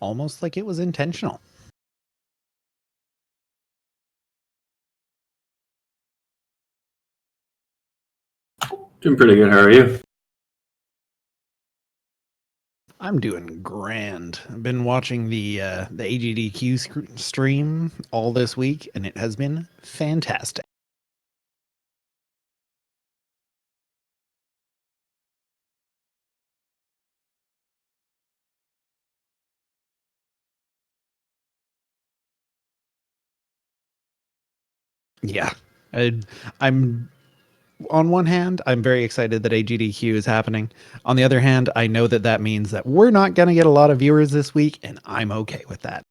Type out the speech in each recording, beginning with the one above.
almost like it was intentional. Doing pretty good. How are you? I'm doing grand. I've been watching the AGDQ stream all this week, and it has been fantastic. Yeah, I'm on one hand, I'm very excited that AGDQ is happening. On the other hand, I know that that means that we're not going to get a lot of viewers this week, and I'm okay with that.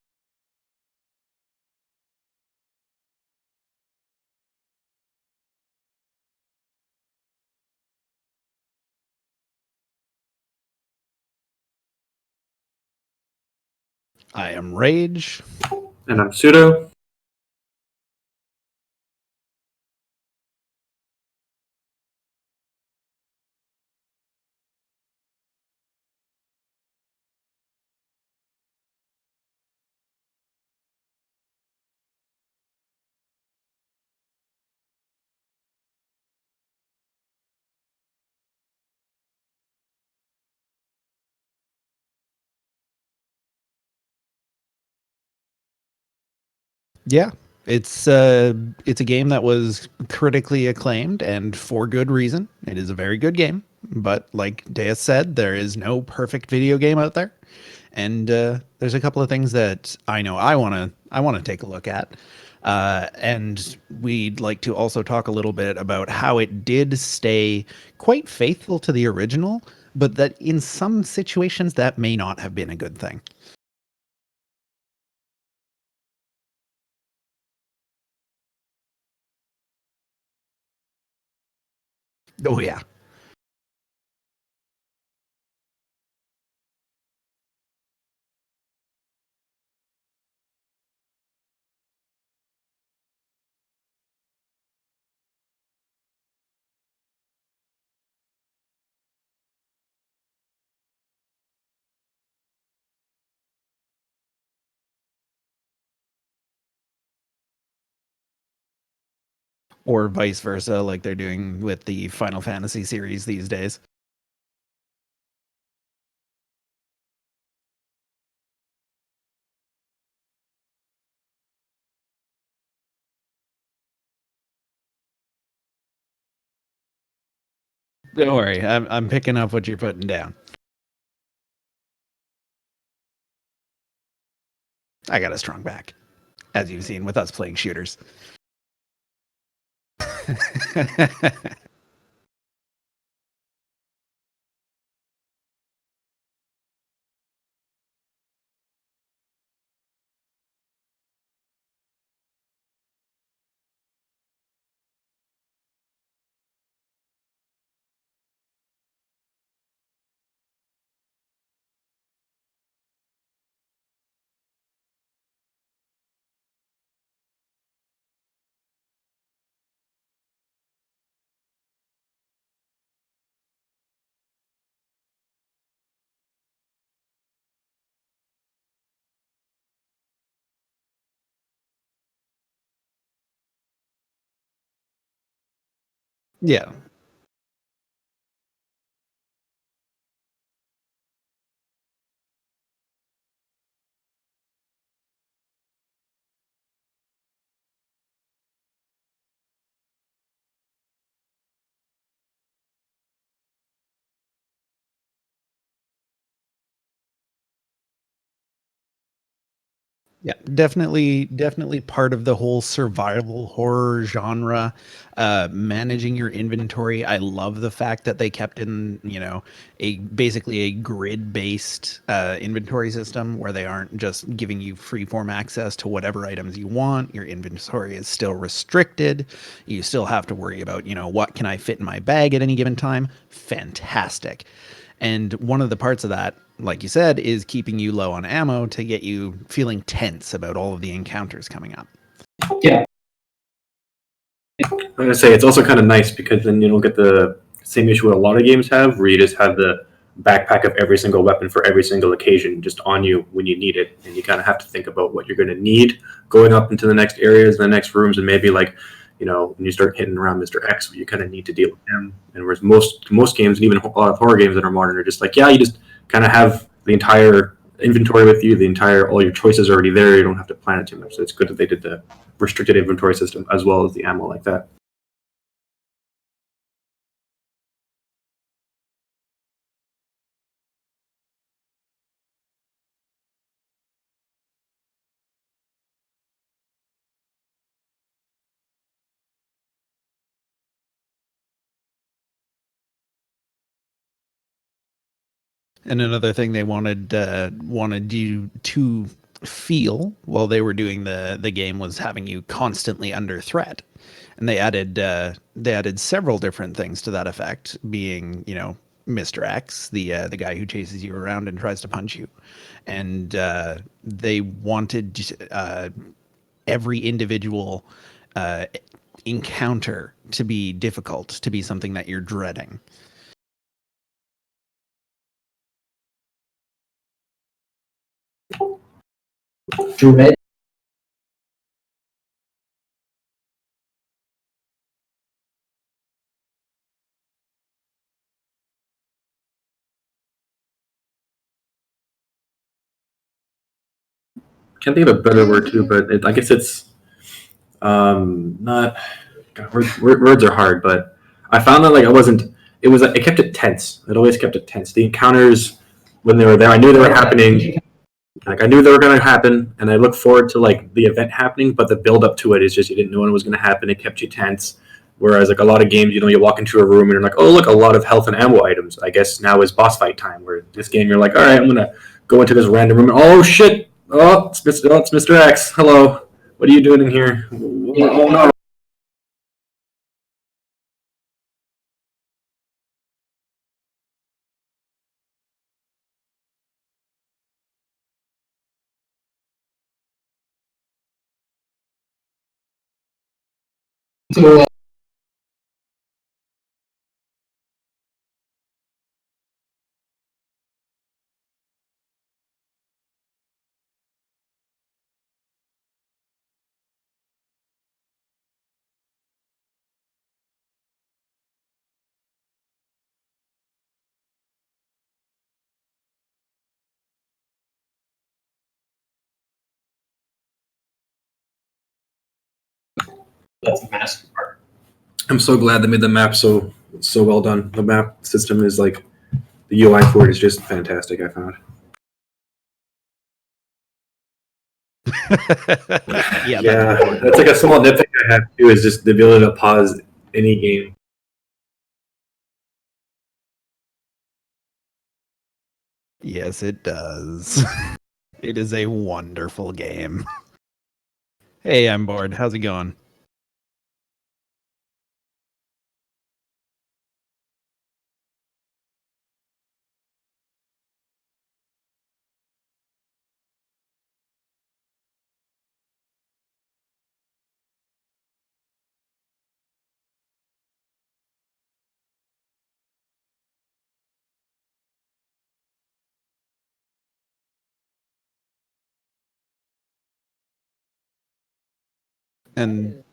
I am Rage. And I'm Pseudo. Yeah, it's a game that was critically acclaimed and for good reason. It is a very good game, but like Deus said, there is no perfect video game out there, and there's a couple of things that I know I want to take a look at, and we'd like to also talk a little bit about how it did stay quite faithful to the original, but that in some situations that may not have been a good thing. Oh yeah. Or vice versa, like they're doing with the Final Fantasy series these days. Don't worry, I'm picking up what you're putting down. I got a strong back, as you've seen with us playing shooters. Yeah. Yeah, definitely part of the whole survival horror genre. Managing your inventory. I love the fact that they kept in, a basically a grid-based inventory system where they aren't just giving you free-form access to whatever items you want. Your inventory is still restricted. You still have to worry about, what can I fit in my bag at any given time. Fantastic. And one of the parts of that, like you said, is keeping you low on ammo to get you feeling tense about all of the encounters coming up. Yeah. I'm gonna say it's also kind of nice because then you don't get the same issue what a lot of games have, where you just have the backpack of every single weapon for every single occasion just on you when you need it, and you kind of have to think about what you're going to need going up into the next areas, the next rooms, and maybe like, when you start hitting around Mr. X, you kind of need to deal with him. And whereas most games, and even a lot of horror games that are modern, are just like, yeah, you just kind of have the entire inventory with you, all your choices are already there. You don't have to plan it too much. So it's good that they did the restricted inventory system as well as the ammo like that. And another thing they wanted you to feel while they were doing the game was having you constantly under threat, and they added several different things to that effect, being Mr. X, the guy who chases you around and tries to punch you, and they wanted every individual uh, encounter to be difficult, to be something that you're dreading. Dread. Can't think of a better word too, but I guess it's not. God, words are hard, but I found that like I wasn't. It kept it tense. It always kept it tense. The encounters when they were there, I knew they were happening. Like I knew they were going to happen, and I looked forward to like the event happening. But the build up to it is just you didn't know when it was going to happen. It kept you tense. Whereas like a lot of games, you walk into a room and you're like, oh look, a lot of health and ammo items. I guess now is boss fight time. Where this game, you're like, all right, I'm gonna go into this random room. And, oh shit! It's Mr. X. Hello. What are you doing in here? Oh no. So, that's the master part. I'm so glad they made the map so well done. The map system is like the UI for it is just fantastic. I found. Yeah, that's Yeah, important. that's like a small nitpick I have too. Is just the ability to pause any game. Yes, it does. It is a wonderful game. Hey, I'm bored. How's it going? And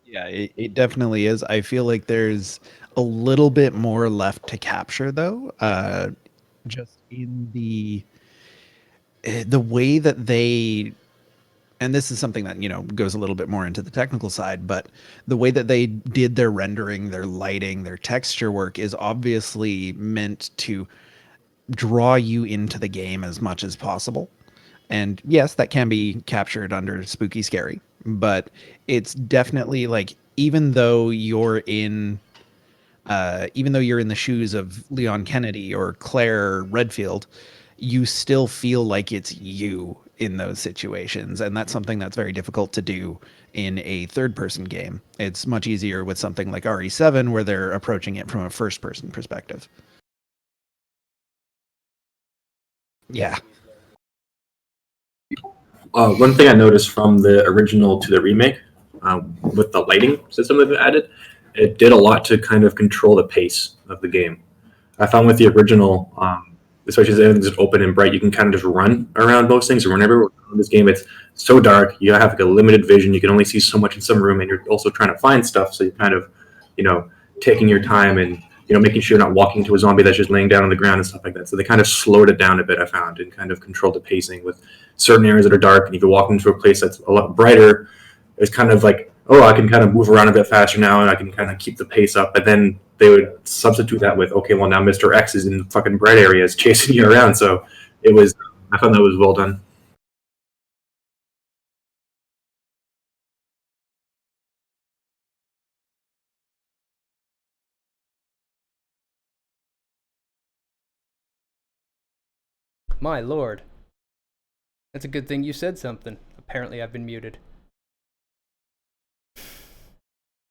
yeah, it definitely is. I feel like there's a little bit more left to capture, though. Just in the way that they, and this is something that goes a little bit more into the technical side, but the way that they did their rendering, their lighting, their texture work is obviously meant to draw you into the game as much as possible. And yes, that can be captured under spooky scary, but it's definitely like even though you're in the shoes of Leon Kennedy or Claire Redfield, you still feel like it's you in those situations. And that's something that's very difficult to do in a third person game. It's much easier with something like RE7 where they're approaching it from a first person perspective. Yeah. One thing I noticed from the original to the remake, with the lighting system that they added, it did a lot to kind of control the pace of the game. I found with the original, especially as everything's just open and bright, you can kind of just run around most things. Whenever in this game, it's so dark, you have like a limited vision. You can only see so much in some room, and you're also trying to find stuff. So you're kind of, taking your time and making sure you're not walking to a zombie that's just laying down on the ground and stuff like that. So they kind of slowed it down a bit, I found, and kind of controlled the pacing with certain areas that are dark. And if you walk into a place that's a lot brighter, it's kind of like, oh, I can kind of move around a bit faster now, and I can kind of keep the pace up. But then they would substitute that with, okay, well, now Mr. X is in the fucking bright areas chasing you around. So I thought that was well done. My lord. That's a good thing you said something. Apparently I've been muted.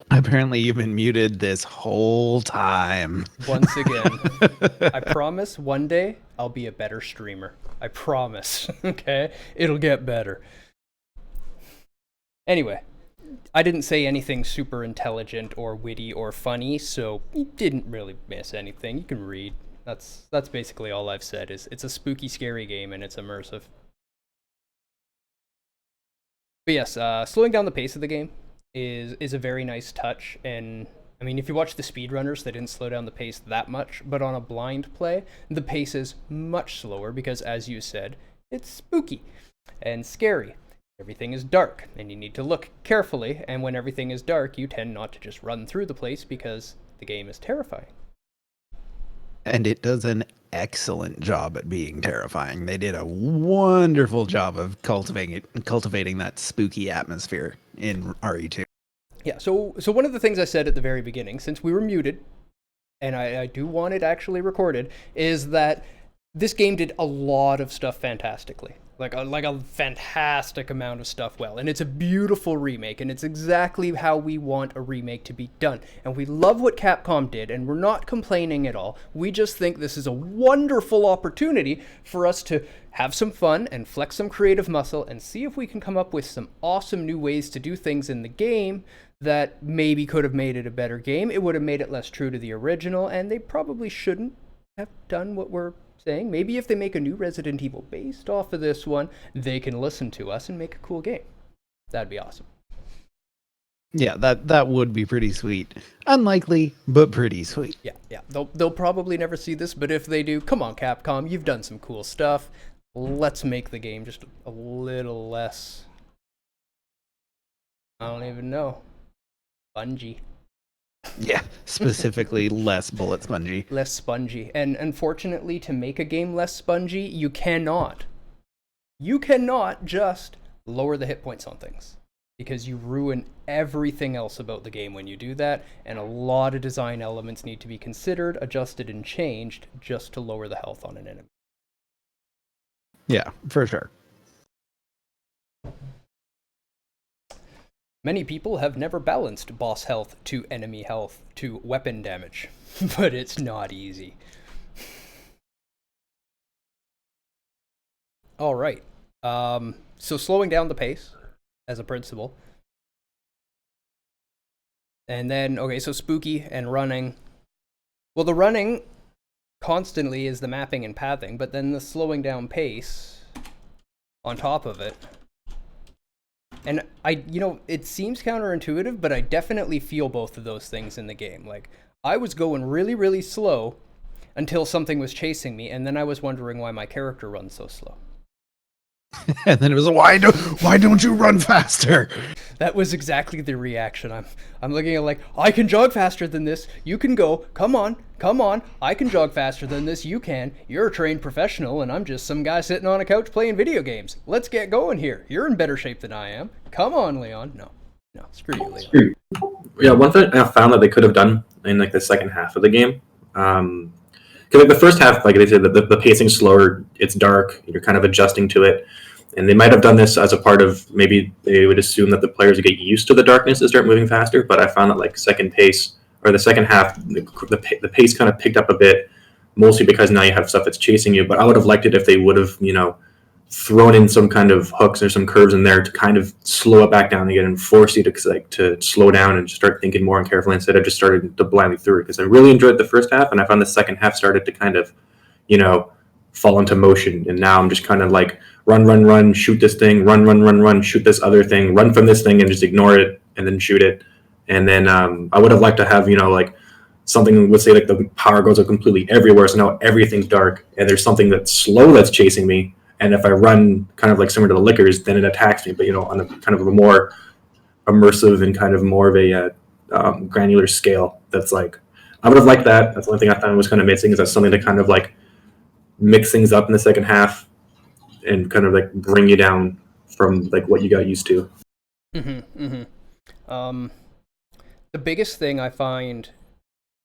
Apparently, you've been muted this whole time. Once again. I promise one day I'll be a better streamer. I promise. Okay? It'll get better. Anyway, I didn't say anything super intelligent or witty or funny, so you didn't really miss anything. You can read. That's basically all I've said. Is it's a spooky, scary game and it's immersive. But yes, slowing down the pace of the game is a very nice touch. And I mean, if you watch the speedrunners, they didn't slow down the pace that much. But on a blind play, the pace is much slower because, as you said, it's spooky and scary. Everything is dark, and you need to look carefully. And when everything is dark, you tend not to just run through the place because the game is terrifying. And it does an excellent job at being terrifying. They did a wonderful job of cultivating that spooky atmosphere in RE2. Yeah, so one of the things I said at the very beginning, since we were muted, and I do want it actually recorded, is that this game did a lot of stuff fantastically. Like a fantastic amount of stuff well. And it's a beautiful remake, and it's exactly how we want a remake to be done. And we love what Capcom did, and we're not complaining at all. We just think this is a wonderful opportunity for us to have some fun and flex some creative muscle and see if we can come up with some awesome new ways to do things in the game that maybe could have made it a better game. It would have made it less true to the original, and they probably shouldn't have done what we're saying. Maybe if they make a new Resident Evil based off of this one, they can listen to us and make a cool game. That'd be awesome. Yeah, that would be pretty sweet. Unlikely, but pretty sweet. Yeah. They'll probably never see this, but if they do, come on, Capcom, you've done some cool stuff. Let's make the game just a little less, I don't even know, spongy. Yeah, specifically less bullet spongy. Less spongy. And unfortunately, to make a game less spongy, you cannot just lower the hit points on things, because you ruin everything else about the game when you do that, and a lot of design elements need to be considered, adjusted, and changed just to lower the health on an enemy. Yeah, for sure. Many people have never balanced boss health to enemy health to weapon damage, but it's not easy. All right. So slowing down the pace as a principle. And then, okay, so spooky and running. Well, the running constantly is the mapping and pathing, but then the slowing down pace on top of it. And it seems counterintuitive, but I definitely feel both of those things in the game. Like, I was going really, really slow until something was chasing me, and then I was wondering why my character runs so slow. And then it was, why don't you run faster? That was exactly the reaction. I'm looking at like, I can jog faster than this. You can go. Come on. I can jog faster than this. You can. You're a trained professional, and I'm just some guy sitting on a couch playing video games. Let's get going here. You're in better shape than I am. Come on, Leon. No, screw you, Leon. Yeah, one thing I found that they could have done in like the second half of the game, because like the first half, like they said, the pacing's slower. It's dark. You're kind of adjusting to it. And they might have done this as a part of, maybe they would assume that the players would get used to the darkness and start moving faster. But I found that like the second half, the pace kind of picked up a bit, mostly because now you have stuff that's chasing you. But I would have liked it if they would have, thrown in some kind of hooks or some curves in there to kind of slow it back down again and force you to slow down and start thinking more and carefully instead of just started to blindly through it. Because I really enjoyed the first half, and I found the second half started to kind of, fall into motion. And now I'm just kind of like run, shoot this thing, run, shoot this other thing, run from this thing and just ignore it and then shoot it. And then I would have liked to have like something, let's say like the power goes up completely everywhere, so now everything's dark and there's something that's slow that's chasing me, and if I run kind of like similar to the lickers, then it attacks me, but on a kind of a more immersive and kind of more of a granular scale. That's like, I would have liked that. That's the only thing I found was kind of missing, is that something to kind of like mix things up in the second half and kind of like bring you down from like what you got used to. The biggest thing I find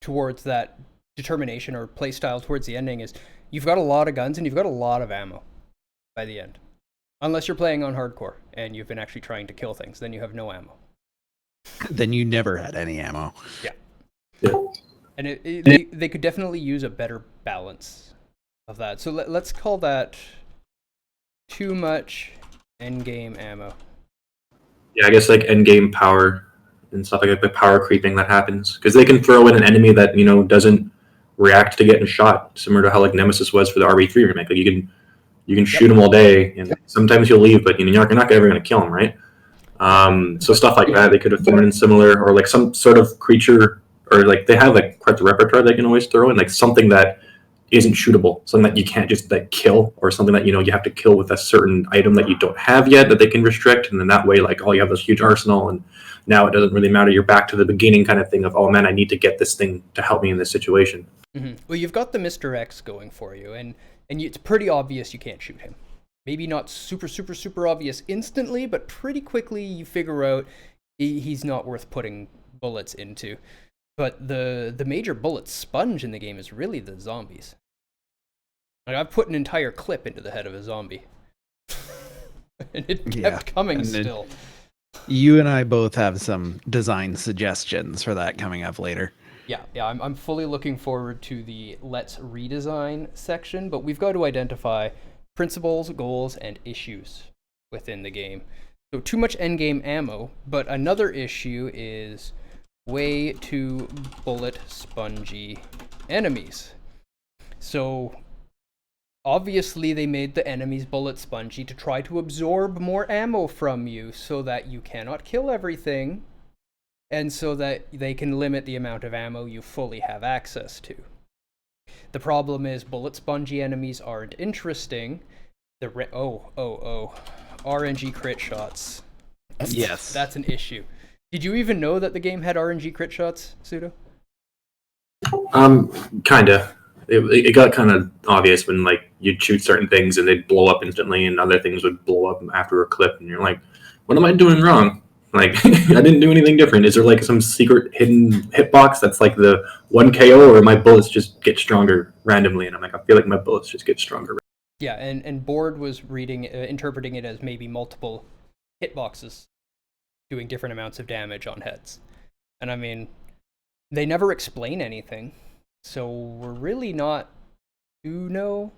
towards that determination or playstyle towards the ending is you've got a lot of guns and you've got a lot of ammo by the end. Unless you're playing on hardcore and you've been actually trying to kill things, then you have no ammo. Then you never had any ammo. Yeah. And they could definitely use a better balance of that. So let's call that too much endgame ammo. Yeah, I guess like endgame power and stuff like that, the power creeping that happens. Because they can throw in an enemy that, doesn't react to getting shot, similar to how like Nemesis was for the RB3 remake. Like you can shoot him all day, and sometimes he'll leave, but you're not ever going to kill him, right? So stuff like that they could have thrown in similar, or like some sort of creature, or like they have like quite the repertoire they can always throw in, like something that isn't shootable, something that you can't just like kill, or something that you have to kill with a certain item that you don't have yet that they can restrict, and then that way like, oh, you have this huge arsenal and now it doesn't really matter, you're back to the beginning kind of thing of, oh man, I need to get this thing to help me in this situation. Well, you've got the Mr. X going for you, and it's pretty obvious you can't shoot him. Maybe not super obvious instantly, but pretty quickly you figure out he's not worth putting bullets into. But the major bullet sponge in the game is really the zombies. Like, I've put an entire clip into the head of a zombie. And it kept coming still. You and I both have some design suggestions for that coming up later. Yeah, I'm fully looking forward to the Let's Redesign section, but we've got to identify principles, goals, and issues within the game. So too much endgame ammo, but another issue is way too bullet spongy enemies. So obviously they made the enemies bullet spongy to try to absorb more ammo from you so that you cannot kill everything, and so that they can limit the amount of ammo you fully have access to. The problem is bullet spongy enemies aren't interesting. RNG crit shots. Yes. That's an issue. Did you even know that the game had RNG crit shots, Pseudo? Kinda. It got kind of obvious when like you'd shoot certain things and they'd blow up instantly, and other things would blow up after a clip, and you're like, what am I doing wrong? Like, I didn't do anything different. Is there like some secret hidden hitbox that's like the 1 KO, or my bullets just get stronger randomly? And I'm like, I feel like my bullets just get stronger. Yeah, and Board was interpreting it as maybe multiple hitboxes doing different amounts of damage on heads. And I mean, they never explain anything, so we're really not to know.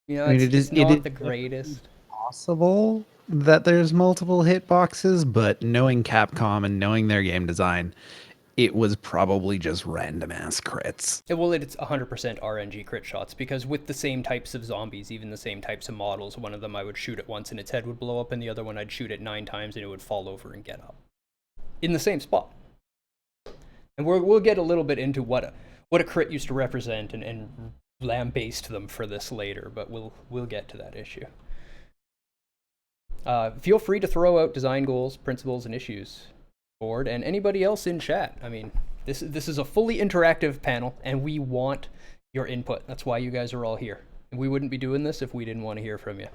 It's not the greatest. Possible that there's multiple hitboxes, but knowing Capcom and knowing their game design, it was probably just random ass crits. Well, it's 100% RNG crit shots, because with the same types of zombies, even the same types of models, one of them I would shoot it once and its head would blow up, and the other one I'd shoot it 9 times and it would fall over and get up in the same spot. And we'll get a little bit into what a crit used to represent and lambaste them for this later, but we'll get to that issue. Feel free to throw out design goals, principles, and issues, Board, and anybody else in chat. I mean, this is a fully interactive panel, and we want your input. That's why you guys are all here. And we wouldn't be doing this if we didn't want to hear from you.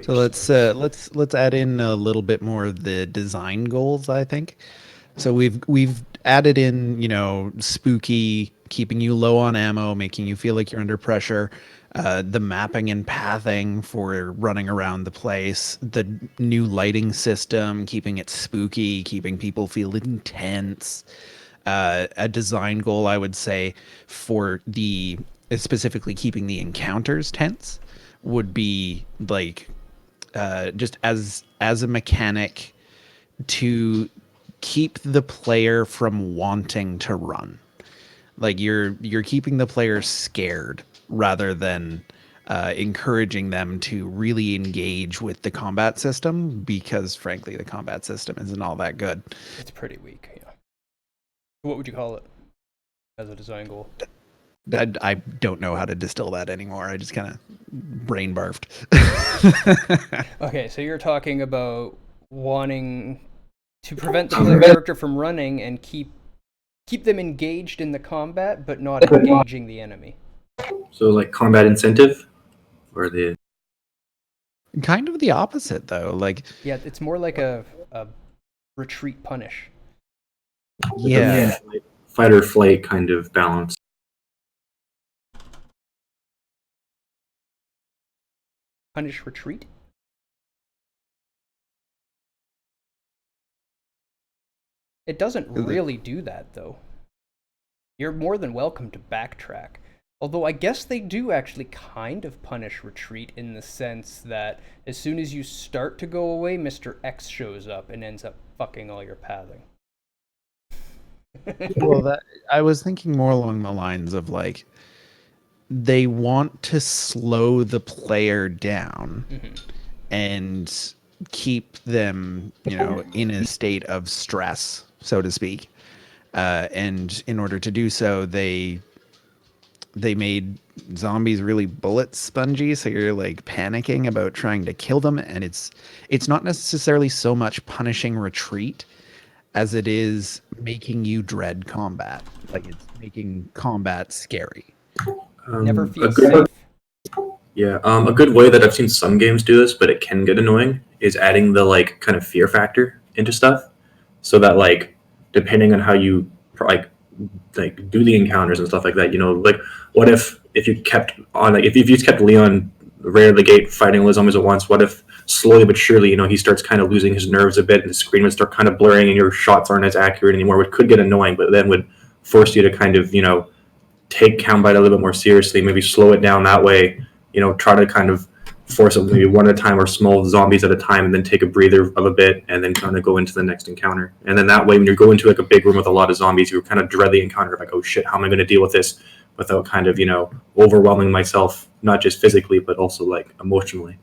So let's add in a little bit more of the design goals, I think. So we've added in, spooky, keeping you low on ammo, making you feel like you're under pressure. The mapping and pathing for running around the place, the new lighting system, keeping it spooky, keeping people feeling tense. A design goal, I would say, for the specifically keeping the encounters tense, would be like just as a mechanic to keep the player from wanting to run. Like you're keeping the player scared rather than encouraging them to really engage with the combat system, because frankly the combat system isn't all that good. It's pretty weak. Yeah. What would you call it as a design goal? I don't know how to distill that anymore. I just kind of brain barfed. Okay, so you're talking about wanting to prevent the player character from running and keep them engaged in the combat, but not engaging the enemy. So like combat incentive, or the Kind of the opposite though. Like Yeah, it's more like a retreat punish. yeah. fight or flight kind of balance. Punish retreat? It doesn't really do that, though. You're more than welcome to backtrack. Although I guess they do actually kind of punish retreat in the sense that as soon as you start to go away, Mr. X shows up and ends up fucking all your pathing. Well, that I was thinking more along the lines of like they want to slow the player down and keep them, in a state of stress, so to speak. And in order to do so, they made zombies really bullet spongy, so you're like panicking about trying to kill them, and it's not necessarily so much punishing retreat as it is making you dread combat. Like it's making combat scary. Never A feel good, safe. yeah, a good way that I've seen some games do this, but it can get annoying, is adding the like kind of fear factor into stuff, so that like depending on how you like do the encounters and stuff like that, like what if you kept on like if you just kept Leon right at the gate fighting all the zombies at once, what if slowly but surely he starts kind of losing his nerves a bit and the screen would start kind of blurring and your shots aren't as accurate anymore, which could get annoying, but then would force you to kind of take combat a little bit more seriously, maybe slow it down that way, try to kind of force it maybe one at a time or small zombies at a time, and then take a breather of a bit and then kind of go into the next encounter. And then that way when you go into like a big room with a lot of zombies, you kind of dread the encounter, like, oh shit, how am I going to deal with this without kind of overwhelming myself, not just physically but also like emotionally.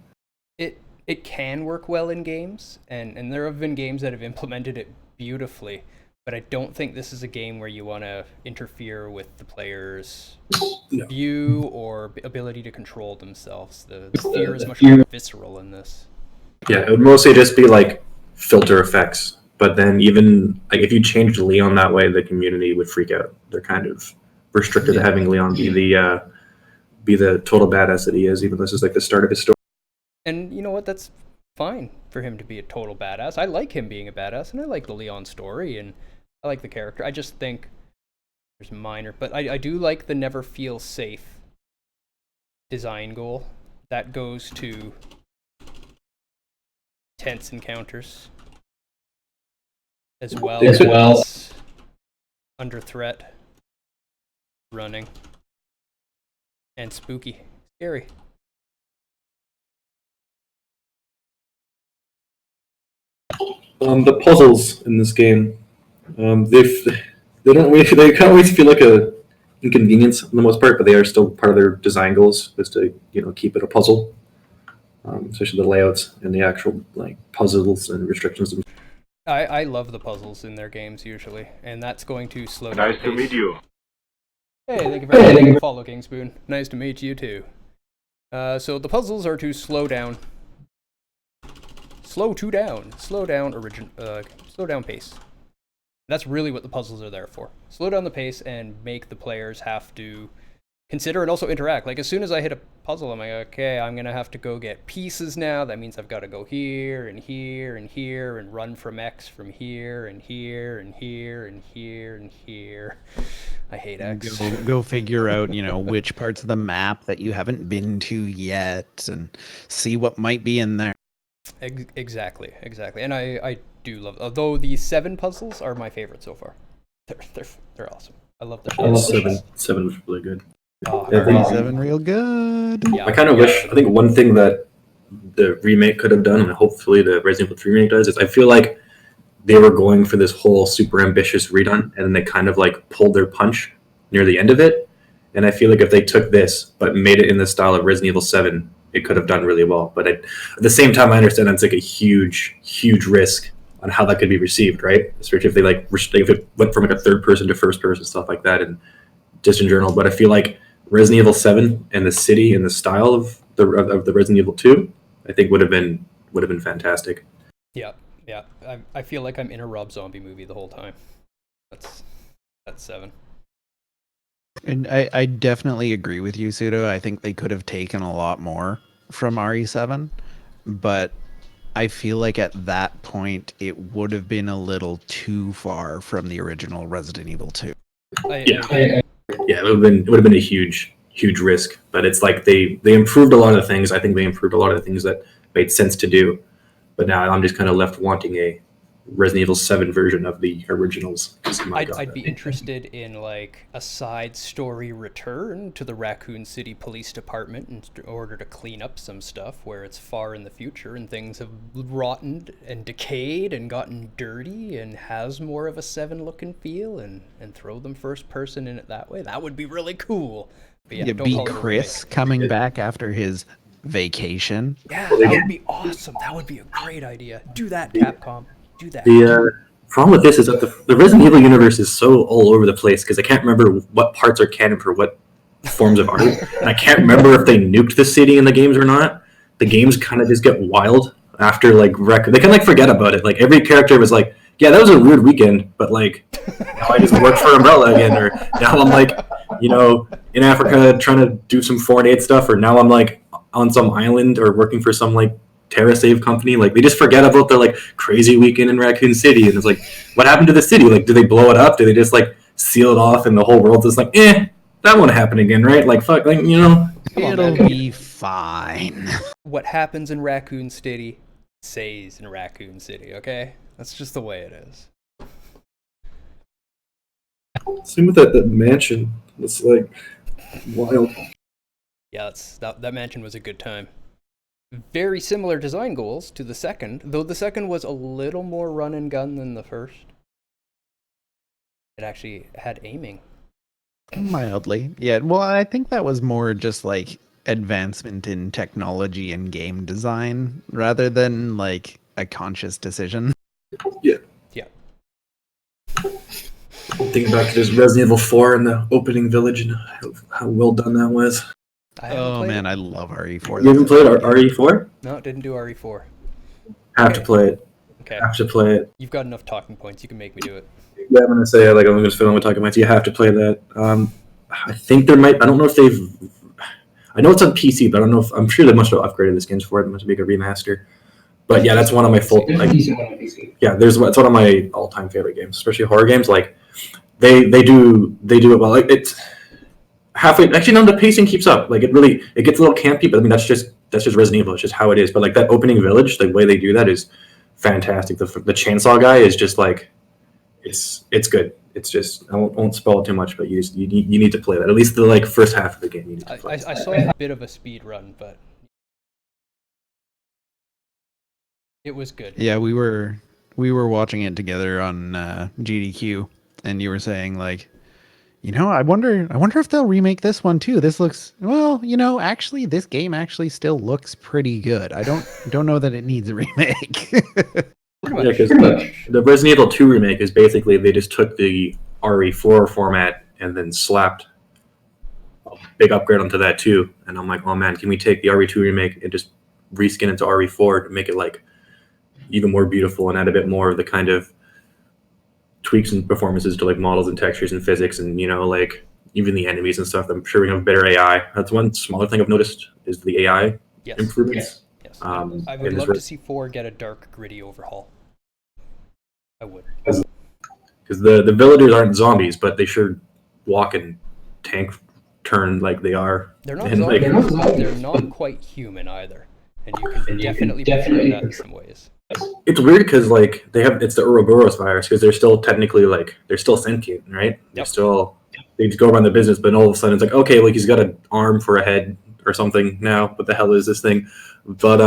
It can work well in games, and there have been games that have implemented it beautifully, but I don't think this is a game where you want to interfere with the player's view or ability to control themselves. The fear is much more visceral in this. Yeah, it would mostly just be like filter effects. But then even like if you changed Leon that way, the community would freak out. They're kind of restricted to having Leon be the total badass that he is, even though this is like the start of his story. And you know what? That's fine for him to be a total badass. I like him being a badass, and I like the Leon story, and I like the character. I just think there's minor, but I do like the never feel safe design goal. That goes to tense encounters as well as under threat, running, and spooky, scary. The puzzles in this game, they kind of always feel like a inconvenience for the most part, but they are still part of their design goals, is to keep it a puzzle, especially the layouts and the actual like puzzles and restrictions. I love the puzzles in their games usually, and that's going to slow down. Nice to meet you. Hey, thank you very much for follow, Kingspoon. Nice to meet you too. So the puzzles are to slow down pace. That's really what the puzzles are there for. Slow down the pace and make the players have to consider and also interact. Like as soon as I hit a puzzle, I'm like, okay, I'm gonna have to go get pieces now. That means I've got to go here and here and here and run from X from here and here and here and here and here. I hate X. Go figure out, which parts of the map that you haven't been to yet and see what might be in there. Exactly. And I do love, although the 7 puzzles are my favorite so far. They're awesome. I love the Seven was really good. Oh, Yeah, I think- RE7 real good. yeah. I kind of wish. I think one thing that the remake could have done, and hopefully the Resident Evil 3 remake does, is I feel like they were going for this whole super ambitious redone, and then they kind of like pulled their punch near the end of it. And I feel like if they took this but made it in the style of Resident Evil 7, it could have done really well. But at the same time, I understand that's like a huge, huge risk on how that could be received, right? Especially if they like if it went from like a third person to first person stuff like that, and just in general. But I feel like Resident Evil 7 and the city and the style of the Resident Evil 2, I think would have been fantastic. Yeah, yeah. I feel like I'm in a Rob Zombie movie the whole time. That's 7. And I definitely agree with you, Sudo. I think they could have taken a lot more from RE7, but I feel like at that point it would have been a little too far from the original Resident Evil 2. Yeah, it would have been a huge risk. But it's like they improved a lot of things. I think they improved a lot of the things that made sense to do. But now I'm just kind of left wanting a Resident Evil 7 version of the originals. I'd be interested in like a side story return to the Raccoon City Police Department in order to clean up some stuff where it's far in the future and things have rotten and decayed and gotten dirty and has more of a 7 look and feel, and throw them first person in it that way. That would be really cool. But yeah, don't be call it a Chris remake. coming back after his vacation. Yeah, that would be awesome. That would be a great idea. Do that, Capcom. Do that. The problem with this is that the Resident Evil universe is so all over the place because I can't remember what parts are canon for what forms of art, and I can't remember if they nuked the city in the games or not. The games kind of just get wild after like they kind of like forget about it. Like every character was like, yeah, that was a weird weekend, but like now I just work for Umbrella again, or now I'm like, in Africa trying to do some foreign aid stuff, or now I'm like on some island or working for some like TerraSave company. Like they just forget about their like crazy weekend in Raccoon City, and it's like, what happened to the city? Like, do they blow it up? Do they just like seal it off, and the whole world's just like, that won't happen again, right? Like, fuck, like It'll be fine. What happens in Raccoon City stays in Raccoon City, okay? That's just the way it is. Same with that mansion. It's like wild. Yeah, that mansion was a good time. Very similar design goals to the second, though the second was a little more run and gun than the first. It actually had aiming. Mildly. Yeah, well, I think that was more just like advancement in technology and game design rather than like a conscious decision. Yeah. Yeah. Thinking back to this Resident Evil 4 and the opening village and how well done that was. Oh man, I love RE4. You haven't played RE4? No, didn't do RE4. Have to play it. Okay. Have to play it. You've got enough talking points. You can make me do it. Yeah, I'm gonna say like I'm gonna fill in with talking points. You have to play that. I think there might. I don't know if they've. I know it's on PC, but I don't know if I'm sure they must have upgraded the skins for it. It must be a remaster. But yeah, that's one of my full. Like, yeah, it's one of my all-time favorite games, especially horror games. Like they do it well. Like it's halfway. Actually, no, the pacing keeps up. Like it gets a little campy, but I mean that's just Resident Evil. It's just how it is. But like that opening village, the way they do that is fantastic. The chainsaw guy is just like it's good. It's just I won't spoil it too much, but you need to play that. At least the like first half of the game. You need to play. I saw a bit of a speed run, but it was good. Yeah, we were watching it together on GDQ, and you were saying like, I wonder if they'll remake this one too. This looks actually this game actually still looks pretty good. I don't know that it needs a remake. Yeah, because the Resident Evil 2 remake is basically they just took the RE4 format and then slapped a big upgrade onto that too. And I'm like, oh man, can we take the RE2 remake and just reskin it to RE4 to make it like even more beautiful and add a bit more of the kind of tweaks and performances to like models and textures and physics and like even the enemies and stuff. I'm sure we have better AI. That's one smaller thing I've noticed is the AI improvements. Yes. I would love to see 4 get a dark, gritty overhaul. I would. Because the villagers aren't zombies, but they sure walk and tank turn like they are. They're not zombies. They're not quite human either, and you can definitely portray that in some ways. It's weird because like it's the Ouroboros virus because they're still technically like they're still sentient, right? They're still they just go around the business, but all of a sudden it's like, okay, like he's got an arm for a head or something now. What the hell is this thing? But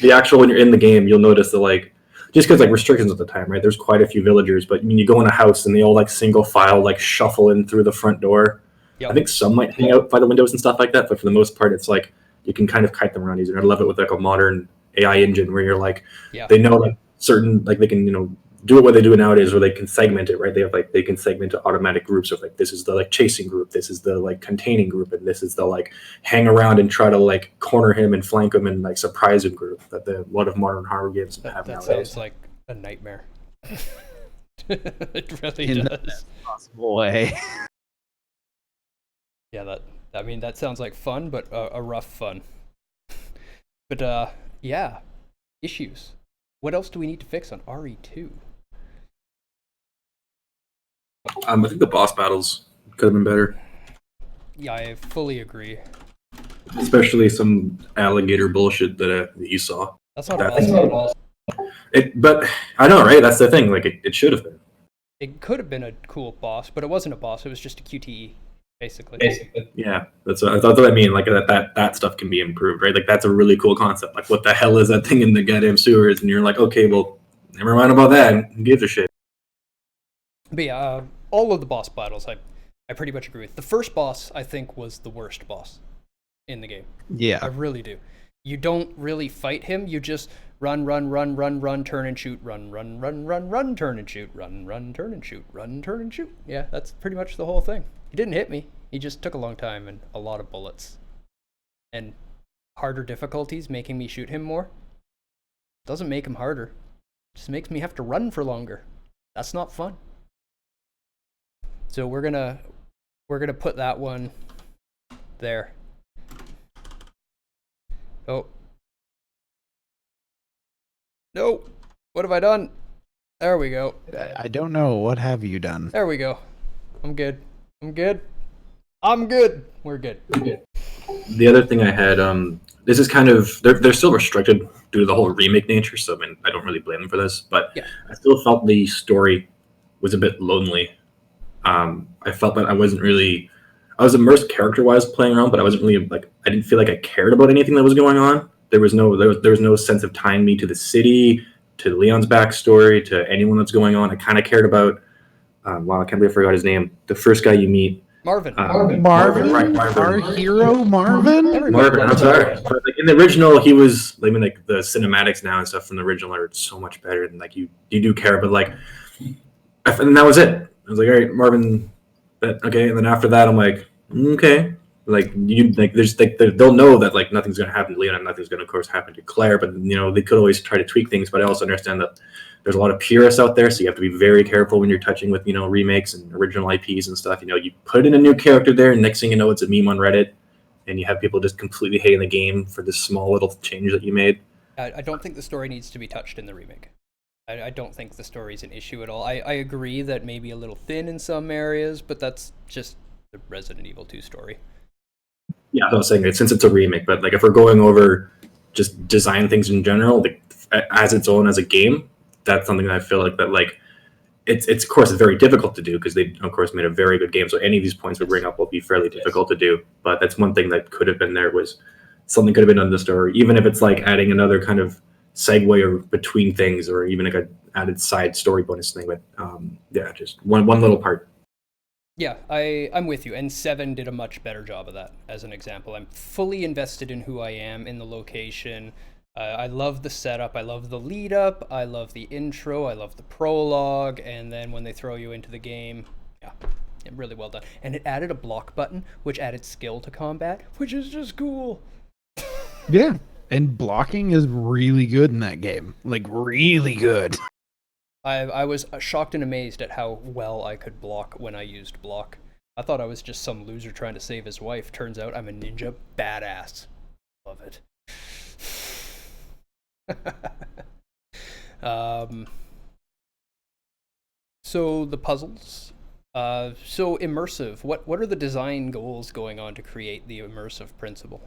the actual, when you're in the game, you'll notice that like, just because like restrictions at the time, right? There's quite a few villagers, but when you go in a house and they all like single file like shuffle in through the front door. Yep. I think some might hang out by the windows and stuff like that, but for the most part, it's like you can kind of kite them around easier. I love it with like a modern AI engine where you're like, they know like certain, like they can, do it what they do nowadays where they can segment it, right? They have like, they can segment to automatic groups of like, this is the like chasing group, this is the like containing group, and this is the like hang around and try to like corner him and flank him and like surprise him group that a lot of modern horror games have that nowadays. Sounds like a nightmare. It really does. The best possible way. Yeah, that sounds like fun, but a rough fun. But yeah, issues. What else do we need to fix on RE2? I think the boss battles could have been better. Yeah, I fully agree. Especially some alligator bullshit that you saw. That's not a boss. But I know, right? That's the thing. Like it should have been. It could have been a cool boss, but it wasn't a boss. It was just a QTE, basically. Yeah, that's what I mean. Like that stuff can be improved, right? Like that's a really cool concept. Like what the hell is that thing in the goddamn sewers? And you're like, okay, well, never mind about that. Who gives a shit? But yeah, all of the boss battles, I pretty much agree with. The first boss, I think, was the worst boss in the game. Yeah. I really do. You don't really fight him. You just run, turn and shoot, run, turn and shoot, run, turn and shoot, run, turn and shoot. Yeah, that's pretty much the whole thing. He didn't hit me. He just took a long time and a lot of bullets. And harder difficulties making me shoot him more. Doesn't make him harder. Just makes me have to run for longer. That's not fun. So we're gonna put that one there. Oh. No. What have I done? There we go. I don't know. What have you done? There we go. I'm good. We're good. The other thing I had, this is kind of they're still restricted due to the whole remake nature. So I mean, I don't really blame them for this, but yeah. I still felt the story was a bit lonely. I felt that I was immersed character-wise playing around, but I wasn't really like, I didn't feel like I cared about anything that was going on. There was no sense of tying me to the city, to Leon's backstory, to anyone that's going on. I kind of cared about, wow, I can't believe I forgot his name. The first guy you meet. Marvin. Marvin. Our hero, Marvin? Marvin, I'm sorry. But like in the original, he was, I mean, like the cinematics now and stuff from the original are so much better, and like you do care, but like, and that was it. I was like, all right, Marvin, okay. And then after that, I'm like, okay, like you, like there's like they'll know that like nothing's gonna happen to Leon and nothing's gonna of course happen to Claire, but they could always try to tweak things. But I also understand that there's a lot of purists out there, so you have to be very careful when you're touching with remakes and original IPs and stuff. You put in a new character there, and next thing you know, it's a meme on Reddit, and you have people just completely hating the game for this small little change that you made. I don't think the story needs to be touched in the remake. I don't think the story's an issue at all. I agree that maybe a little thin in some areas, but that's just the Resident Evil 2 story. Yeah, I was saying it since it's a remake, but like if we're going over just design things in general, like, as its own as a game, that's something that I feel like that like it's of course it's very difficult to do because they of course made a very good game. So any of these points we bring up will be fairly difficult to do. But that's one thing that could have been there was something could have been done in the story, even if it's like adding another kind of segue or between things, or even like a added side story bonus thing. But yeah, just one little part. Yeah, I'm with you. And 7 did a much better job of that. As an example, I'm fully invested in who I am, in the location. I love the setup. I love the lead up. I love the intro. I love the prologue. And then when they throw you into the game, yeah, really well done. And it added a block button, which added skill to combat, which is just cool. Yeah. And blocking is really good in that game. Like, really good. I was shocked and amazed at how well I could block when I used block. I thought I was just some loser trying to save his wife. Turns out I'm a ninja badass. Love it. So the puzzles. So immersive. What are the design goals going on to create the immersive principle?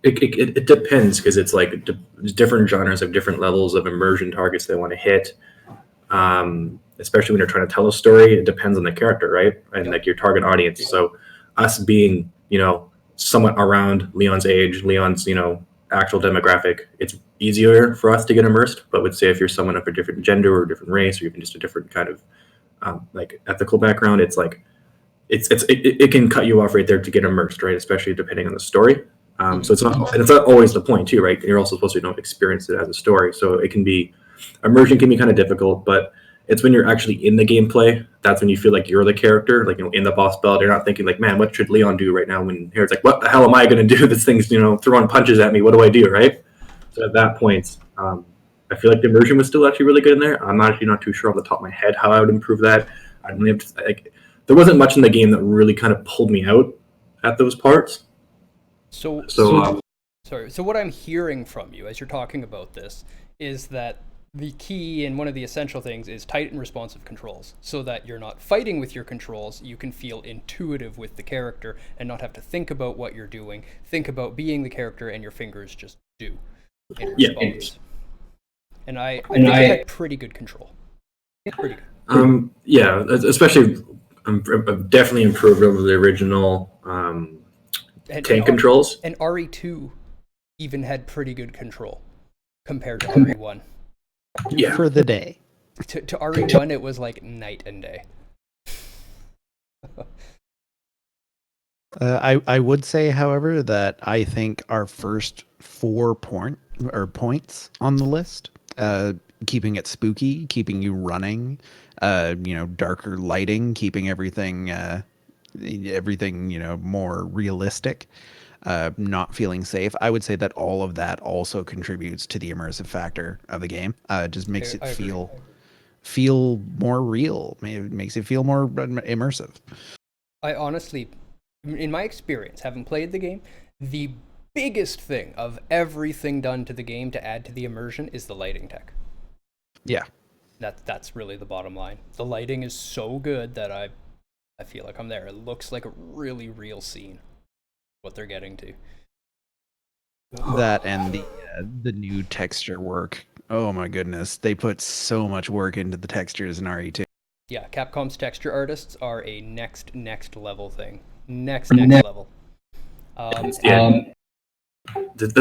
It depends because it's like different genres have different levels of immersion targets they want to hit. especially when you're trying to tell a story, it depends on the character, right? And like your target audience. So us being, somewhat around Leon's age, Leon's, actual demographic, it's easier for us to get immersed. But would say if you're someone of a different gender or a different race or even just a different kind of like ethical background, it's like it can cut you off right there to get immersed, right? Especially depending on the story. So it's not always the point too, right? You're also supposed to experience it as a story. So it can be immersion can be kind of difficult, but it's when you're actually in the gameplay that's when you feel like you're the character, like in the boss battle. You're not thinking like, man, what should Leon do right now? When here it's like, what the hell am I going to do? This thing's throwing punches at me. What do I do, right? So at that point, I feel like the immersion was still actually really good in there. I'm actually not too sure off the top of my head how I would improve that. I really have to, like, there wasn't much in the game that really kind of pulled me out at those parts. So sorry. So what I'm hearing from you as you're talking about this is that the key and one of the essential things is tight and responsive controls, so that you're not fighting with your controls. You can feel intuitive with the character and not have to think about what you're doing. Think about being the character, and your fingers just do in response. And I think I had pretty good control. Pretty good. Yeah, especially I've definitely improved over the original tank controls. And RE2 even had pretty good control compared to RE1. Yeah. For the day. To RE1, it was like night and day. I would say, however, that I think our first 4 points on the list, keeping it spooky, keeping you running, darker lighting, keeping everything more realistic, not feeling safe. I would say that all of that also contributes to the immersive factor of the game. Just makes it feel more real. It makes it feel more immersive. I honestly, in my experience, having played the game, the biggest thing of everything done to the game to add to the immersion is the lighting tech. Yeah. That's really the bottom line. The lighting is so good that I feel like I'm there. It looks like a really real scene. What they're getting to. That and the new texture work. Oh my goodness, they put so much work into the textures in RE2. Yeah, Capcom's texture artists are a next level thing. Next level. The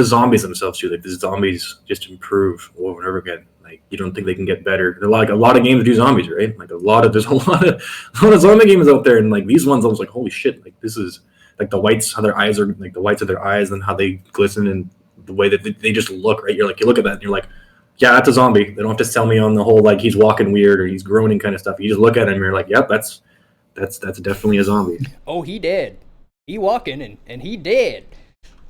zombies themselves too. Like the zombies just improve over and over again. Like you don't think they can get better. Like a lot of games do zombies, right? Like there's a lot of zombie games out there, and like these ones, I was like, holy shit! Like this is like the whites, how their eyes are, like the whites of their eyes, and how they glisten, and the way that they just look. Right? You're like, you look at that, and you're like, yeah, that's a zombie. They don't have to sell me on the whole like he's walking weird or he's groaning kind of stuff. You just look at him, and you're like, yep, that's definitely a zombie. Oh, he dead. He walking and he dead.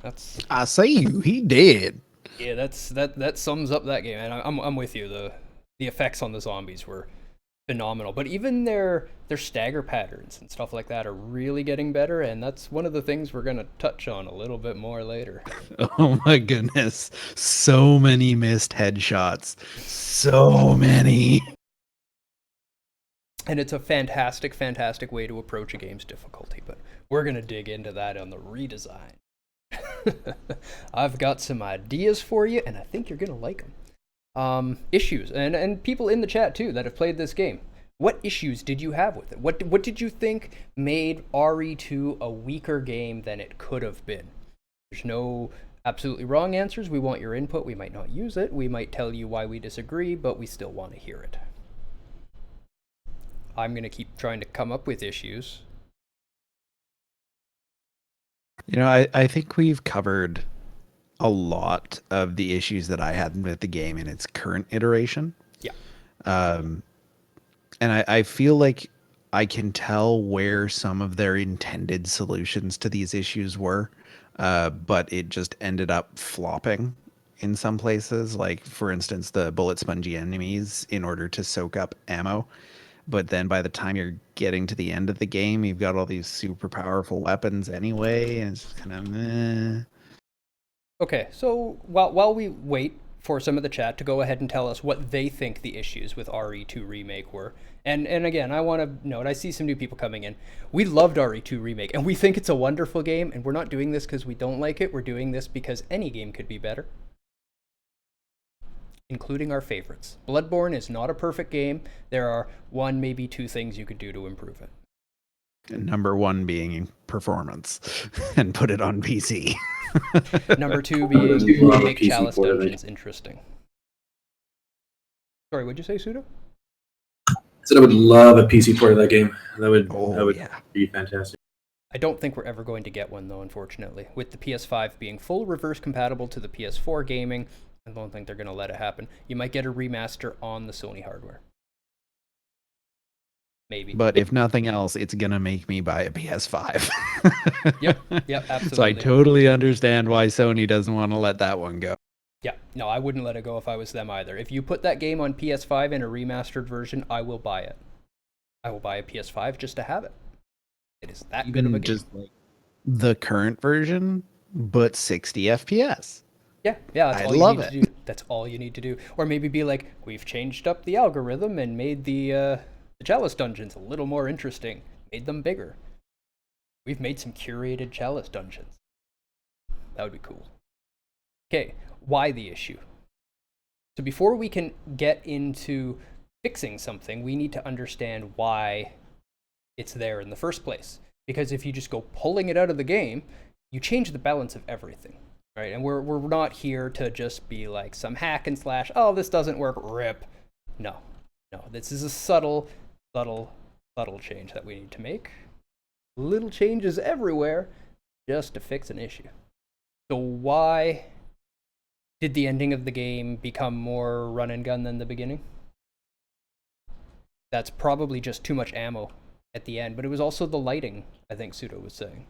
That's. I say he dead. Yeah, that sums up that game, and I'm with you. The effects on the zombies were phenomenal, but even their stagger patterns and stuff like that are really getting better, and that's one of the things we're gonna touch on a little bit more later. Oh my goodness, so many missed headshots, so many. And it's a fantastic way to approach a game's difficulty, but we're gonna dig into that on the redesign. I've got some ideas for you, and I think you're gonna like them. Issues, and people in the chat too that have played this game. What issues did you have with it? What did you think made RE2 a weaker game than it could have been? There's no absolutely wrong answers. We want your input. We might not use it. We might tell you why we disagree, but we still want to hear it. I'm gonna keep trying to come up with issues. I think we've covered a lot of the issues that I had with the game in its current iteration. Yeah. And I feel like I can tell where some of their intended solutions to these issues were, but it just ended up flopping in some places. Like, for instance, the bullet spongy enemies in order to soak up ammo. But then by the time you're getting to the end of the game, you've got all these super powerful weapons anyway, and it's kind of meh. Okay, so while we wait for some of the chat to go ahead and tell us what they think the issues with RE2 Remake were, and again, I want to note, I see some new people coming in. We loved RE2 Remake, and we think it's a wonderful game, and we're not doing this because we don't like it. We're doing this because any game could be better. including our favorites. Bloodborne is not a perfect game. There are one, maybe two things you could do to improve it. Number one being performance, and put it on PC. Number two being make PC Chalice port of it. dungeons interesting. Sorry, what'd you say, Pseudo? I said I would love a PC port of that game. That would Yeah. be fantastic. I don't think we're ever going to get one, though, unfortunately. With the PS5 being full reverse compatible to the PS4 gaming, I don't think they're going to let it happen. You might get a remaster on the Sony hardware. Maybe. But if nothing else, it's gonna make me buy a PS5. Yep, absolutely. So I totally understand why Sony doesn't want to let that one go. Yeah, no, I wouldn't let it go if I was them either. If you put that game on PS5 in a remastered version, I will buy it. I will buy a PS5 just to have it. It is that good of a game. Just like the current version, but 60 FPS. Yeah, that's I all you love need it. to do. That's all you need to do. Or maybe be like, we've changed up the algorithm and made the Chalice dungeons a little more interesting. Made them bigger. We've made some curated Chalice dungeons. That would be cool. Okay, why the issue? So before we can get into fixing something, we need to understand why it's there in the first place. Because if you just go pulling it out of the game, you change the balance of everything. Right, and we're not here to just be like some hack and slash, oh, this doesn't work, rip. No, this is a subtle change that we need to make. Little changes everywhere just to fix an issue. So why did the ending of the game become more run and gun than the beginning? That's probably just too much ammo at the end, but it was also the lighting, I think Pseudo was saying.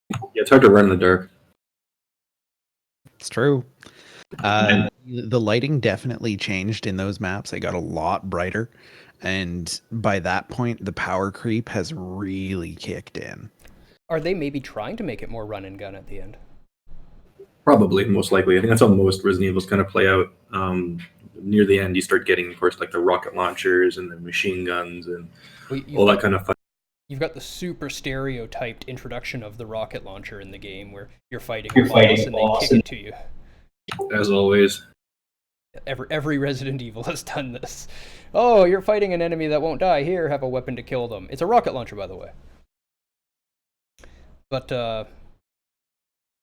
Yeah, it's hard to run in the dark. It's true. The lighting definitely changed in those maps. It got a lot brighter. And by that point, the power creep has really kicked in. Are they maybe trying to make it more run and gun at the end? Probably, most likely. I think that's how most Resident Evils kind of play out. Near the end, you start getting, of course, like the rocket launchers and the machine guns and all that kind of fun. You've got the super stereotyped introduction of the rocket launcher in the game where you're fighting a boss and they kick it to you. As always. Every Resident Evil has done this. Oh, you're fighting an enemy that won't die. Here, have a weapon to kill them. It's a rocket launcher, by the way. But,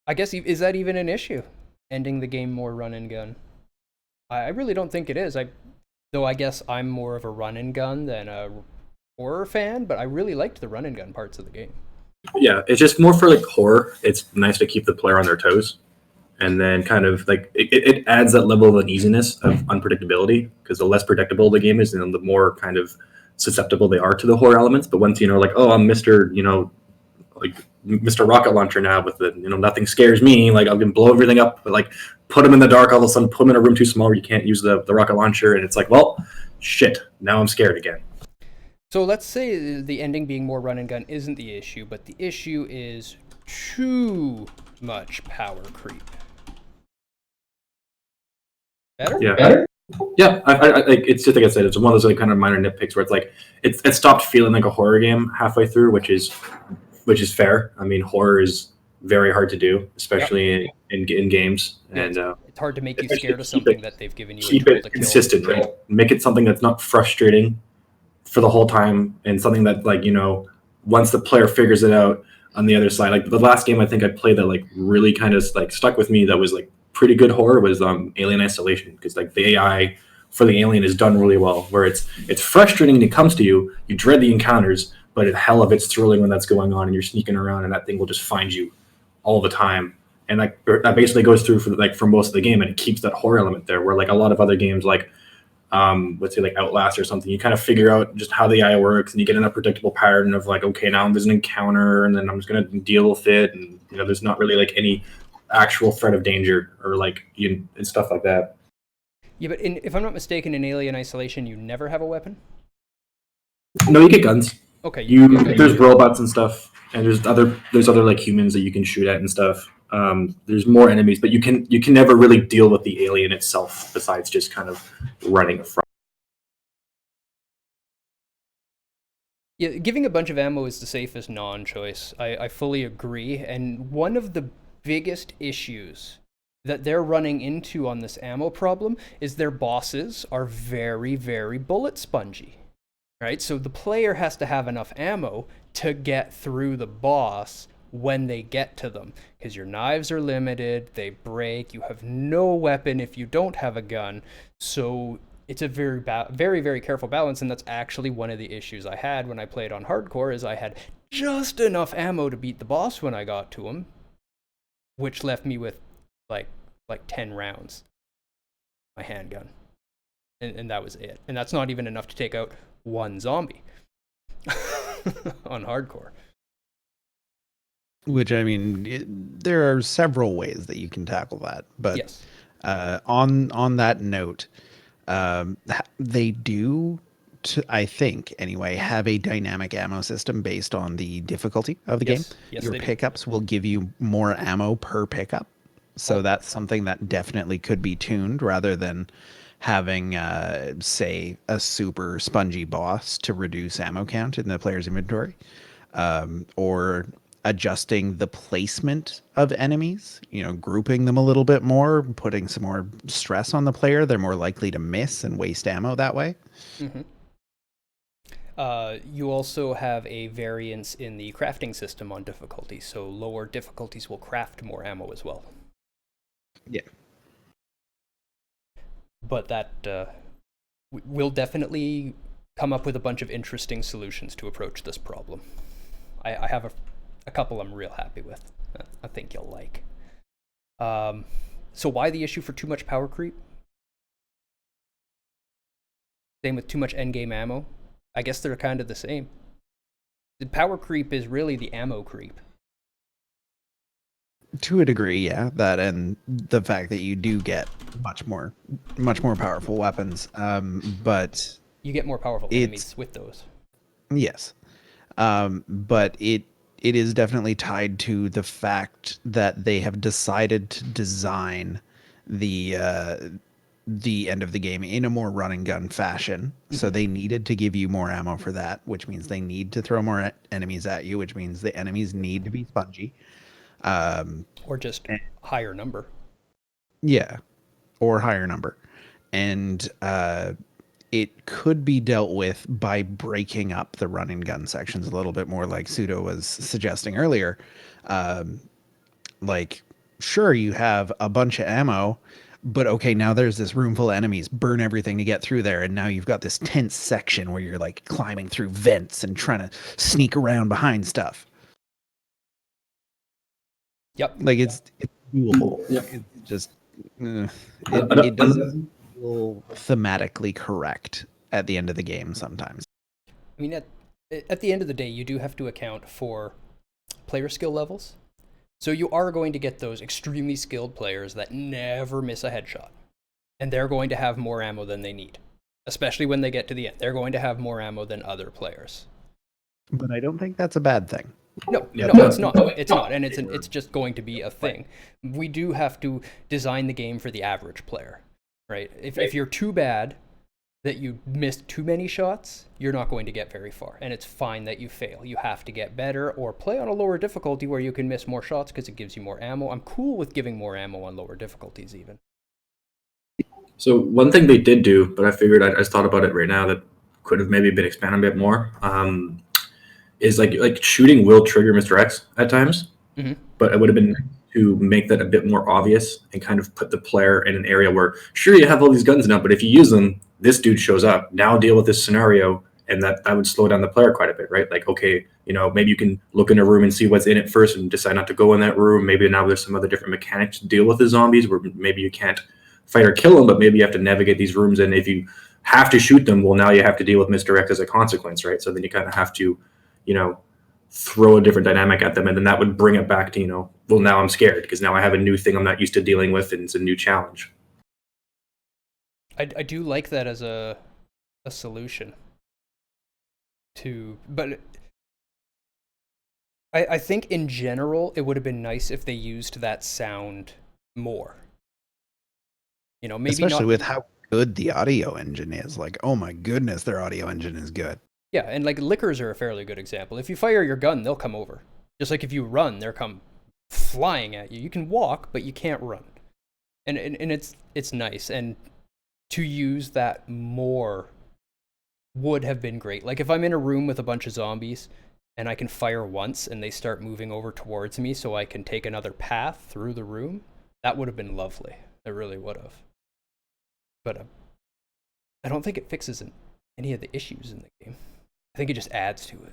I guess, is that even an issue? Ending the game more run and gun? I really don't think it is. Though I guess I'm more of a run and gun than a horror fan, but I really liked the run and gun parts of the game. Yeah, it's just more for like horror. It's nice to keep the player on their toes. And then kind of like it adds that level of uneasiness of unpredictability, because the less predictable the game is, and the more kind of susceptible they are to the horror elements. But once like, oh, I'm Mr. Like Mr. Rocket Launcher now with the nothing scares me. Like I can blow everything up, but like put them in the dark all of a sudden, put them in a room too small where you can't use the rocket launcher, and it's like, well, shit, now I'm scared again. So let's say the ending being more run and gun isn't the issue, but the issue is too much power creep. Better? Yeah. Better? Yeah, I it's just like I said, it's one of those like kind of minor nitpicks where it's like it stopped feeling like a horror game halfway through, which is fair. I mean, horror is very hard to do, especially in games, and it's hard to make you scared of something that they've given you. Keep it consistent, right? Make it something that's not frustrating for the whole time, and something that like once the player figures it out on the other side. Like the last game I think I played that like really kind of like stuck with me, that was like pretty good horror, was Alien Isolation, because like the AI for the alien is done really well, where it's frustrating when it comes to you, you dread the encounters, but hell of it's thrilling when that's going on and you're sneaking around and that thing will just find you all the time. And like that basically goes through for most of the game, and it keeps that horror element there, where like a lot of other games like let's say like Outlast or something, you kind of figure out just how the AI works and you get in a predictable pattern of like, okay, now there's an encounter and then I'm just going to deal with it, and there's not really like any actual threat of danger or like and stuff like that. Yeah, but if I'm not mistaken, in Alien Isolation, you never have a weapon? No, you get guns. Okay. There's robots and stuff, and there's other like humans that you can shoot at and stuff. There's more enemies, but you can never really deal with the alien itself besides just kind of running from. Yeah, giving a bunch of ammo is the safest non-choice. I fully agree, and one of the biggest issues that they're running into on this ammo problem is their bosses are very, very bullet spongy, right? So the player has to have enough ammo to get through the boss when they get to them, because your knives are limited, they break, you have no weapon if you don't have a gun. So it's a very, very, very careful balance, and that's actually one of the issues I had when I played on hardcore, is I had just enough ammo to beat the boss when I got to him, which left me with like 10 rounds, my handgun, and that was it. And that's not even enough to take out one zombie on hardcore. Which, I mean, there are several ways that you can tackle that. But Yes. On that note, they do, I think anyway, have a dynamic ammo system based on the difficulty of the game. Yes, Your they do. pickups will give you more ammo per pickup. So that's something that definitely could be tuned, rather than having, say, a super spongy boss to reduce ammo count in the player's inventory, or adjusting the placement of enemies, grouping them a little bit more, putting some more stress on the player. They're more likely to miss and waste ammo that way. Mm-hmm. You also have a variance in the crafting system on difficulty, so lower difficulties will craft more ammo as well. Yeah. But that we'll definitely come up with a bunch of interesting solutions to approach this problem. I have a couple I'm real happy with. I think you'll like. So why the issue for too much power creep? Same with too much endgame ammo. I guess they're kind of the same. The power creep is really the ammo creep. To a degree, yeah. That, and the fact that you do get much more powerful weapons. But You get more powerful enemies with those. yes. But it is definitely tied to the fact that they have decided to design the end of the game in a more run and gun fashion. So they needed to give you more ammo for that, which means they need to throw more enemies at you, which means the enemies need to be spongy. Or just higher number. Yeah, or higher number. And it could be dealt with by breaking up the run and gun sections a little bit more, like Pseudo was suggesting earlier. Like, sure, you have a bunch of ammo, but okay, now there's this room full of enemies. Burn everything to get through there, and now you've got this tense section where you're like climbing through vents and trying to sneak around behind stuff. Yep. Like, it's doable. Yep. It's just it doesn't feel thematically correct at the end of the game sometimes. I mean, at the end of the day, you do have to account for player skill levels. So you are going to get those extremely skilled players that never miss a headshot. And they're going to have more ammo than they need. Especially when they get to the end. They're going to have more ammo than other players. But I don't think that's a bad thing. No, it's not. It's not, and it's just going to be a thing. We do have to design the game for the average player, right? If you're too bad that you missed too many shots, you're not going to get very far, and it's fine that you fail. You have to get better or play on a lower difficulty where you can miss more shots because it gives you more ammo. I'm cool with giving more ammo on lower difficulties even. So one thing they did do, but I figured I just thought about it right now that could have maybe been expanded a bit more, is like shooting will trigger Mr. X at times, but it would have been nice to make that a bit more obvious and kind of put the player in an area where, sure, you have all these guns now, but if you use them, this dude shows up. Now deal with this scenario, and that would slow down the player quite a bit, right? Like, okay, maybe you can look in a room and see what's in it first and decide not to go in that room. Maybe now there's some other different mechanics to deal with the zombies where maybe you can't fight or kill them, but maybe you have to navigate these rooms, and if you have to shoot them, well, now you have to deal with Mr. X as a consequence, right? So then you kind of have to throw a different dynamic at them, and then that would bring it back to, well, now I'm scared because now I have a new thing I'm not used to dealing with, and it's a new challenge. I do like that as a solution but I think in general it would have been nice if they used that sound more. Maybe especially not with how good the audio engine is. Like, oh my goodness, their audio engine is good. Yeah, and like lickers are a fairly good example. If you fire your gun, they'll come over. Just like if you run, they'll come flying at you. You can walk, but you can't run. and it's nice, and to use that more would have been great. Like if I'm in a room with a bunch of zombies and I can fire once and they start moving over towards me so I can take another path through the room, that would have been lovely. It really would have. But I don't think it fixes any of the issues in the game. I think it just adds to it.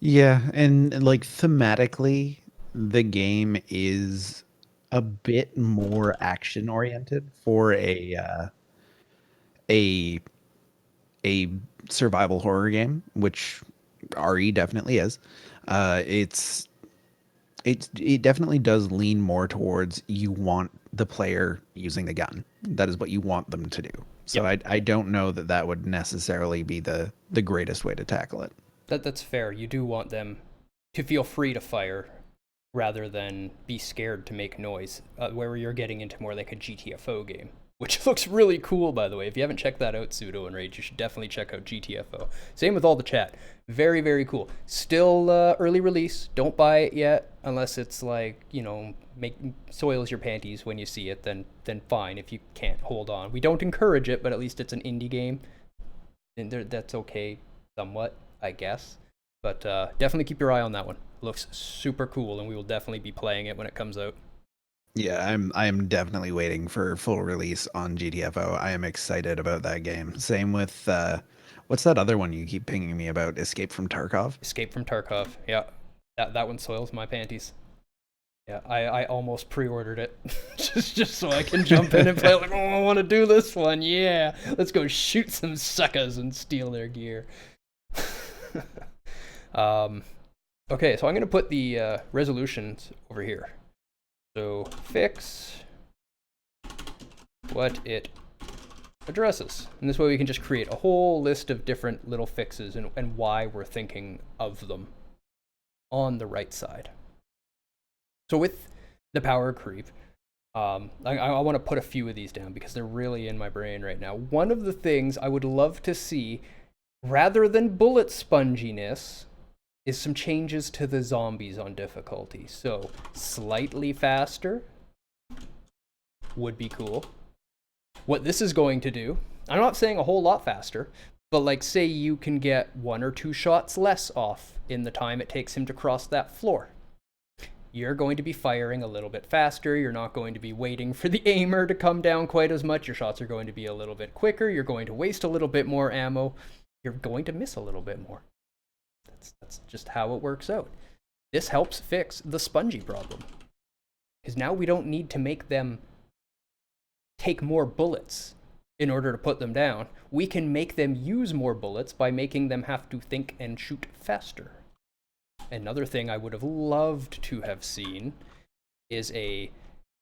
Yeah, and like thematically, the game is a bit more action oriented for a a survival horror game, which RE definitely is. It's it definitely does lean more towards you want the player using the gun. That is what you want them to do. So Yep. I don't know that that would necessarily be the greatest way to tackle it. That's fair. You do want them to feel free to fire rather than be scared to make noise, where you're getting into more like a GTFO game, which looks really cool, by the way. If you haven't checked that out, Pseudo and Rage, you should definitely check out GTFO. Same with all the chat. Very, very cool. Still early release. Don't buy it yet unless it's like, soils your panties when you see it, then fine. If you can't, hold on. We don't encourage it, but at least it's an indie game. And that's okay somewhat, I guess. But definitely keep your eye on that one. Looks super cool, and we will definitely be playing it when it comes out. Yeah, I'm definitely waiting for full release on GTFO. I am excited about that game. Same with what's that other one you keep pinging me about? Escape from Tarkov? Escape from Tarkov. Yeah, that one soils my panties. Yeah, I almost pre-ordered it just so I can jump in and play. Like, oh, I want to do this one. Yeah, let's go shoot some suckers and steal their gear. Okay, so I'm gonna put the resolutions over here. So fix what it addresses. And this way we can just create a whole list of different little fixes and why we're thinking of them on the right side. So with the power creep, I want to put a few of these down because they're really in my brain right now. One of the things I would love to see, rather than bullet sponginess, is some changes to the zombies on difficulty. So slightly faster would be cool. What this is going to do, I'm not saying a whole lot faster, but like say you can get 1 or 2 shots less off in the time it takes him to cross that floor. You're going to be firing a little bit faster. You're not going to be waiting for the aimer to come down quite as much. Your shots are going to be a little bit quicker. You're going to waste a little bit more ammo. You're going to miss a little bit more. That's just how it works out. This helps fix the spongy problem. Because now we don't need to make them take more bullets in order to put them down. We can make them use more bullets by making them have to think and shoot faster. Another thing I would have loved to have seen is a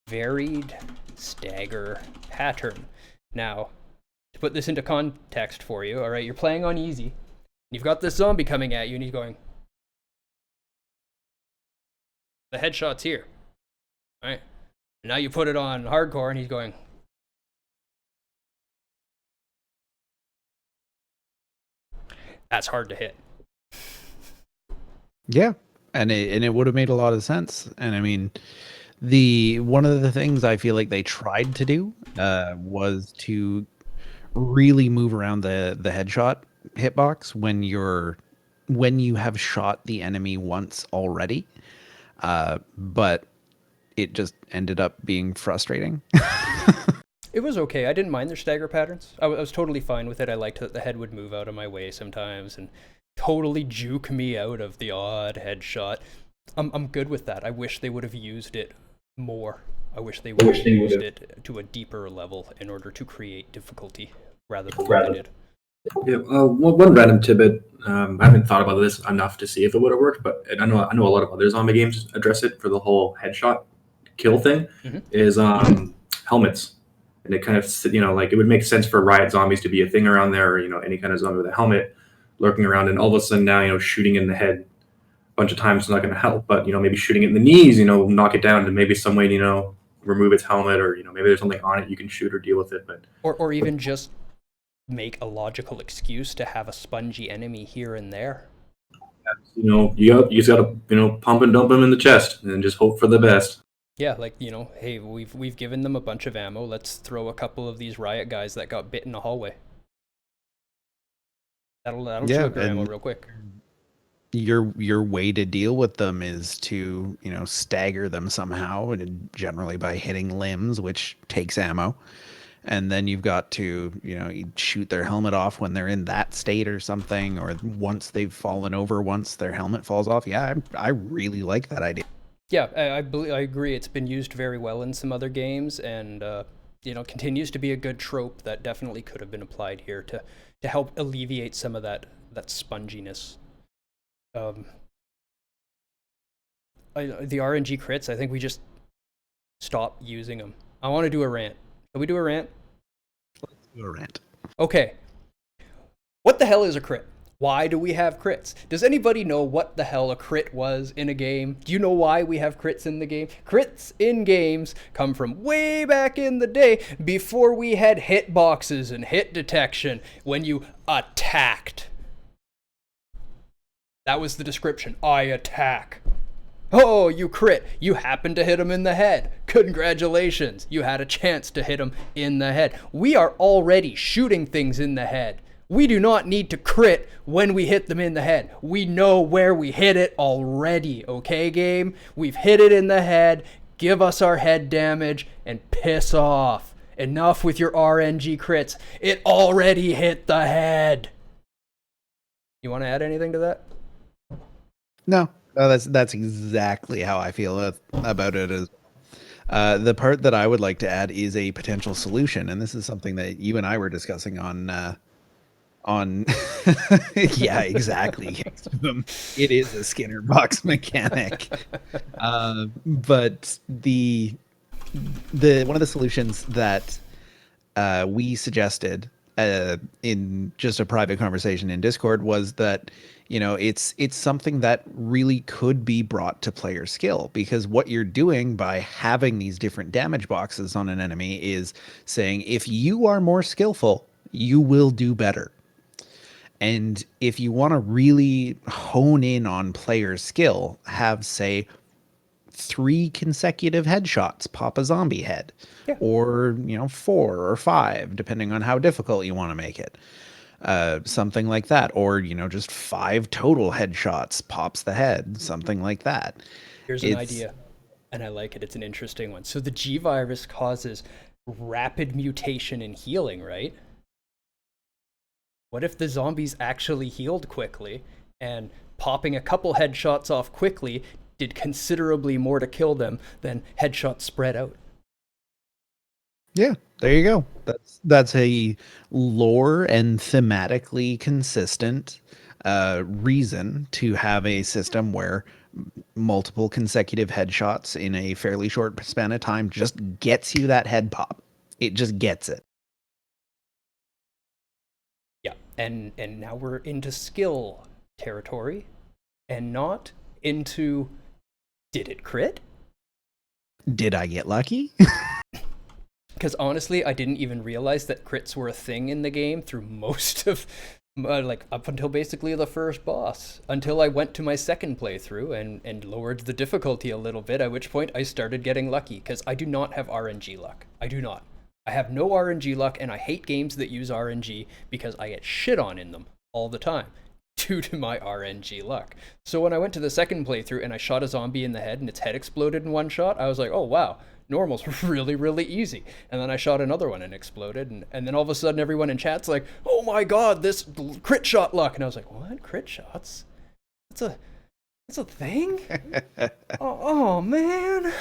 varied stagger pattern. Now, to put this into context for you, all right, you're playing on easy. You've got this zombie coming at you, and he's going, the headshot's here. All right. And now you put it on hardcore, and he's going, that's hard to hit. Yeah, and it would have made a lot of sense. And I mean, the one of the things I feel like they tried to do was to really move around the headshot hitbox when you have shot the enemy once already. But it just ended up being frustrating. It was okay. I didn't mind their stagger patterns. I was totally fine with it. I liked that the head would move out of my way sometimes and totally juke me out of the odd headshot. I'm good with that. I wish they would have used it more. I wish they would have used it to a deeper level in order to create difficulty rather than what they did. Yeah, one random tidbit. I haven't thought about this enough to see if it would have worked, but I know a lot of other zombie games address it for the whole headshot kill thing. Mm-hmm. Is helmets, and it kind of like it would make sense for riot zombies to be a thing around there, or any kind of zombie with a helmet lurking around, and all of a sudden now shooting in the head a bunch of times is not going to help, but maybe shooting it in the knees, knock it down, and maybe some way remove its helmet, or maybe there's something on it you can shoot or deal with it, but or even just make a logical excuse to have a spongy enemy here and there. you just gotta pump and dump them in the chest and just hope for the best. Yeah, like, hey, we've given them a bunch of ammo. Let's throw a couple of these riot guys that got bit in the hallway. That'll chew up your ammo real quick. Your way to deal with them is to stagger them somehow, and generally by hitting limbs, which takes ammo. And then you've got to you shoot their helmet off when they're in that state or something, or once they've fallen over, once their helmet falls off. Yeah, I really like that idea. Yeah, I agree. It's been used very well in some other games, and continues to be a good trope that definitely could have been applied here to help alleviate some of that sponginess. The RNG crits, I think we just stop using them. I want to do a rant. Can we do a rant? Let's do a rant. Okay. What the hell is a crit? Why do we have crits? Does anybody know what the hell a crit was in a game? Do you know why we have crits in the game? Crits in games come from way back in the day, before we had hitboxes and hit detection, when you attacked. That was the description. I attack. Oh, you crit. You happened to hit him in the head. Congratulations. You had a chance to hit him in the head. We are already shooting things in the head. We do not need to crit when we hit them in the head. We know where we hit it already, okay, game? We've hit it in the head. Give us our head damage and piss off. Enough with your RNG crits. It already hit the head. You want to add anything to that? No, that's exactly how I feel about it. The part that I would like to add is a potential solution, and this is something that you and I were discussing on yeah, exactly. It is a Skinner box mechanic. But the one of the solutions that we suggested in just a private conversation in Discord was that it's something that really could be brought to player skill, because what you're doing by having these different damage boxes on an enemy is saying, if you are more skillful, you will do better. And if you want to really hone in on player skill, have, say, 3 consecutive headshots pop a zombie head. Yeah. Or 4 or 5, depending on how difficult you want to make it. Something like that. Or just 5 total headshots pops the head. Something like that. Here's an idea, and I like it. It's an interesting one. So the G virus causes rapid mutation and healing, right? What if the zombies actually healed quickly, and popping a couple headshots off quickly did considerably more to kill them than headshots spread out? Yeah, there you go. That's a lore and thematically consistent reason to have a system where multiple consecutive headshots in a fairly short span of time just gets you that head pop. It just gets it. Yeah, and now we're into skill territory, and not into, did it crit? Did I get lucky? Because honestly, I didn't even realize that crits were a thing in the game through most of, up until basically the first boss. Until I went to my second playthrough and lowered the difficulty a little bit, at which point I started getting lucky, because I do not have RNG luck. I do not. I have no RNG luck, and I hate games that use RNG because I get shit on in them all the time due to my RNG luck. So when I went to the second playthrough and I shot a zombie in the head and its head exploded in one shot, I was like, oh wow, normal's really, really easy. And then I shot another one and exploded, and then all of a sudden everyone in chat's like, oh my god, this crit shot luck. And I was like, what? Crit shots? That's a thing? oh man.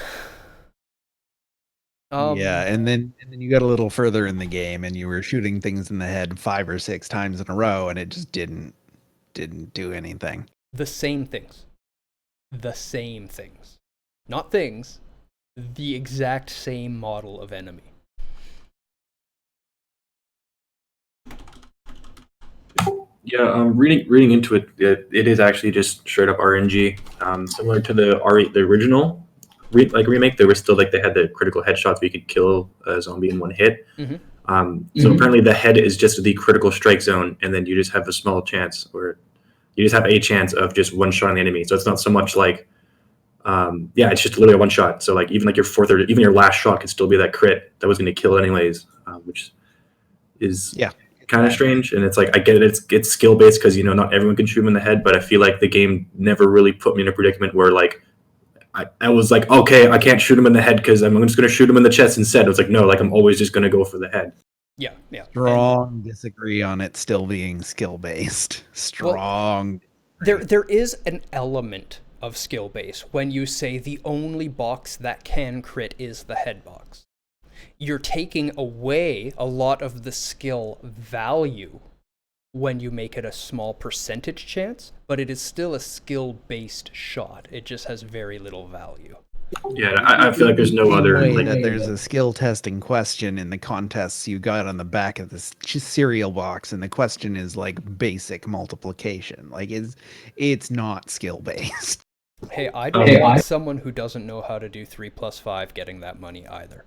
Yeah, and then you got a little further in the game and you were shooting things in the head 5 or 6 times in a row, and it just didn't do anything. The same things. The same things. Not things. The exact same model of enemy. Yeah, reading into it, it is actually just straight up RNG. Similar to the original remake, there was still they had the critical headshots where you could kill a zombie in one hit. Mm-hmm. So apparently the head is just the critical strike zone, and then you just have a small chance, or you just have a chance of just one shot on the enemy. So it's not so much like, it's just literally a one shot. So like even like your fourth or even your last shot could still be that crit that was going to kill it anyways, which is kind of strange. And it's like, I get it, it's skill based because not everyone can shoot him in the head, but I feel like the game never really put me in a predicament where like I was like, okay, I can't shoot him in the head because I'm just going to shoot him in the chest instead. It was like, no, like I'm always just going to go for the head. Yeah. Strong disagree on it still being skill based. Strong. Well, there is an element of skill base when you say the only box that can crit is the head box. You're taking away a lot of the skill value when you make it a small percentage chance, but it is still a skill-based shot. It just has very little value. Yeah, I feel like there's no other way that there's a skill testing question in the contests you got on the back of this cereal box, and the question is like basic multiplication. Like it's not skill based. Hey, I don't want someone who doesn't know how to do 3 + 5 getting that money either.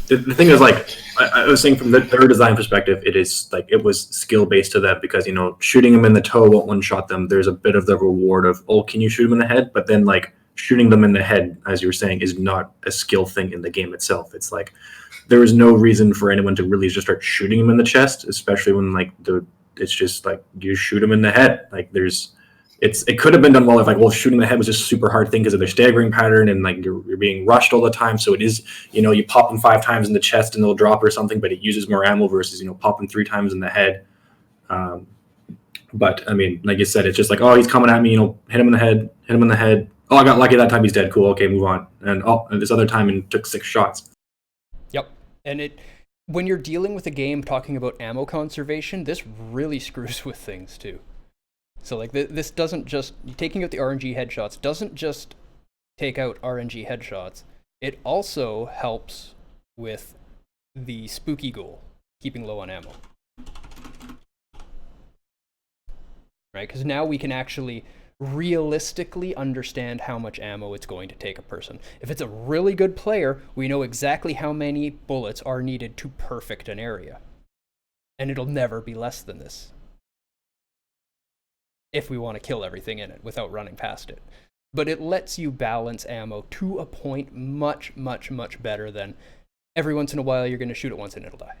The thing is, like I was saying, from their design perspective, it is like it was skill based to them because shooting them in the toe won't one shot them. There's a bit of the reward of, oh, can you shoot them in the head? But then like shooting them in the head, as you were saying, is not a skill thing in the game itself. It's like there is no reason for anyone to really just start shooting them in the chest, especially when like it's just like you shoot them in the head. Like it could have been done well if like, well, shooting the head was just a super hard thing because of their staggering pattern and like you're being rushed all the time. So it is, you pop them 5 times in the chest and they'll drop or something, but it uses more ammo versus, popping 3 times in the head. But I mean, like you said, it's just like, oh, he's coming at me, hit him in the head. Oh, I got lucky that time, he's dead. Cool. Okay, move on. And this other time and took 6 shots. Yep. And when you're dealing with a game talking about ammo conservation, this really screws with things too. So like this doesn't just, taking out the RNG headshots doesn't just take out RNG headshots. It also helps with the spooky goal, keeping low on ammo. Right? Because now we can actually realistically understand how much ammo it's going to take a person. If it's a really good player, we know exactly how many bullets are needed to perfect an area. And it'll never be less than this, if we want to kill everything in it without running past it. But it lets you balance ammo to a point much, much, much better than every once in a while you're going to shoot it once and it'll die.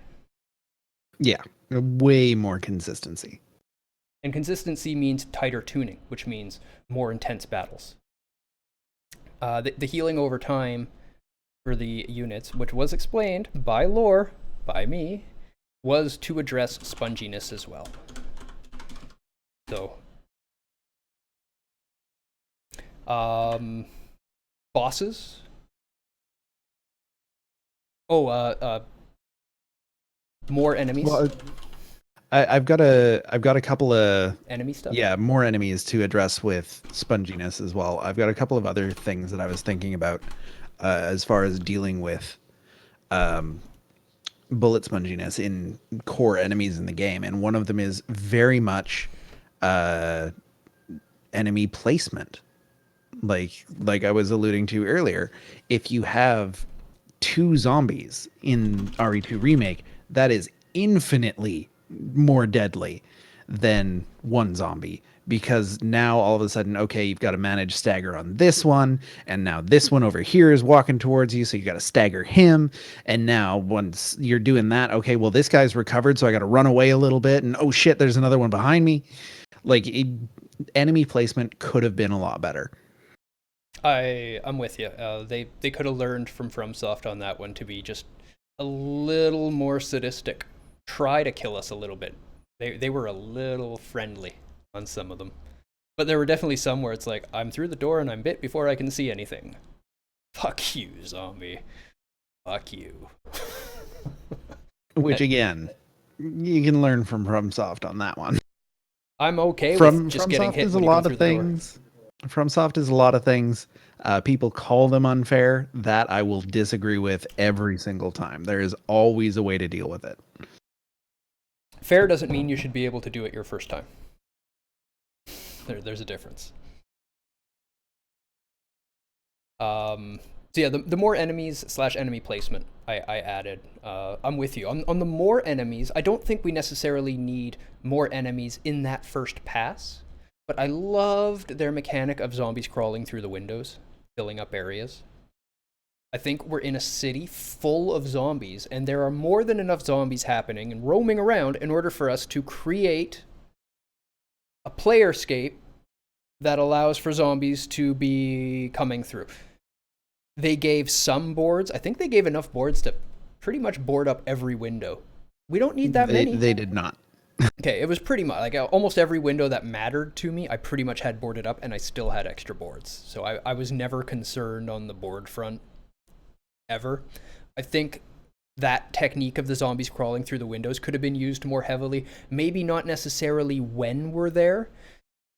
Yeah, way more consistency. And consistency means tighter tuning, which means more intense battles. The healing over time for the units, which was explained by lore, by me, was to address sponginess as well. So bosses. More enemies. Well, I've got a couple of enemy stuff. Yeah, more enemies to address with sponginess as well. I've got a couple of other things that I was thinking about as far as dealing with bullet sponginess in core enemies in the game, and one of them is very much enemy placement. Like I was alluding to earlier, if you have 2 zombies in RE2 Remake, that is infinitely more deadly than 1 zombie, because now all of a sudden, okay, you've got to manage stagger on this one, and now this one over here is walking towards you, so you got to stagger him, and now once you're doing that, okay, well, this guy's recovered, so I got to run away a little bit, and oh shit, there's another one behind me. Enemy placement could have been a lot better. I'm with you. They could have learned from FromSoft on that one to be just a little more sadistic. Try to kill us a little bit. They were a little friendly on some of them. But there were definitely some where it's like, I'm through the door and I'm bit before I can see anything. Fuck you, zombie. Fuck you. Which again, you can learn from FromSoft on that one. I'm okay with just getting hit when you come through the door. FromSoft is a lot of things. People call them unfair. That I will disagree with every single time. There is always a way to deal with it. Fair doesn't mean you should be able to do it your first time. There's a difference. So yeah, the more enemies / enemy placement I added. I'm with you. On the more enemies, I don't think we necessarily need more enemies in that first pass, but I loved their mechanic of zombies crawling through the windows, filling up areas. I think we're in a city full of zombies, and there are more than enough zombies happening and roaming around in order for us to create a playerscape that allows for zombies to be coming through. They gave some boards. I think they gave enough boards to pretty much board up every window. We don't need that many. They did not. Okay, it was pretty much like almost every window that mattered to me, I pretty much had boarded up, and I still had extra boards. So I was never concerned on the board front. Ever. I think that technique of the zombies crawling through the windows could have been used more heavily. Maybe not necessarily when we're there.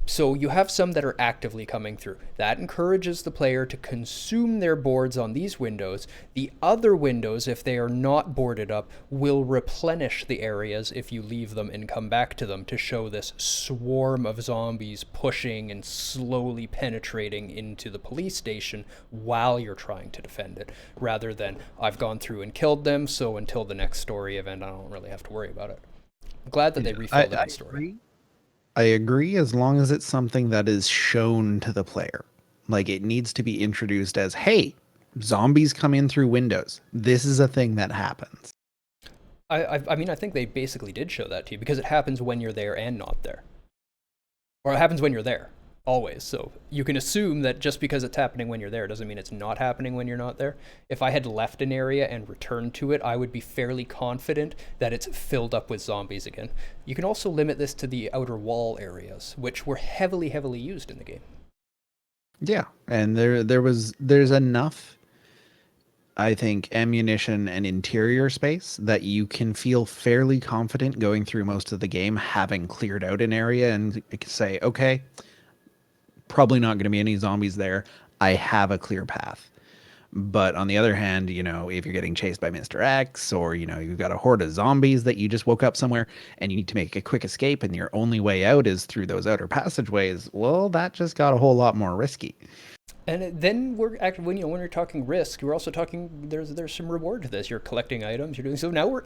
So you have some that are actively coming through. That encourages the player to consume their boards on these windows. The other windows, if they are not boarded up, will replenish the areas if you leave them and come back to them to show this swarm of zombies pushing and slowly penetrating into the police station while you're trying to defend it, rather than I've gone through and killed them, so until the next story event, I don't really have to worry about it. I'm glad that they refilled that story. I agree, as long as it's something that is shown to the player. Like, it needs to be introduced as, hey, zombies come in through windows. This is a thing that happens. I mean, I think they basically did show that to you, because it happens when you're there and not there. Or it happens when you're there, always. So you can assume that just because it's happening when you're there doesn't mean it's not happening when you're not there. If I had left an area and returned to it, I would be fairly confident that it's filled up with zombies again. You can also limit this to the outer wall areas, which were heavily used in the game. Yeah, and there's enough, I think, ammunition and interior space that you can feel fairly confident going through most of the game, having cleared out an area and say, okay, probably not going to be any zombies there. I have a clear path. But on the other hand, you know, if you're getting chased by Mr. X, or, you know, you've got a horde of zombies that you just woke up somewhere and you need to make a quick escape and your only way out is through those outer passageways, well, that just got a whole lot more risky. And then we're actually, when you're talking risk, we're also talking, there's some reward to this. You're collecting items, you're doing, so now we're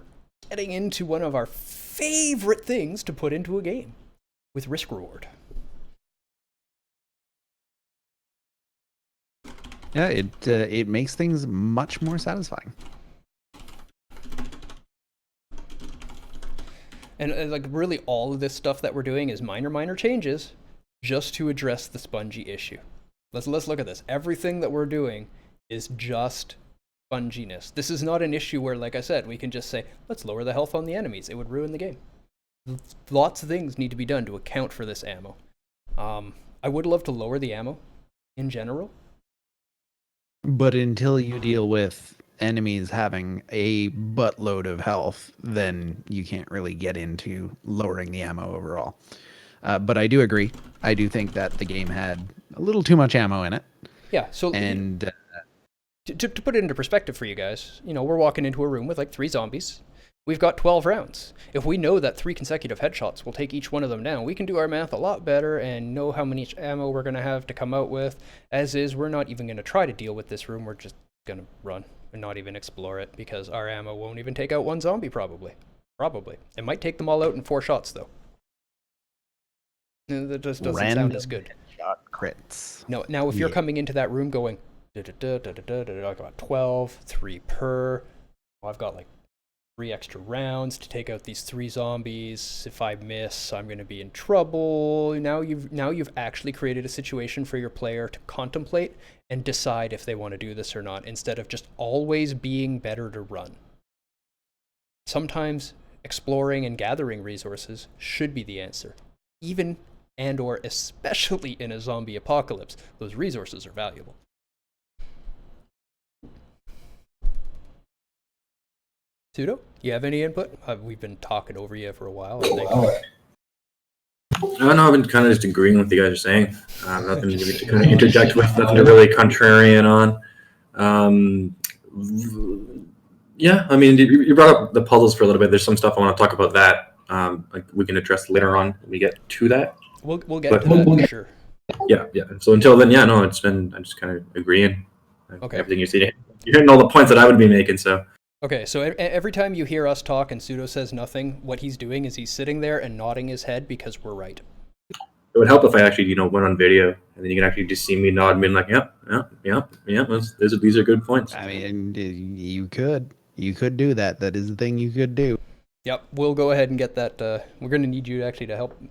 getting into one of our favorite things to put into a game with risk reward. Yeah, it makes things much more satisfying. And like really all of this stuff that we're doing is minor changes just to address the spongy issue. Let's look at this. Everything that we're doing is just sponginess. This is not an issue where, like I said, we can just say, let's lower the health on the enemies. It would ruin the game. Lots of things need to be done to account for this ammo. I would love to lower the ammo in general. But until you deal with enemies having a buttload of health, then you can't really get into lowering the ammo overall. But I do agree. I do think that the game had a little too much ammo in it. Yeah, so and to put it into perspective for you guys, you know, we're walking into a room with like 3 zombies. We've got 12 rounds. If we know that 3 consecutive headshots will take each one of them down, we can do our math a lot better and know how many ammo we're going to have to come out with. As is, we're not even going to try to deal with this room. We're just going to run and not even explore it, because our ammo won't even take out 1 zombie probably. It might take them all out in 4 shots though. That just doesn't sound as good. Shot crits. No, now if you're coming into that room going, I've got 12, 3 per. I've got like 3 extra rounds to take out these 3 zombies. If I miss, I'm going to be in trouble. Now you've actually created a situation for your player to contemplate and decide if they want to do this or not, instead of just always being better to run. Sometimes exploring and gathering resources should be the answer. Even and or especially in a zombie apocalypse, those resources are valuable. Pseudo, you have any input? We've been talking over you for a while, I think. No, I've been kind of just agreeing with what you guys are saying. Nothing to kind of interject with, nothing to really contrarian on. Yeah, I mean, you brought up the puzzles for a little bit. There's some stuff I want to talk about that. Like we can address later on when we get to that. We'll get to that for sure. Yeah. So until then, yeah, no, I'm just kind of agreeing. Okay. Everything you're seeing, you're hitting all the points that I would be making. So Okay, so every time you hear us talk and Pseudo says nothing, what he's doing is he's sitting there and nodding his head because we're right. it would help if I actually, went on video, and then you can actually just see me nod and being like, yep, yep, yep, yep. These are good points. I mean, you could do that. That is the thing you could do. Yep, we'll go ahead and get that. We're going to need you actually to help.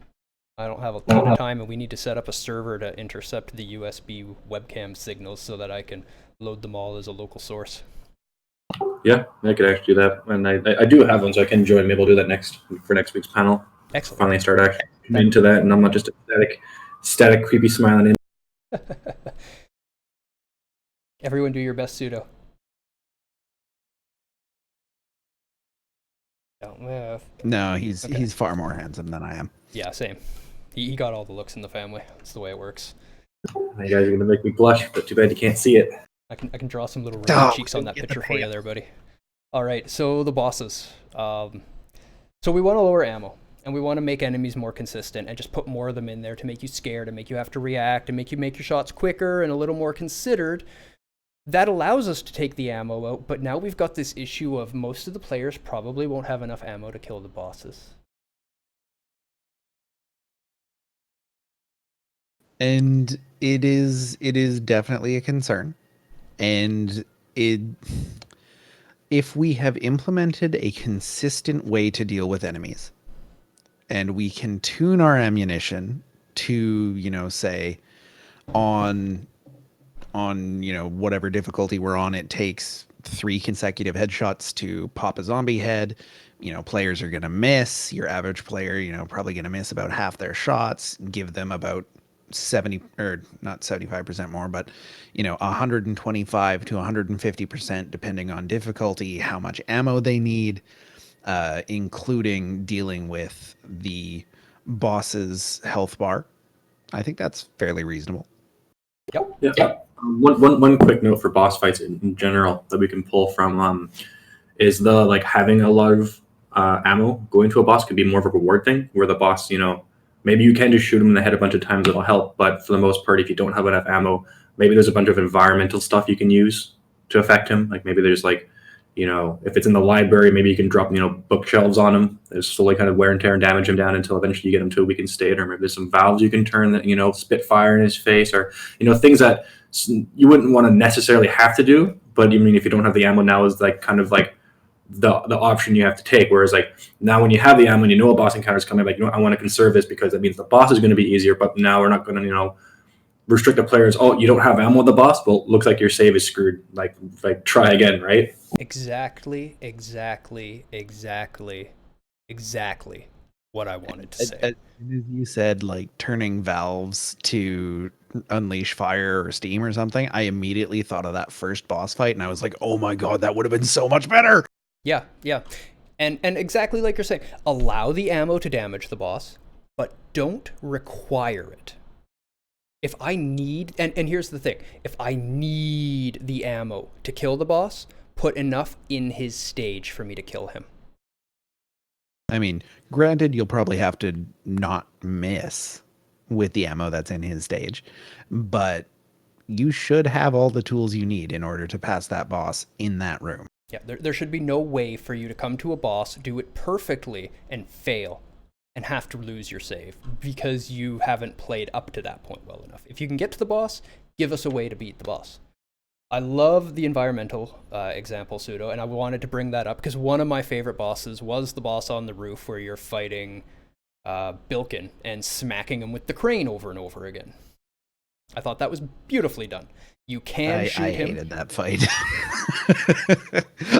I don't have a ton of time, and we need to set up a server to intercept the USB webcam signals so that I can load them all as a local source. Yeah, I could actually do that, and I do have one, so I can join. Maybe I'll do that for next week's panel. Excellent. Finally start actually into that, and I'm not just a static creepy smiling in. Everyone do your best, Pseudo. No, he's far more handsome than I am. Yeah, same. He got all the looks in the family. That's the way it works. You guys are gonna make me blush, but too bad you can't see it. I can draw some little rosy cheeks on that picture for you there, buddy. All right, so the bosses. So we want to lower ammo, and we want to make enemies more consistent, and just put more of them in there to make you scared, and make you have to react, and make your shots quicker and a little more considered. That allows us to take the ammo out, but now we've got this issue of most of the players probably won't have enough ammo to kill the bosses. And it is definitely a concern. And if we have implemented a consistent way to deal with enemies, and we can tune our ammunition to, say on whatever difficulty we're on, it takes 3 consecutive headshots to pop a zombie head. Players are going to miss. Your average player, probably going to miss about half their shots. Give them about 70, or not 75% more, but 125 to 150%, depending on difficulty, how much ammo they need, including dealing with the boss's health bar. I think that's fairly reasonable. Yep. Yeah. One quick note for boss fights in general that we can pull from is the having a lot of ammo going to a boss could be more of a reward thing, where the boss, maybe you can just shoot him in the head a bunch of times, it'll help, but for the most part, if you don't have enough ammo, maybe there's a bunch of environmental stuff you can use to affect him. Like maybe there's if it's in the library, maybe you can drop bookshelves on him, there's slowly kind of wear and tear and damage him down until eventually you get him to a weakened state. Or maybe there's some valves you can turn that spit fire in his face, or things that you wouldn't want to necessarily have to do, but if you don't have the ammo, now is the option you have to take. Whereas now when you have the ammo and a boss encounter is coming, I want to conserve this because that means the boss is going to be easier, but now we're not going to restrict the players. Oh, you don't have ammo with the boss? Well, looks like your save is screwed. Try again, right? Exactly what I wanted to say. As you said, turning valves to unleash fire or steam or something, I immediately thought of that first boss fight, and I was like, oh my god, that would have been so much better. Yeah. And exactly like you're saying, allow the ammo to damage the boss, but don't require it. If I need, and here's the thing, if I need the ammo to kill the boss, put enough in his stage for me to kill him. I mean, granted, you'll probably have to not miss with the ammo that's in his stage, but you should have all the tools you need in order to pass that boss in that room. Yeah, there should be no way for you to come to a boss, do it perfectly, and fail, and have to lose your save because you haven't played up to that point well enough. If you can get to the boss, give us a way to beat the boss. I love the environmental example, Pseudo, and I wanted to bring that up because one of my favorite bosses was the boss on the roof where you're fighting Bilkin and smacking him with the crane over and over again. I thought that was beautifully done. You can shoot him. I hated that fight.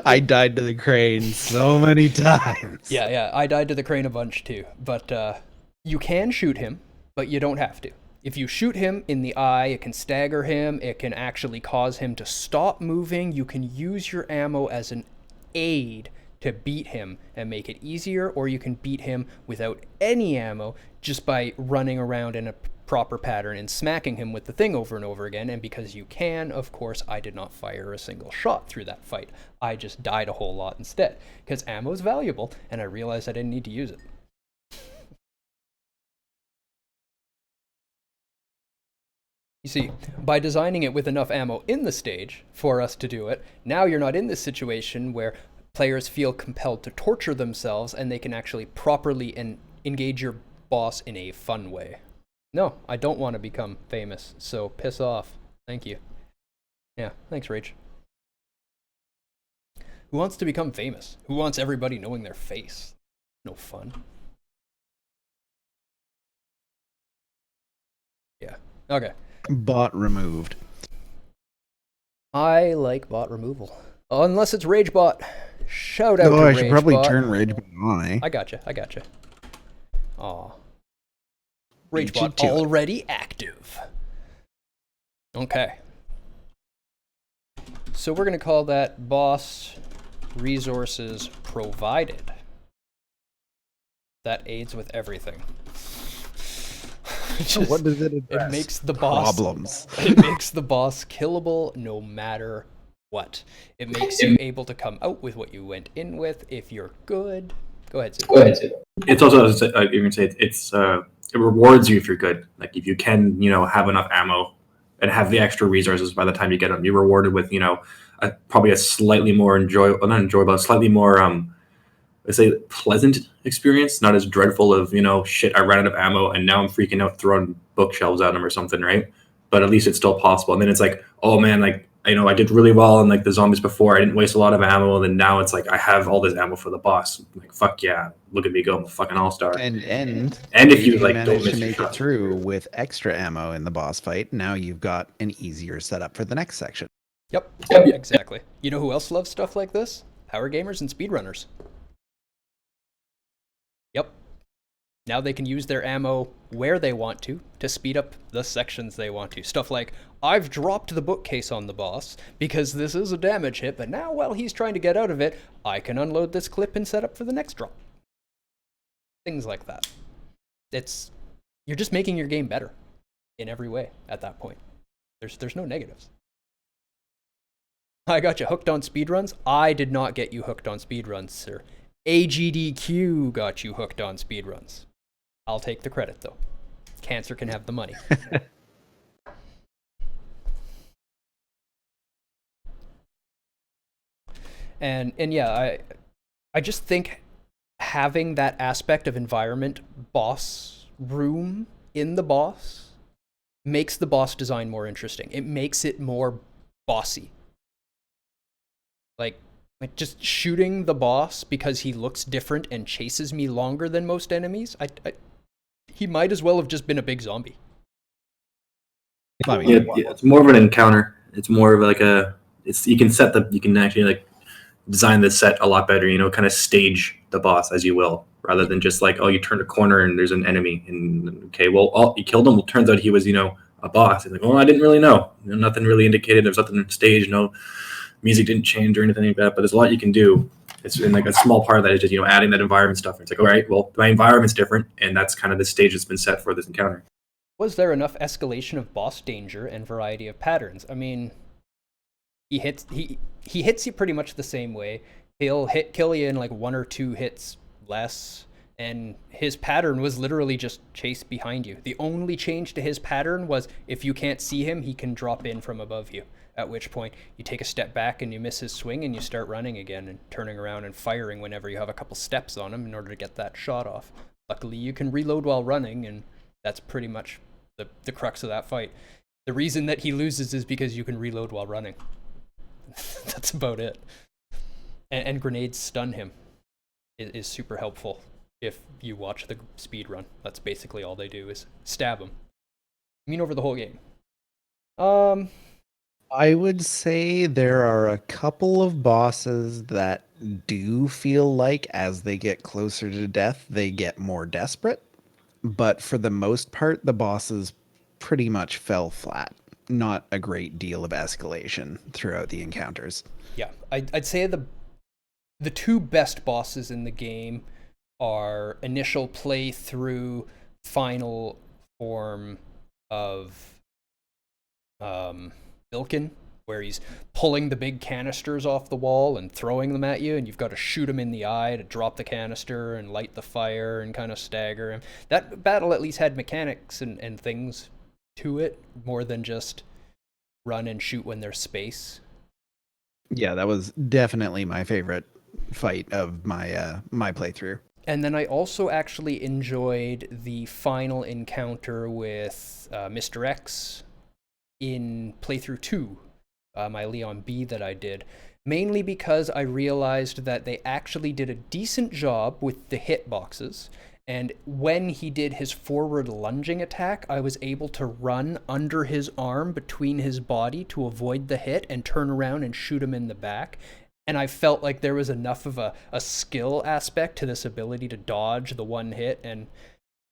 I died to the crane so many times. Yeah, I died to the crane a bunch too. But you can shoot him, but you don't have to. If you shoot him in the eye, it can stagger him. It can actually cause him to stop moving. You can use your ammo as an aid to beat him and make it easier, or you can beat him without any ammo just by running around in a proper pattern and smacking him with the thing over and over again. And because you can, of course, I did not fire a single shot through that fight. I just died a whole lot instead because ammo is valuable and I realized I didn't need to use it. You see, by designing it with enough ammo in the stage for us to do it, now you're not in this situation where players feel compelled to torture themselves and they can actually properly engage your boss in a fun way. No, I don't want to become famous, so piss off. Thank you. Yeah, thanks, Rach. Who wants to become famous? Who wants everybody knowing their face? No fun. Yeah. Okay. Bot removed. I like bot removal. Unless it's RageBot. Shout out to I should probably RageBot. turn Rage on. Eh? I gotcha. Aw. Beat you RageBot to it. already active. Okay. So we're going to call that boss resources provided. That aids with everything. So what does it address? It makes the boss Problems. It makes the boss killable no matter what. It makes you able to come out with what you went in with if you're good. Go ahead, Sid. It's also, you can say it rewards you if you're good. Like if you can, have enough ammo and have the extra resources by the time you get them, you're rewarded with, probably a slightly more not enjoyable, slightly more, let's say, pleasant experience, not as dreadful of, shit, I ran out of ammo and now I'm freaking out throwing bookshelves at them or something, right? But at least it's still possible. And then it's like, oh man, like, I did really well in like the zombies before. I didn't waste a lot of ammo, and then now it's like I have all this ammo for the boss. Like fuck yeah, look at me go, I'm a fucking all-star. And if you like don't manage miss to your make shot it through with extra ammo in the boss fight, now you've got an easier setup for the next section. Yep, exactly. You know who else loves stuff like this? Power gamers and speedrunners. Yep. Now they can use their ammo where they want to speed up the sections they want to. Stuff like, I've dropped the bookcase on the boss because this is a damage hit, but now while he's trying to get out of it, I can unload this clip and set up for the next drop. Things like that. You're just making your game better in every way at that point. There's no negatives. I got you hooked on speedruns. I did not get you hooked on speedruns, sir. AGDQ got you hooked on speedruns. I'll take the credit, though. Cancer can have the money. and yeah, I just think having that aspect of environment boss room in the boss makes the boss design more interesting. It makes it more bossy. Like just shooting the boss because he looks different and chases me longer than most enemies. He might as well have just been a big zombie. It's more of an encounter. It's more of like you can actually like design the set a lot better, kind of stage the boss as you will, rather than just like, oh, you turned a corner and there's an enemy and okay, well, you killed him. Well, turns out he was, a boss. It's like, well, I didn't really know. Nothing really indicated. There's nothing staged. No music didn't change or anything like that, but there's a lot you can do. It's in like a small part of that is just, adding that environment stuff. It's like, all right, well, my environment's different, and that's kind of the stage that's been set for this encounter. Was there enough escalation of boss danger and variety of patterns? I mean, he hits you pretty much the same way. He'll kill you in like 1 or 2 hits less, and his pattern was literally just chase behind you. The only change to his pattern was if you can't see him, he can drop in from above you. At which point, you take a step back and you miss his swing and you start running again and turning around and firing whenever you have a couple steps on him in order to get that shot off. Luckily, you can reload while running, and that's pretty much the crux of that fight. The reason that he loses is because you can reload while running. That's about it. And grenades stun him. It is super helpful if you watch the speed run. That's basically all they do is stab him. I mean, over the whole game. I would say there are a couple of bosses that do feel like as they get closer to death, they get more desperate. But for the most part, the bosses pretty much fell flat. Not a great deal of escalation throughout the encounters. Yeah, I'd say the 2 best bosses in the game are initial playthrough final form of Bilkin, where he's pulling the big canisters off the wall and throwing them at you, and you've got to shoot him in the eye to drop the canister and light the fire and kind of stagger him. That battle at least had mechanics and things to it more than just run and shoot when there's space. Yeah, that was definitely my favorite fight of my playthrough. And then I also actually enjoyed the final encounter with Mr. X in playthrough 2, my Leon B that I did, mainly because I realized that they actually did a decent job with the hitboxes. And when he did his forward lunging attack, I was able to run under his arm between his body to avoid the hit and turn around and shoot him in the back. And I felt like there was enough of a skill aspect to this ability to dodge the one hit, and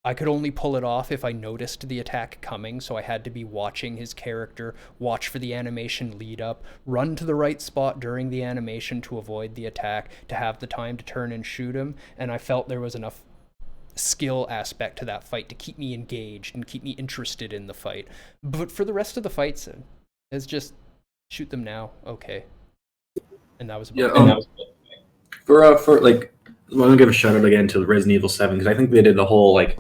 I could only pull it off if I noticed the attack coming, so I had to be watching his character, watch for the animation lead up, run to the right spot during the animation to avoid the attack, to have the time to turn and shoot him, and I felt there was enough skill aspect to that fight to keep me engaged and keep me interested in the fight. But for the rest of the fights, it's just shoot them now, okay. And that was about it. For like, I want to give a shout out again to Resident Evil 7 because I think they did the whole like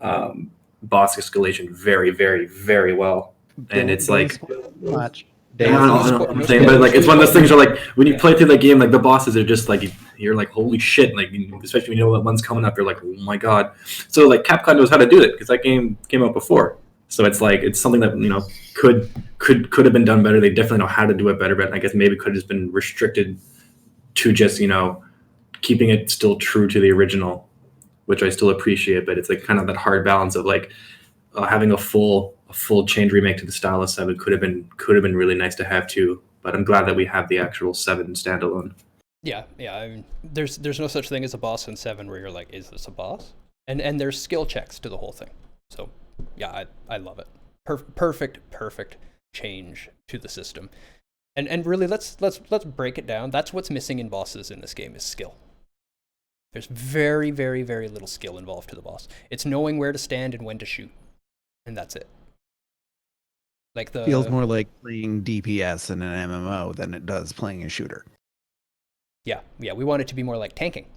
boss escalation very, very, very well. And it's like much. I know, I'm saying, but like it's one of those things where like when you play through the game, like the bosses are just like you're like holy shit, like especially when you know what one's coming up, you're like oh my god. So like Capcom knows how to do it because that game came out before. So it's like it's something that could have been done better. They definitely know how to do it better, but I guess maybe could have just been restricted to just keeping it still true to the original, which I still appreciate. But it's like kind of that hard balance of like having a full change remake to the style of 7 could have been really nice to have too. But I'm glad that we have the actual 7 standalone. Yeah. I mean, there's no such thing as a boss in 7 where you're like, is this a boss? And there's skill checks to the whole thing. So yeah, I love it. Perfect change to the system. And really, let's break it down. That's what's missing in bosses in this game is skill. There's very, very, very little skill involved to the boss. It's knowing where to stand and when to shoot, and that's it. Like feels more like playing DPS in an MMO than it does playing a shooter. Yeah, we want it to be more like tanking.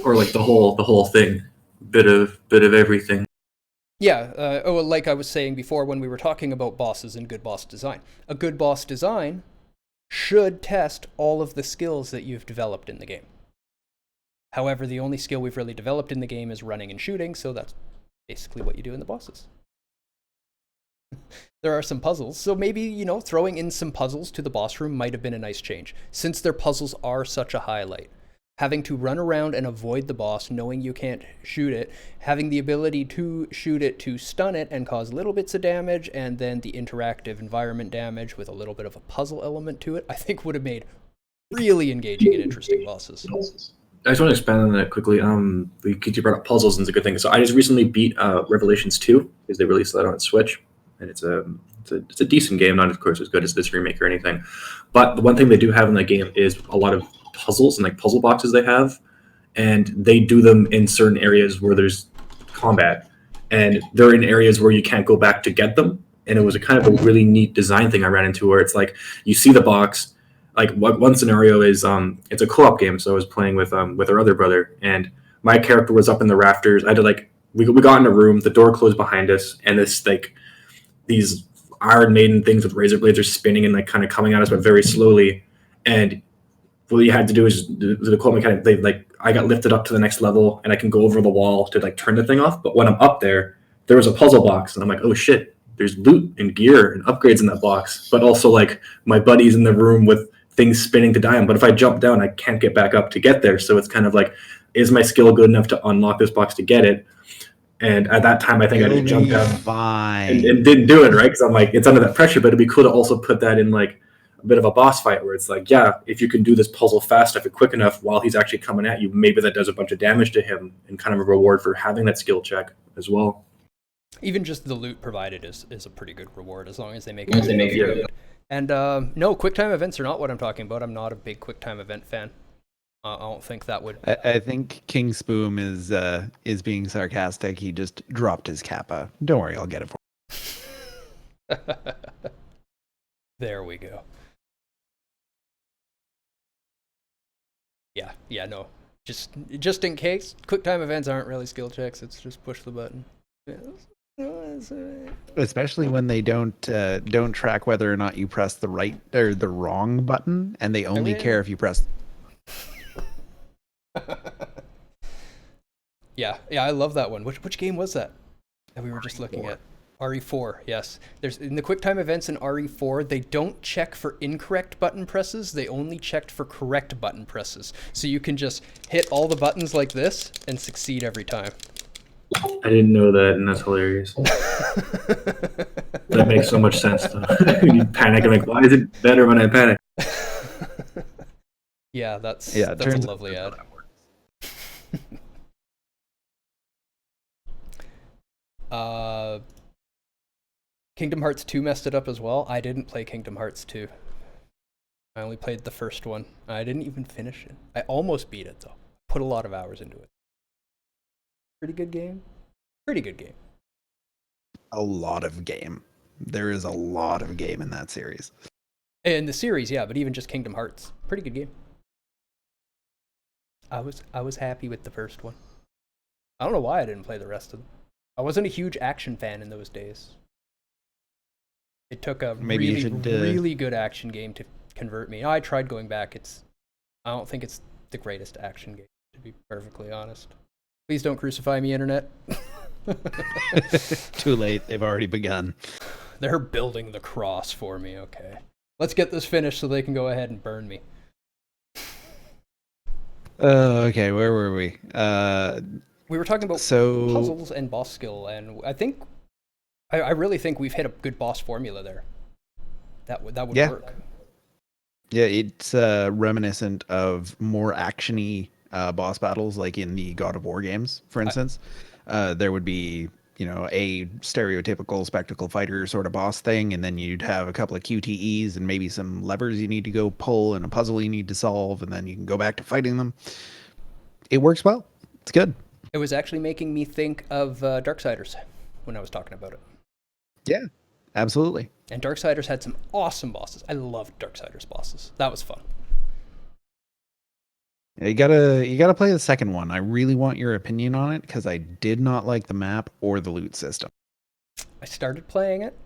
Or like the whole thing, bit of everything. Yeah, like I was saying before when we were talking about bosses and good boss design. A good boss design should test all of the skills that you've developed in the game. However, the only skill we've really developed in the game is running and shooting, so that's basically what you do in the bosses. There are some puzzles, so maybe, throwing in some puzzles to the boss room might have been a nice change, since their puzzles are such a highlight. Having to run around and avoid the boss, knowing you can't shoot it, having the ability to shoot it to stun it and cause little bits of damage, and then the interactive environment damage with a little bit of a puzzle element to it, I think would have made really engaging and interesting bosses. I just want to expand on that quickly. Because you brought up puzzles, and it's a good thing. So I just recently beat Revelations 2 because they released that on Switch, and it's a decent game, not of course as good as this remake or anything. But the one thing they do have in that game is a lot of puzzles and like puzzle boxes they have, and they do them in certain areas where there's combat, and they're in areas where you can't go back to get them. And it was a kind of a really neat design thing I ran into where it's like you see the box. Like one scenario is it's a co-op game, so I was playing with our other brother, and my character was up in the rafters. I had to we got in a room, the door closed behind us, and these Iron Maiden things with razor blades are spinning and kind of coming at us, but very slowly. And what you had to do is the co-op mechanic. I got lifted up to the next level, and I can go over the wall to turn the thing off. But when I'm up there was a puzzle box, and I'm like, oh shit, there's loot and gear and upgrades in that box. But also my buddy's in the room with things spinning to die on. But if I jump down, I can't get back up to get there. So it's kind of like, is my skill good enough to unlock this box to get it? And at that time, I think I just jumped down and didn't do it, right? Because I'm like, it's under that pressure. But it'd be cool to also put that in a bit of a boss fight where it's like, yeah, if you can do this puzzle fast enough and quick enough while he's actually coming at you, maybe that does a bunch of damage to him and kind of a reward for having that skill check as well. Even just the loot provided is a pretty good reward as long as they make it good. And no, QuickTime events are not what I'm talking about. I'm not a big QuickTime event fan. I don't think that would. I think King Spoom is being sarcastic. He just dropped his kappa. Don't worry, I'll get it for you. There we go. Yeah, no. Just in case, QuickTime events aren't really skill checks. It's just push the button. Yeah, Especially when they don't track whether or not you press the right or the wrong button, and they only care if you press. Yeah, I love that one. Which game was that we were just looking at? RE4, yes. There's in the QuickTime events in RE4, they don't check for incorrect button presses. They only checked for correct button presses. So you can just hit all the buttons like this and succeed every time. I didn't know that, and that's hilarious. That makes so much sense, though. You panic and like, why is it better when I panic? Yeah, that's Yeah, a lovely ad. Kingdom Hearts 2 messed it up as well. I didn't play Kingdom Hearts 2. I only played the first one. I didn't even finish it. I almost beat it, though. Put a lot of hours into it. Pretty good game. Pretty good game. A lot of game. There is a lot of game in that series. In the series, yeah, but even just Kingdom Hearts. Pretty good game. I was happy with the first one. I don't know why I didn't play the rest of them. I wasn't a huge action fan in those days. It took a really good action game to convert me. I tried going back. I don't think it's the greatest action game, to be perfectly honest. Please don't crucify me, internet. Too late. They've already begun. They're building the cross for me. Okay. Let's get this finished so they can go ahead and burn me. Okay, where were we? We were talking about puzzles and boss skill, and I really think we've hit a good boss formula there. That would work. Yeah, it's reminiscent of more actiony boss battles, like in the God of War games, for instance. There would be, a stereotypical spectacle fighter sort of boss thing, and then you'd have a couple of QTEs and maybe some levers you need to go pull and a puzzle you need to solve, and then you can go back to fighting them. It works well. It's good. It was actually making me think of Darksiders when I was talking about it. Yeah, absolutely. And Darksiders had some awesome bosses. I loved Darksiders bosses. That was fun. You gotta play the second one. I really want your opinion on it because I did not like the map or the loot system. I started playing it.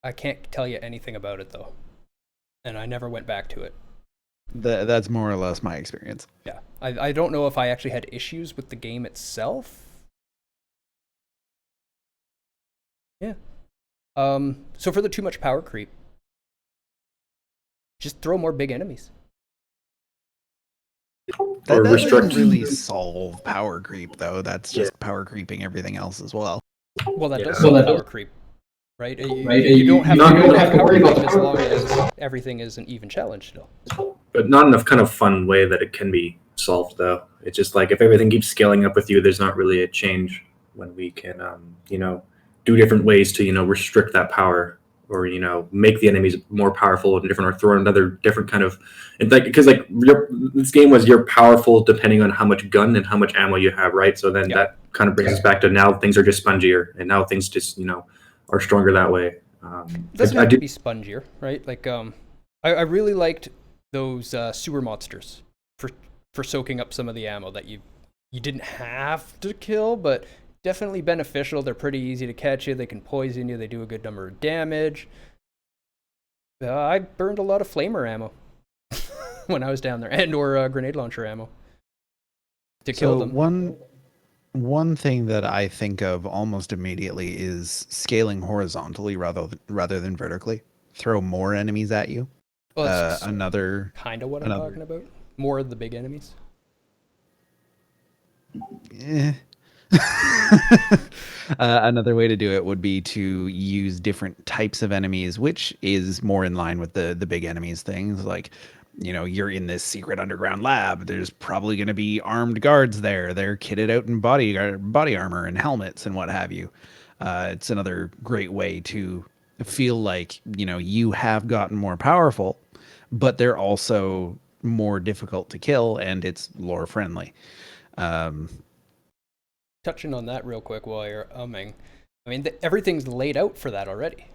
I can't tell you anything about it though, and I never went back to it. That's more or less my experience. Yeah, I don't know if I actually had issues with the game itself. Yeah. So for the too much power creep, just throw more big enemies. That doesn't really solve power creep, though. That's just power creeping everything else as well. Well, that does solve power creep, right? You don't have to worry about the power creep as long as everything is an even challenge still. But not in a kind of fun way that it can be solved, though. It's just like if everything keeps scaling up with you, there's not really a change when we can, do different ways to, restrict that power or, make the enemies more powerful and different, or throw another different kind of, because this game was you're powerful depending on how much gun and how much ammo you have, right? So then that kind of brings us back to now things are just spongier, and now things just, are stronger that way. It doesn't have to be spongier, right? Like, I really liked those sewer monsters for soaking up some of the ammo that you didn't have to kill, but definitely beneficial. They're pretty easy to catch you. They can poison you. They do a good number of damage. I burned a lot of flamer ammo when I was down there, and or grenade launcher ammo to kill them. One thing that I think of almost immediately is scaling horizontally rather than vertically. Throw more enemies at you. Well, that's another kind of what I'm talking about. More of the big enemies. Yeah. Another way to do it would be to use different types of enemies, which is more in line with the big enemies things. Like, you're in this secret underground lab. There's probably going to be armed guards there. They're kitted out in body armor and helmets and what have you. It's another great way to feel like, you have gotten more powerful, but they're also more difficult to kill, and it's lore friendly. Touching on that real quick while you're umming, I mean, everything's laid out for that already.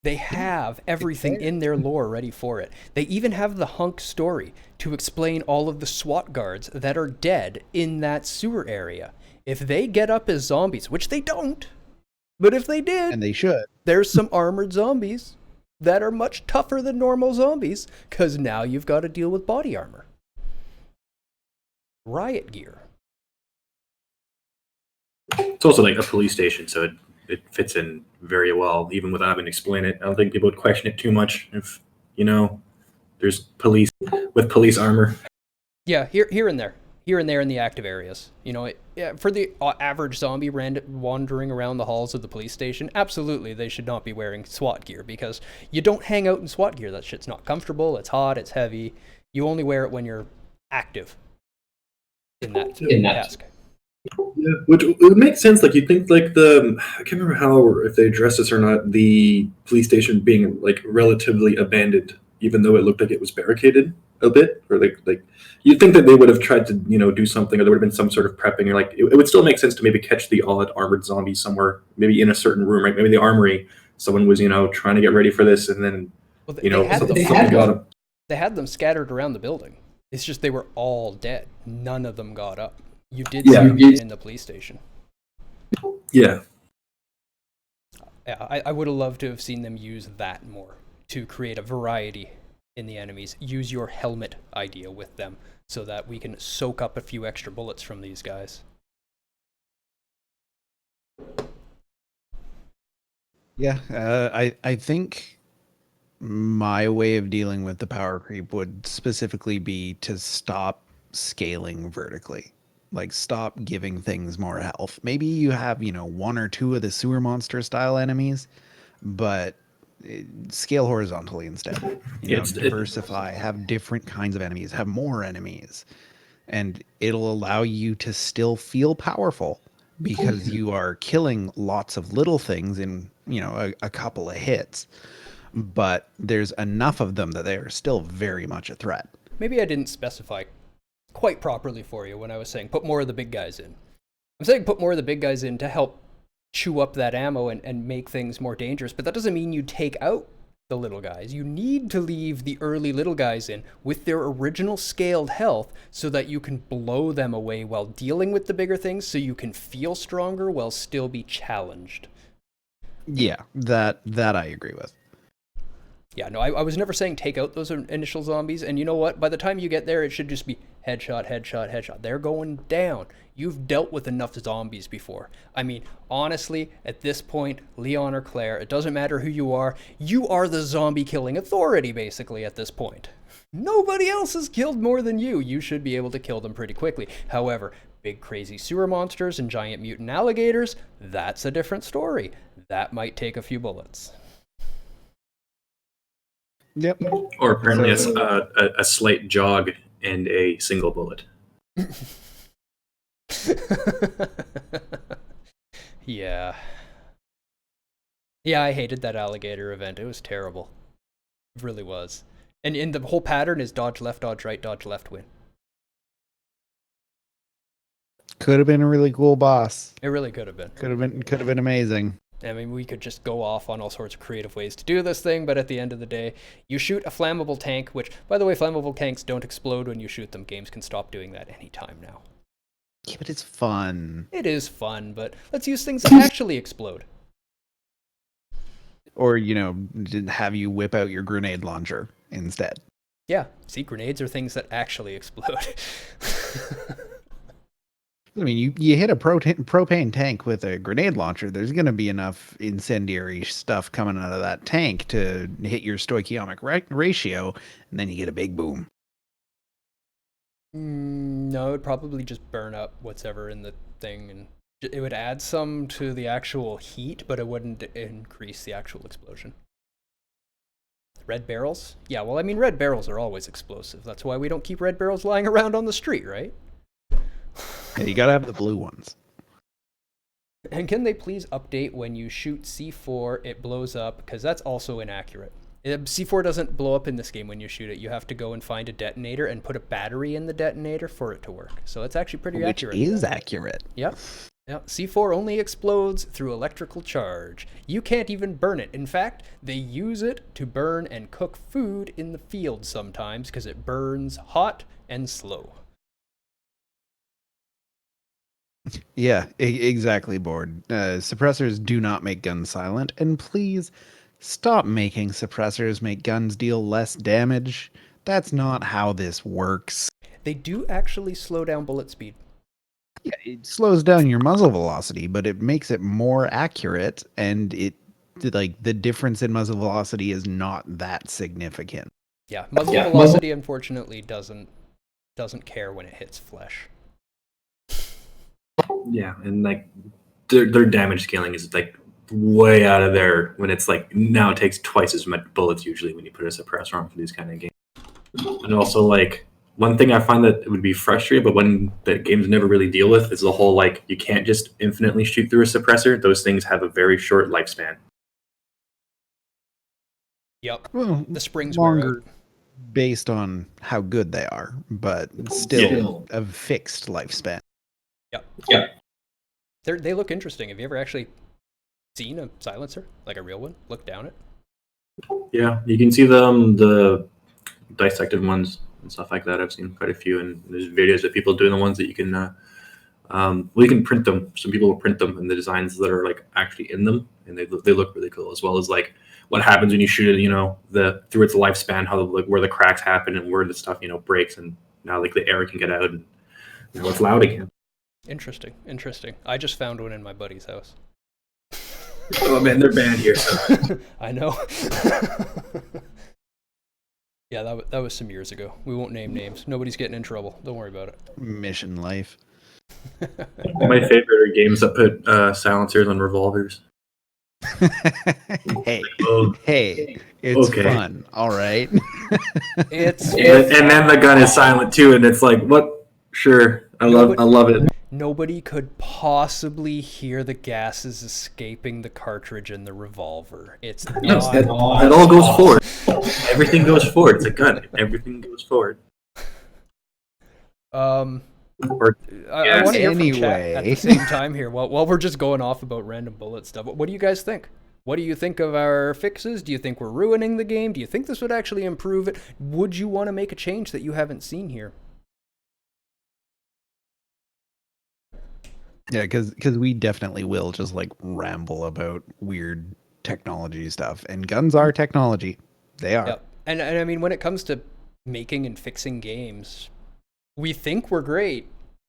They have everything in their lore ready for it. They even have the hunk story to explain all of the SWAT guards that are dead in that sewer area. If they get up as zombies, which they don't, But if they did, And they should. there's some armored zombies that are much tougher than normal zombies, because now you've got to deal with body armor. Riot gear. It's also like a police station, so it fits in very well, even without having to explain it. I don't think people would question it too much if, there's police with police armor. Yeah, here and there. Here and there in the active areas. For the average zombie wandering around the halls of the police station, absolutely they should not be wearing SWAT gear, because you don't hang out in SWAT gear. That shit's not comfortable, it's hot, it's heavy. You only wear it when you're active in that task. Yeah, which would make sense. Like, you think, like, I can't remember how, if they addressed this or not, the police station being like relatively abandoned, even though it looked like it was barricaded a bit, or like you'd think that they would have tried to do something, or there would have been some sort of prepping, or like it would still make sense to maybe catch the odd armored zombie somewhere, maybe in a certain room, right? Maybe the armory, someone was trying to get ready for this, and then something got them. They had them scattered around the building. It's just they were all dead. None of them got up. You did see them in the police station. Yeah. Yeah, I would have loved to have seen them use that more to create a variety in the enemies. Use your helmet idea with them so that we can soak up a few extra bullets from these guys. Yeah, I think my way of dealing with the power creep would specifically be to stop scaling vertically. Like, stop giving things more health. Maybe you have, one or two of the sewer monster style enemies, but scale horizontally instead. Diversify, have different kinds of enemies, have more enemies. And it'll allow you to still feel powerful because you are killing lots of little things in, a couple of hits. But there's enough of them that they are still very much a threat. Maybe I didn't specify quite properly for you when I was saying put more of the big guys in. I'm saying put more of the big guys in to help chew up that ammo and make things more dangerous, but that doesn't mean you take out the little guys. You need to leave the early little guys in with their original scaled health so that you can blow them away while dealing with the bigger things, so you can feel stronger while still be challenged. Yeah, that I agree with. Yeah, no, I was never saying take out those initial zombies, and you know what? By the time you get there, it should just be headshot, headshot, headshot. They're going down. You've dealt with enough zombies before. I mean, honestly, at this point, Leon or Claire, it doesn't matter who you are the zombie-killing authority, basically, at this point. Nobody else has killed more than you. You should be able to kill them pretty quickly. However, big crazy sewer monsters and giant mutant alligators, that's a different story. That might take a few bullets. Yep. Or apparently a slight jog and a single bullet. Yeah. Yeah, I hated that alligator event. It was terrible. It really was. And the whole pattern is dodge left, dodge right, dodge left, win. Could have been a really cool boss. It really could have been. Could have been amazing. I mean, we could just go off on all sorts of creative ways to do this thing, but at the end of the day, you shoot a flammable tank, which, by the way, flammable tanks don't explode when you shoot them. Games can stop doing that anytime now. Yeah, but it's fun. It is fun, but let's use things that actually explode. Or, have you whip out your grenade launcher instead. Yeah, see, grenades are things that actually explode. I mean, you hit a propane tank with a grenade launcher, there's going to be enough incendiary stuff coming out of that tank to hit your stoichiometric ratio, and then you get a big boom. No, it would probably just burn up whatever in the thing, and it would add some to the actual heat, but it wouldn't increase the actual explosion. Red barrels? Yeah, well, I mean, red barrels are always explosive. That's why we don't keep red barrels lying around on the street, right? Yeah, you gotta have the blue ones. And can they please update when you shoot C4, it blows up, because that's also inaccurate. C4 doesn't blow up in this game when you shoot it. You have to go and find a detonator and put a battery in the detonator for it to work. So it's actually pretty accurate. Which is accurate. Yep. Yep. C4 only explodes through electrical charge. You can't even burn it. In fact, they use it to burn and cook food in the field sometimes because it burns hot and slow. Yeah, exactly, board. Suppressors do not make guns silent, and please stop making suppressors make guns deal less damage. That's not how this works. They do actually slow down bullet speed. Yeah, it slows down your muzzle velocity, but it makes it more accurate, and like the difference in muzzle velocity is not that significant. Yeah, muzzle velocity unfortunately doesn't care when it hits flesh. Yeah, and like their damage scaling is like way out of there when it's like now it takes twice as much bullets usually when you put a suppressor on for these kind of games. And also like one thing I find that it would be frustrating, but when the games never really deal with is the whole like you can't just infinitely shoot through a suppressor. Those things have a very short lifespan. Yep. Well, The springs wear out. longer based on how good they are, but still a fixed lifespan. Yep. Yeah. They look interesting. Have you ever actually seen a silencer, like a real one? Look down it. Yeah, you can see the dissected ones and stuff like that. I've seen quite a few, and there's videos of people doing the ones that you can. Well, you can print them. Some people will print them, and the designs that are like actually in them, and they look really cool. As well as like what happens when you shoot it. You know, the through its lifespan, how like where the cracks happen and where the stuff breaks, and now like the air can get out, and it's loud again. Interesting. I just found one in my buddy's house. Oh man, they're banned here. So. I know. Yeah, that was some years ago. We won't name names. Nobody's getting in trouble. Don't worry about it. Mission life. My favorite are games that put silencers on revolvers. Hey, Oh, hey, it's okay. fun. All right. It's and then the gun is silent too, and it's like, what? Sure, I love it. Nobody could possibly hear the gases escaping the cartridge in the revolver. It's not. It all goes forward. Everything goes forward. It's a gun. Everything goes forward. Or, I want to hear from Anyway. chat at the same time here. While we're just going off about random bullet stuff, what do you guys think? What do you think of our fixes? Do you think we're ruining the game? Do you think this would actually improve it? Would you want to make a change that you haven't seen here? Yeah, because we definitely will just like ramble about weird technology stuff, and guns are technology. They are. Yep. And I mean, when it comes to making and fixing games, we think we're great,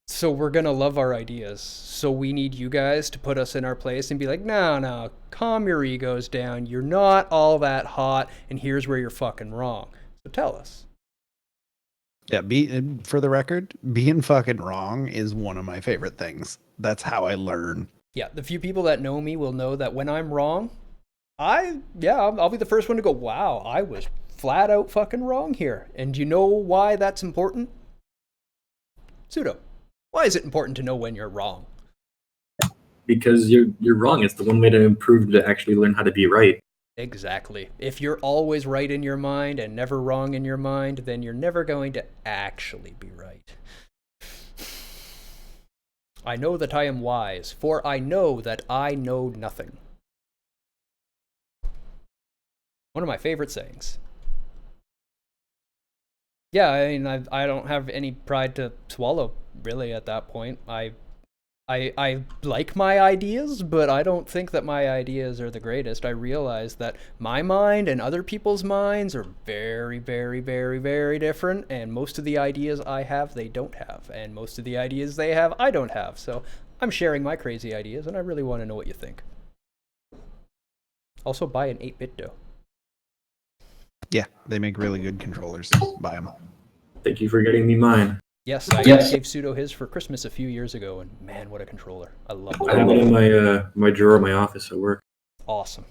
so we're gonna love our ideas. So we need you guys to put us in our place and be like, no, calm your egos down. You're not all that hot, and here's where you're fucking wrong. So tell us. Yeah, for the record, being fucking wrong is one of my favorite things. That's how I learn. Yeah, the few people that know me will know that when I'm wrong, I'll be the first one to go, wow, I was flat out fucking wrong here. And you know why that's important? Pseudo, why is it important to know when you're wrong? because you're wrong. It's the one way to improve to actually learn how to be right. Exactly. If you're always right in your mind and never wrong in your mind, then you're never going to actually be right. I know that I am wise, for I know that I know nothing. One of my favorite sayings. Yeah, I mean, I don't have any pride to swallow, really, at that point. I like my ideas, but I don't think that my ideas are the greatest. I realize that my mind and other people's minds are very, very, very, very different, and most of the ideas I have, they don't have, and most of the ideas they have, I don't have. So I'm sharing my crazy ideas, and I really want to know what you think. Also, buy an 8-bit dough. Yeah, they make really good controllers. Buy them. Thank you for getting me mine. Yes, I gave Pseudo his for Christmas a few years ago, and man, what a controller. I love it. I have it in my drawer in my office at work. Awesome.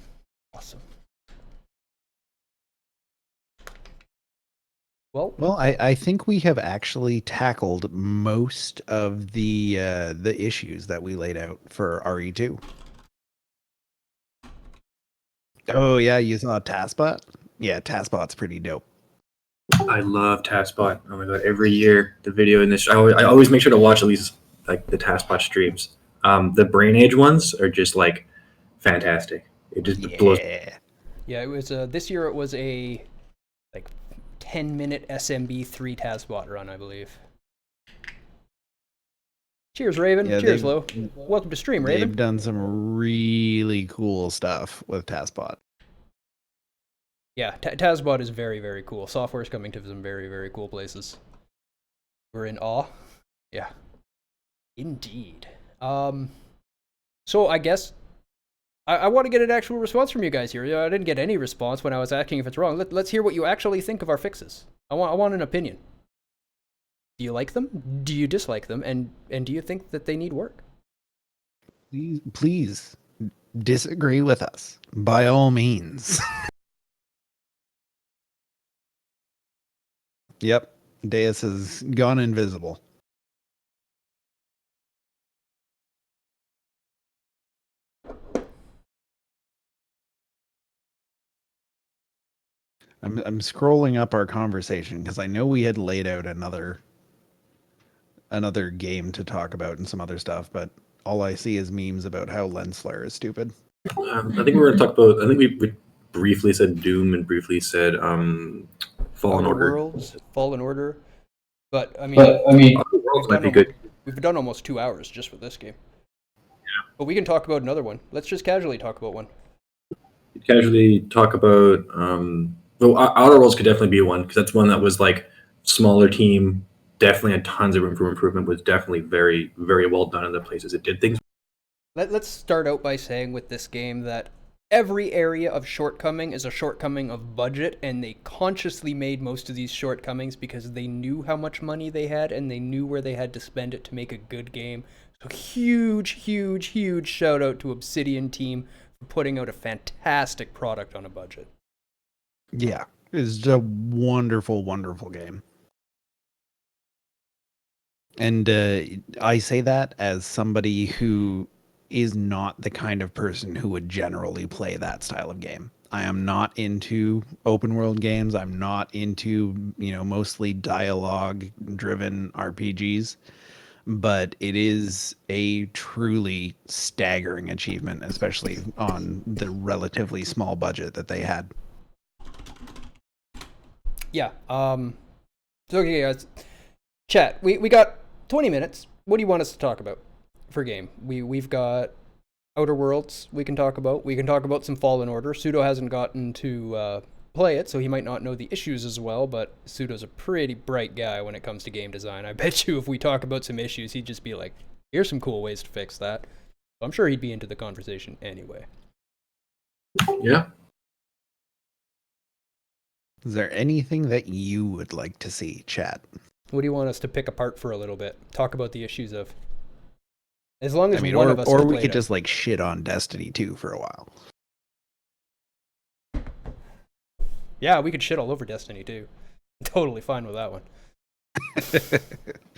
Well, I think we have actually tackled most of the issues that we laid out for RE2. Oh yeah, you saw TaskBot? Yeah, TaskBot's pretty dope. I love TaskBot. Oh my god! Every year, the video in this, I always make sure to watch at least like the TaskBot streams. The Brain Age ones are just like fantastic. It just blows. Yeah, it was this year. It was a like 10-minute SMB 3 TaskBot run, I believe. Cheers, Raven. Yeah, Cheers, Lo. Welcome to stream, Raven. they've done some really cool stuff with TaskBot. Yeah, TazBot is very, very cool. Software's coming to some very, very cool places. We're in awe. Yeah. Indeed. So I guess I want to get an actual response from you guys here. I didn't get any response when I was asking if it's wrong. Let's hear what you actually think of our fixes. I want an opinion. Do you like them? Do you dislike them? And do you think that they need work? Please disagree with us by all means. Yep, Deus has gone invisible. I'm scrolling up our conversation because I know we had laid out another game to talk about and some other stuff, but all I see is memes about how lens flare is stupid. I think we were going to talk about. I think we briefly said Doom and briefly said Fallen Order. Worlds, Fallen Order. But I mean, Other Worlds might be good. We've done almost 2 hours just for this game. Yeah. But we can talk about another one. Let's just casually talk about one. Casually talk about. Well, Outer Worlds could definitely be one because that's one that was like smaller team. Definitely had tons of room for improvement. Was definitely very, very well done in the places it did things. Let's start out by saying with this game that every area of shortcoming is a shortcoming of budget, and they consciously made most of these shortcomings because they knew how much money they had and they knew where they had to spend it to make a good game. So huge, huge, huge shout out to Obsidian team for putting out a fantastic product on a budget. Yeah, it's a wonderful, wonderful game. And I say that as somebody who is not the kind of person who would generally play that style of game. I am not into open world games. I'm not into, mostly dialogue driven RPGs, but it is a truly staggering achievement, especially on the relatively small budget that they had. Yeah. So okay, guys. Chat. We got 20 minutes. What do you want us to talk about for game? We've got Outer Worlds we can talk about. We can talk about some Fallen Order. Pseudo hasn't gotten to play it, so he might not know the issues as well, but Pseudo's a pretty bright guy when it comes to game design. I bet you if we talk about some issues, he'd just be like, here's some cool ways to fix that. So I'm sure he'd be into the conversation anyway. Yeah. Is there anything that you would like to see, chat? What do you want us to pick apart for a little bit? Talk about the issues of. As long as one or, of us or we played could it. just like shit on Destiny 2 for a while. Yeah, we could shit all over Destiny too. Totally fine with that one.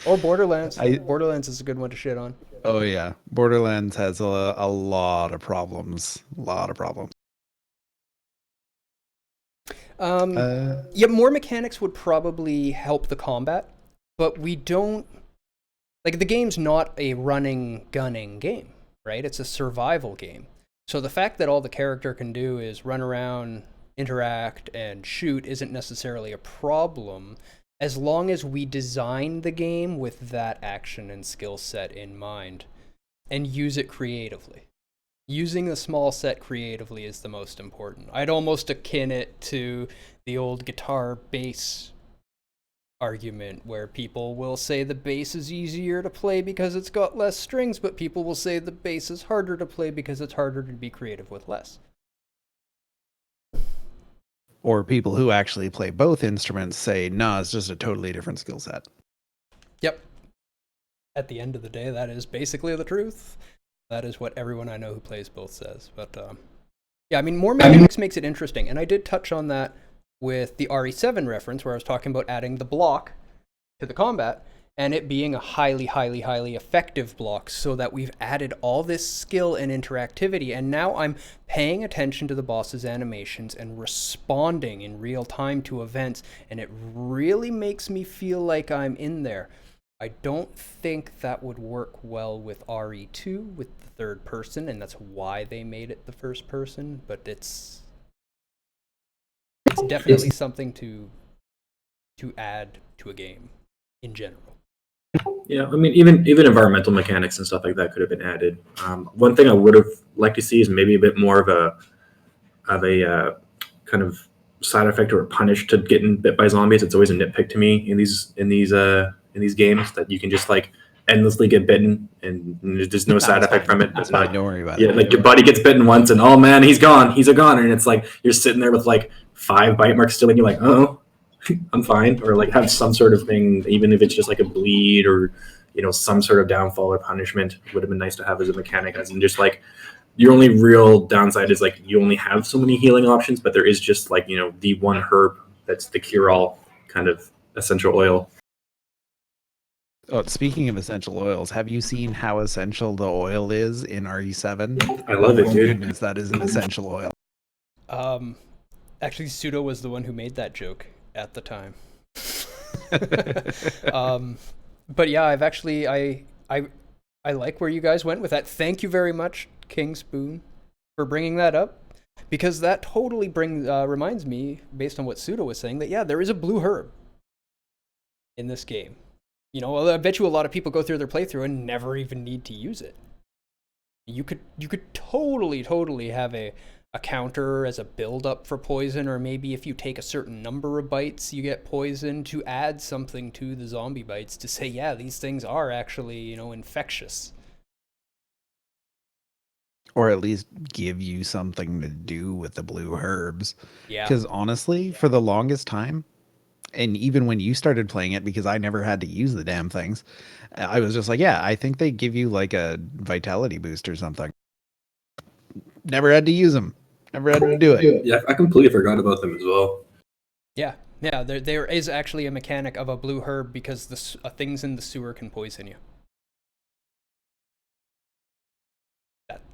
Or Borderlands. Borderlands is a good one to shit on. Oh yeah, Borderlands has a lot of problems. Yeah, more mechanics would probably help the combat, but we don't. Like, the game's not a running, gunning game, right? It's a survival game. So the fact that all the character can do is run around, interact, and shoot isn't necessarily a problem, as long as we design the game with that action and skill set in mind and use it creatively. Using the small set creatively is the most important. I'd almost akin it to the old guitar bass argument where people will say the bass is easier to play because it's got less strings, but people will say the bass is harder to play because it's harder to be creative with less. Or people who actually play both instruments say, nah, it's just a totally different skill set. Yep. At the end of the day, that is basically the truth. That is what everyone I know who plays both says. But yeah, I mean, more mechanics makes it interesting. And I did touch on that with the RE7 reference where I was talking about adding the block to the combat and it being a highly, highly, highly effective block so that we've added all this skill and interactivity. And now I'm paying attention to the boss's animations and responding in real time to events. And it really makes me feel like I'm in there. I don't think that would work well with RE2 with the third person, and that's why they made it the first person, but it's definitely something to add to a game in general. Yeah, I mean, even environmental mechanics and stuff like that could have been added. One thing I would have liked to see is maybe a bit more of a kind of side effect or a punish to getting bit by zombies. It's always a nitpick to me in these games that you can just like endlessly get bitten and there's no side effect from it. That's But fine. Don't worry about yeah, it. like your buddy gets bitten once and oh man, he's gone, he's a goner, and it's like you're sitting there with like 5 bite marks still, and you're like, oh, I'm fine, or like have some sort of thing, even if it's just like a bleed or some sort of downfall or punishment. Would have been nice to have as a mechanic, as in just like your only real downside is like you only have so many healing options, but there is just like the one herb that's the cure all kind of essential oil. Oh, speaking of essential oils, have you seen how essential the oil is in RE7? I love it, Oh dude. goodness, that is an essential oil. Actually, Pseudo was the one who made that joke at the time. But yeah, I've actually I like where you guys went with that. Thank you very much, King Spoon, for bringing that up, because that totally reminds me, based on what Pseudo was saying, that yeah, there is a blue herb in this game. I bet you a lot of people go through their playthrough and never even need to use it. You could totally have a counter as a build up for poison, or maybe if you take a certain number of bites, you get poison, to add something to the zombie bites to say, yeah, these things are actually, infectious. Or at least give you something to do with the blue herbs. Yeah. Because honestly, for the longest time, and even when you started playing it, because I never had to use the damn things, I was just like, yeah, I think they give you like a vitality boost or something. Never had to use them. Never had to do it. Yeah, I completely forgot about them as well. Yeah. There is actually a mechanic of a blue herb because the things in the sewer can poison you.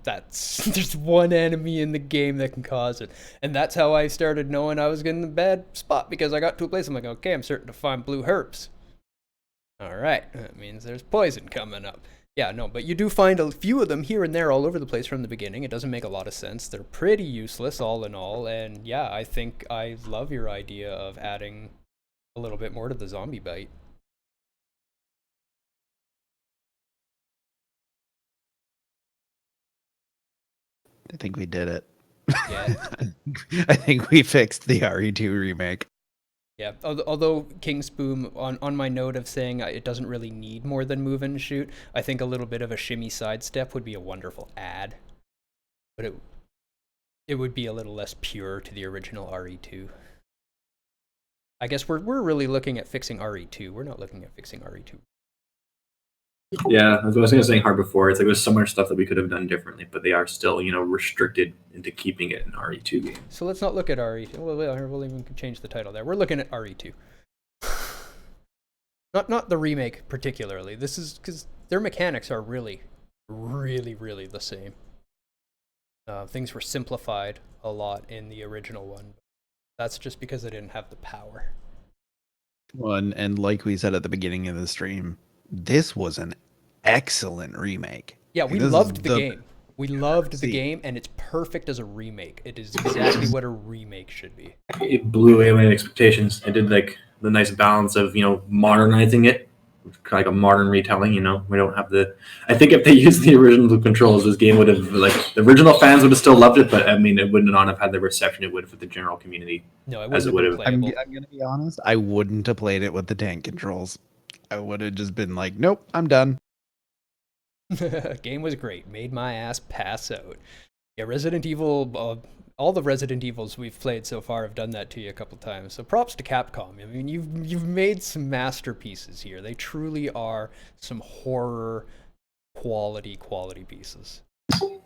That's there's one enemy in the game that can cause it, and that's how I started knowing I was getting in a bad spot, because I got to a place I'm like, okay, I'm starting to find blue herbs. All right, that means there's poison coming up. Yeah, no, but you do find a few of them here and there all over the place from the beginning. It doesn't make a lot of sense. They're pretty useless all in all, and yeah, I think I love your idea of adding a little bit more to the zombie bite. I think we did it. Yeah. I think we fixed the RE2 remake. Yeah, although King Spoon, on my note of saying it doesn't really need more than move and shoot, I think a little bit of a shimmy sidestep would be a wonderful add. But it would be a little less pure to the original RE2. I guess we're really looking at fixing RE2. We're not looking at fixing RE2. Yeah, as I was saying hard before, it's like there's so much stuff that we could have done differently, but they are still restricted into keeping it an RE2 game. So let's not look at RE2. We'll even change the title there. We're looking at RE2. Not the remake particularly. This is because their mechanics are really the same. Things were simplified a lot in the original one. That's just because they didn't have the power. Well, and like we said at the beginning of the stream, this was an excellent remake. Yeah, we loved the game. We loved the game, and it's perfect as a remake. It is exactly what a remake should be. It blew away my expectations. It did like the nice balance of modernizing it, like a modern retelling. We don't have the. I think if they used the original controls, this game would have like the original fans would have still loved it, but I mean, it wouldn't have had the reception it would for the general community. No, it as it would have. I'm gonna be honest. I wouldn't have played it with the tank controls. I would have just been like, nope, I'm done. Game was great. Made my ass pass out. Yeah, Resident Evil. All the Resident Evils we've played so far have done that to you a couple times. So props to Capcom. I mean, you've made some masterpieces here. They truly are some horror quality pieces.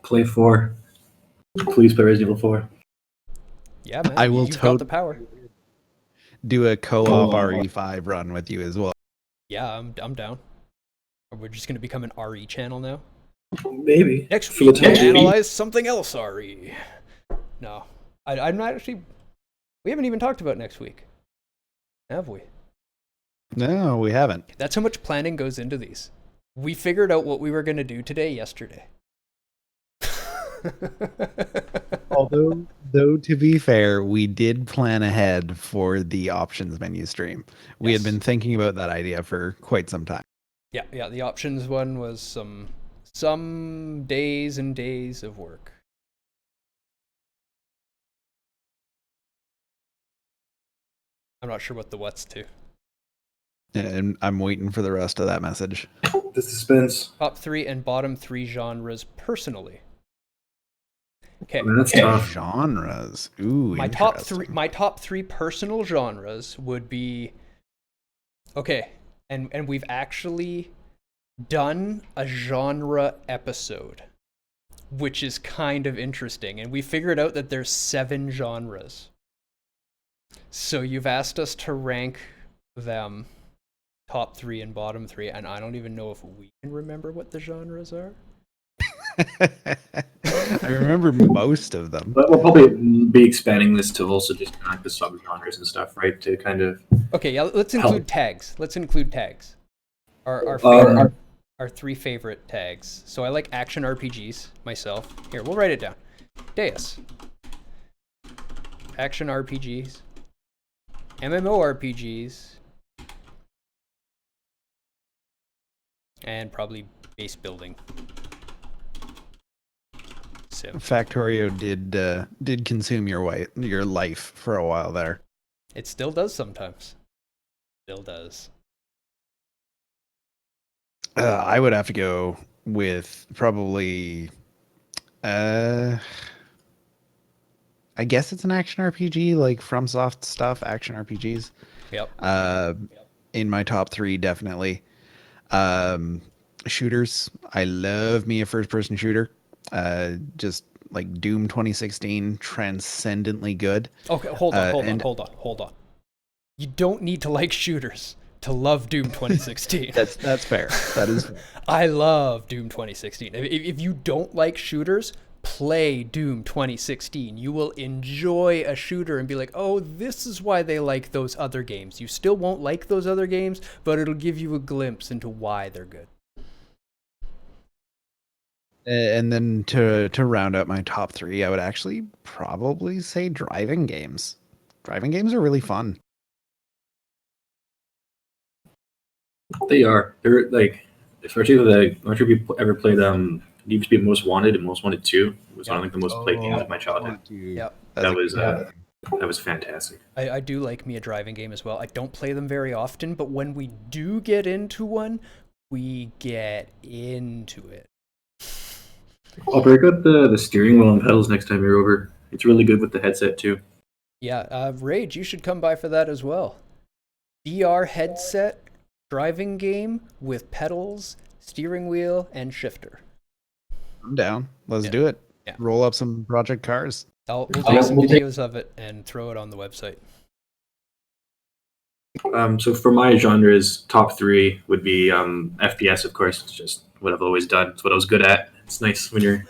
Play 4. Please play Resident Evil 4. Yeah, man. I will You've got the power. Do a co-op RE5 run with you as well. Yeah, I'm down. We're just gonna become an RE channel now. Maybe. Next week we'll analyze something else RE. No, I'm not actually. We haven't even talked about next week, have we? No, we haven't. That's how much planning goes into these. We figured out what we were gonna do today yesterday. Although to be fair, we did plan ahead for the options menu stream. We had been thinking about that idea for quite some time. Yeah. The options one was some days and days of work. I'm not sure what the what's to. And I'm waiting for the rest of that message. The suspense. Top 3 and bottom 3 genres personally. Okay. I mean, that's tough. Genres. Ooh, My top three personal genres would be okay, and we've actually done a genre episode, which is kind of interesting, and we figured out that there's 7 genres. So you've asked us to rank them top 3 and bottom 3, and I don't even know if we can remember what the genres are. I remember most of them. But we'll probably be expanding this to also just kind of like the subgenres and stuff, right? To kind of Okay, yeah, let's include tags. Our 3 favorite tags. So I like action RPGs myself. Here, we'll write it down. Deus. Action RPGs. MMORPGs. And probably base building. Civ. Factorio did consume your life for a while there. It still does sometimes. Still does. I would have to go with probably. I guess it's an action RPG, like FromSoft stuff, action RPGs. Yep. In my top 3, definitely. Shooters. I love me a first-person shooter. Just like Doom 2016, transcendently good. Okay, hold on. You don't need to like shooters to love Doom 2016. That's fair. That is fair. I love Doom 2016. If you don't like shooters, play Doom 2016. You will enjoy a shooter and be like, oh, this is why they like those other games. You still won't like those other games, but it'll give you a glimpse into why they're good. And then to round out my top 3, I would actually probably say driving games. Driving games are really fun. they are. They're like, especially I'm not sure if you ever played Need for Speed Most Wanted and Most Wanted 2. It was one of like the most played games of my childhood. Yep. That was fantastic. I do like me a driving game as well. I don't play them very often, but when we do get into one, we get into it. I'll break up the steering wheel and pedals next time you're over. It's really good with the headset too. Yeah, Rage, you should come by for that as well. VR headset, driving game with pedals, steering wheel, and shifter. I'm down. Let's do it. Yeah. Roll up some project cars. We'll take some videos of it and throw it on the website. So for my genres, top 3 would be FPS, of course. It's just what I've always done. It's what I was good at. It's nice when you're.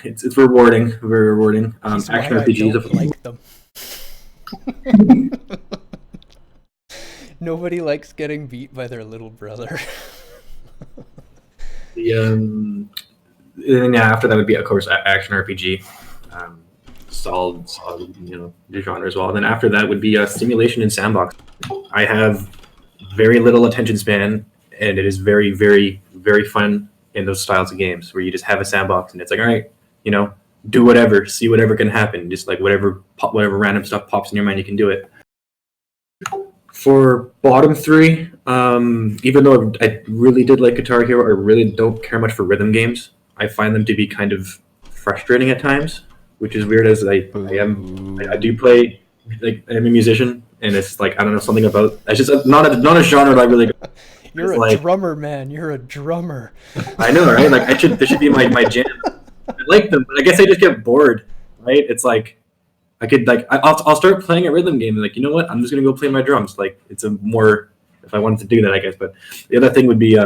It's rewarding, very rewarding. Action RPGs. I don't like them. Nobody likes getting beat by their little brother. And after that would be, of course, action RPG. Solid, the genre as well. And then after that would be simulation and sandbox. I have very little attention span, and it is very, very, very fun in those styles of games where you just have a sandbox and it's like, all right, do whatever, see whatever can happen. Just like whatever random stuff pops in your mind, you can do it. For bottom 3, even though I really did like Guitar Hero, I really don't care much for rhythm games. I find them to be kind of frustrating at times, which is weird as I do play, like I'm a musician, and it's like, I don't know, something about, it's just not a genre that I really. You're a drummer, man. You're a drummer. I know, right? Like this should be my jam. I like them, but I guess I just get bored, right? It's like I could I'll start playing a rhythm game and like, you know what? I'm just gonna go play my drums. Like it's a more, if I wanted to do that, I guess. But the other thing would be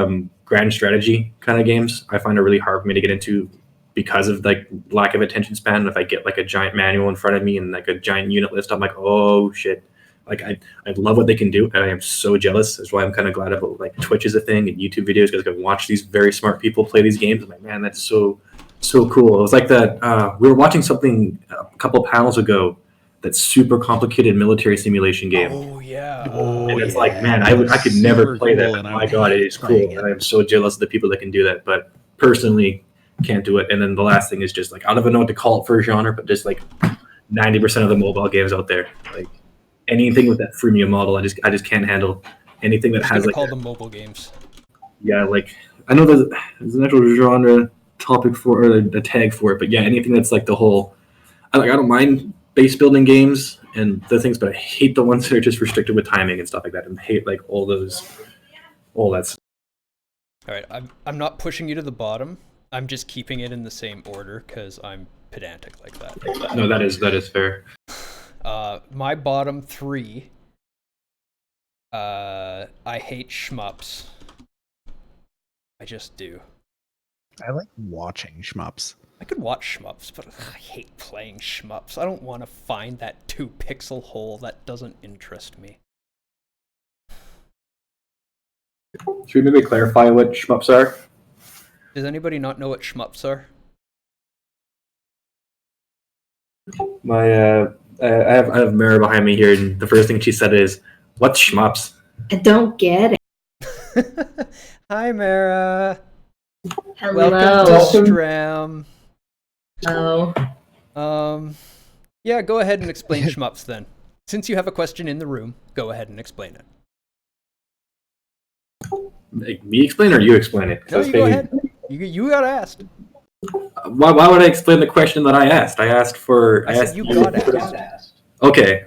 grand strategy kind of games. I find it really hard for me to get into because of like lack of attention span. If I get like a giant manual in front of me and like a giant unit list, I'm like, oh shit. Like I love what they can do, and I am so jealous. That's why I'm kind of glad about like Twitch is a thing and YouTube videos, because I can watch these very smart people play these games. I'm like, man, that's so cool. It was like that. We were watching something a couple panels ago that super complicated military simulation game. Oh yeah. And it's like, man, I could never play that. My God, it is cool. And I'm so jealous of the people that can do that. But personally, can't do it. And then the last thing is just like, I don't even know what to call it for a genre, but just like 90% of the mobile games out there, like anything with that freemium model, I just can't handle anything that has like call them mobile games. Yeah, like I know there's an actual genre topic for or a tag for it, but yeah, anything that's like the whole. I don't mind base building games and the things, but I hate the ones that are just restricted with timing and stuff like that, and hate like all that stuff. All right, I'm not pushing you to the bottom. I'm just keeping it in the same order because I'm pedantic like that. No, that is fair. My bottom 3. I hate shmups. I just do. I like watching shmups. I could watch shmups, but I hate playing shmups. I don't want to find that 2-pixel hole. That doesn't interest me. Should we maybe clarify what shmups are? Does anybody not know what shmups are? I have Mara behind me here, and the first thing she said is, "What's shmups?" I don't get it. Hi, Mara. Hello. Welcome to Stram. Oh. Yeah, go ahead and explain shmups then. Since you have a question in the room, go ahead and explain it. Like, me explain or you explain it? No, you go ahead. You got asked. Why would I explain the question that I asked? I asked. You got asked. Okay.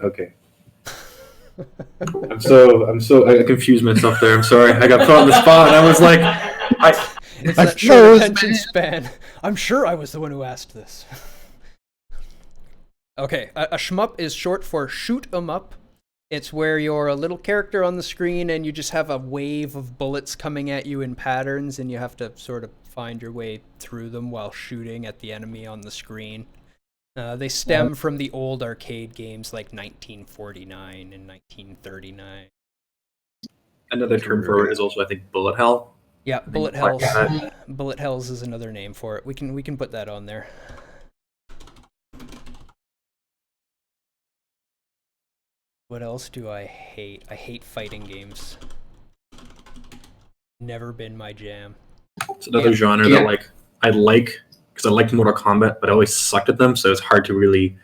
I confused myself there. I'm sorry. I got put on the spot. And I was like, it's that short attention span. I'm sure I was the one who asked this. Okay, a shmup is short for shoot 'em up. It's where you're a little character on the screen and you just have a wave of bullets coming at you in patterns and you have to sort of find your way through them while shooting at the enemy on the screen. They stem from the old arcade games like 1949 and 1939. Another term for it is also, I think, bullet hell. Yeah, bullet hells. Bullet hells is another name for it. We can put that on there. What else do I hate? I hate fighting games. Never been my jam. It's another genre that I like because I liked Mortal Kombat, but I always sucked at them, so it's hard to really,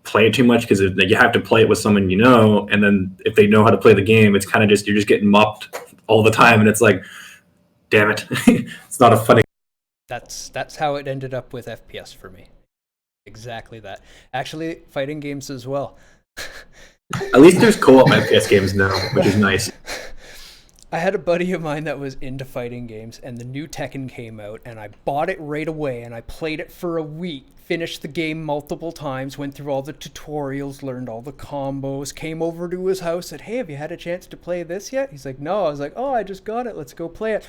play it too much because you have to play it with someone and then if they know how to play the game, it's kind of you're just getting mopped all the time, and it's like, damn it, it's not a funny. That's how it ended up with FPS for me. Exactly that. Actually, fighting games as well. At least there's co-op FPS games now, which is nice. I had a buddy of mine that was into fighting games, and the new Tekken came out, and I bought it right away, and I played it for a week, finished the game multiple times, went through all the tutorials, learned all the combos, came over to his house, said, "Hey, have you had a chance to play this yet?" He's like, "No." I was like, "Oh, I just got it. Let's go play it."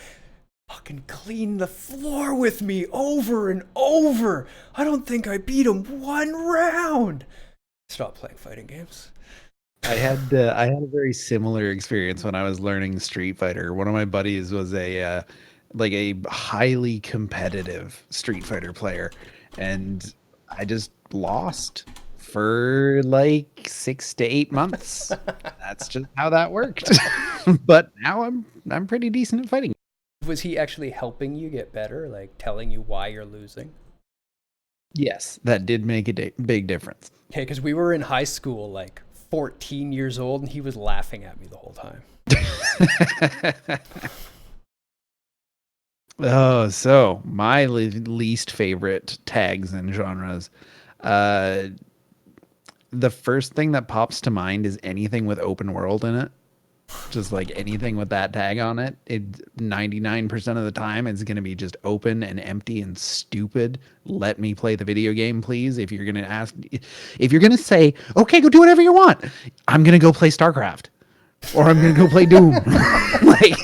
Fucking clean the floor with me over and over. I don't think I beat him one round. Stop playing fighting games. I had a very similar experience when I was learning Street Fighter. One of my buddies was a highly competitive Street Fighter player, and I just lost for like 6 to 8 months. That's just how that worked. But now I'm pretty decent at fighting. Was he actually helping you get better, like telling you why you're losing? Yes, that did make a big difference. Okay, because we were in high school, like 14 years old, and he was laughing at me the whole time. Oh, so my least favorite tags and genres. The first thing that pops to mind is anything with open world in it. Just like anything with that tag on it, 99% of the time it's going to be just open and empty and stupid. Let me play the video game, please. If you're going to say, okay, go do whatever you want, I'm going to go play StarCraft or I'm going to go play Doom. Like,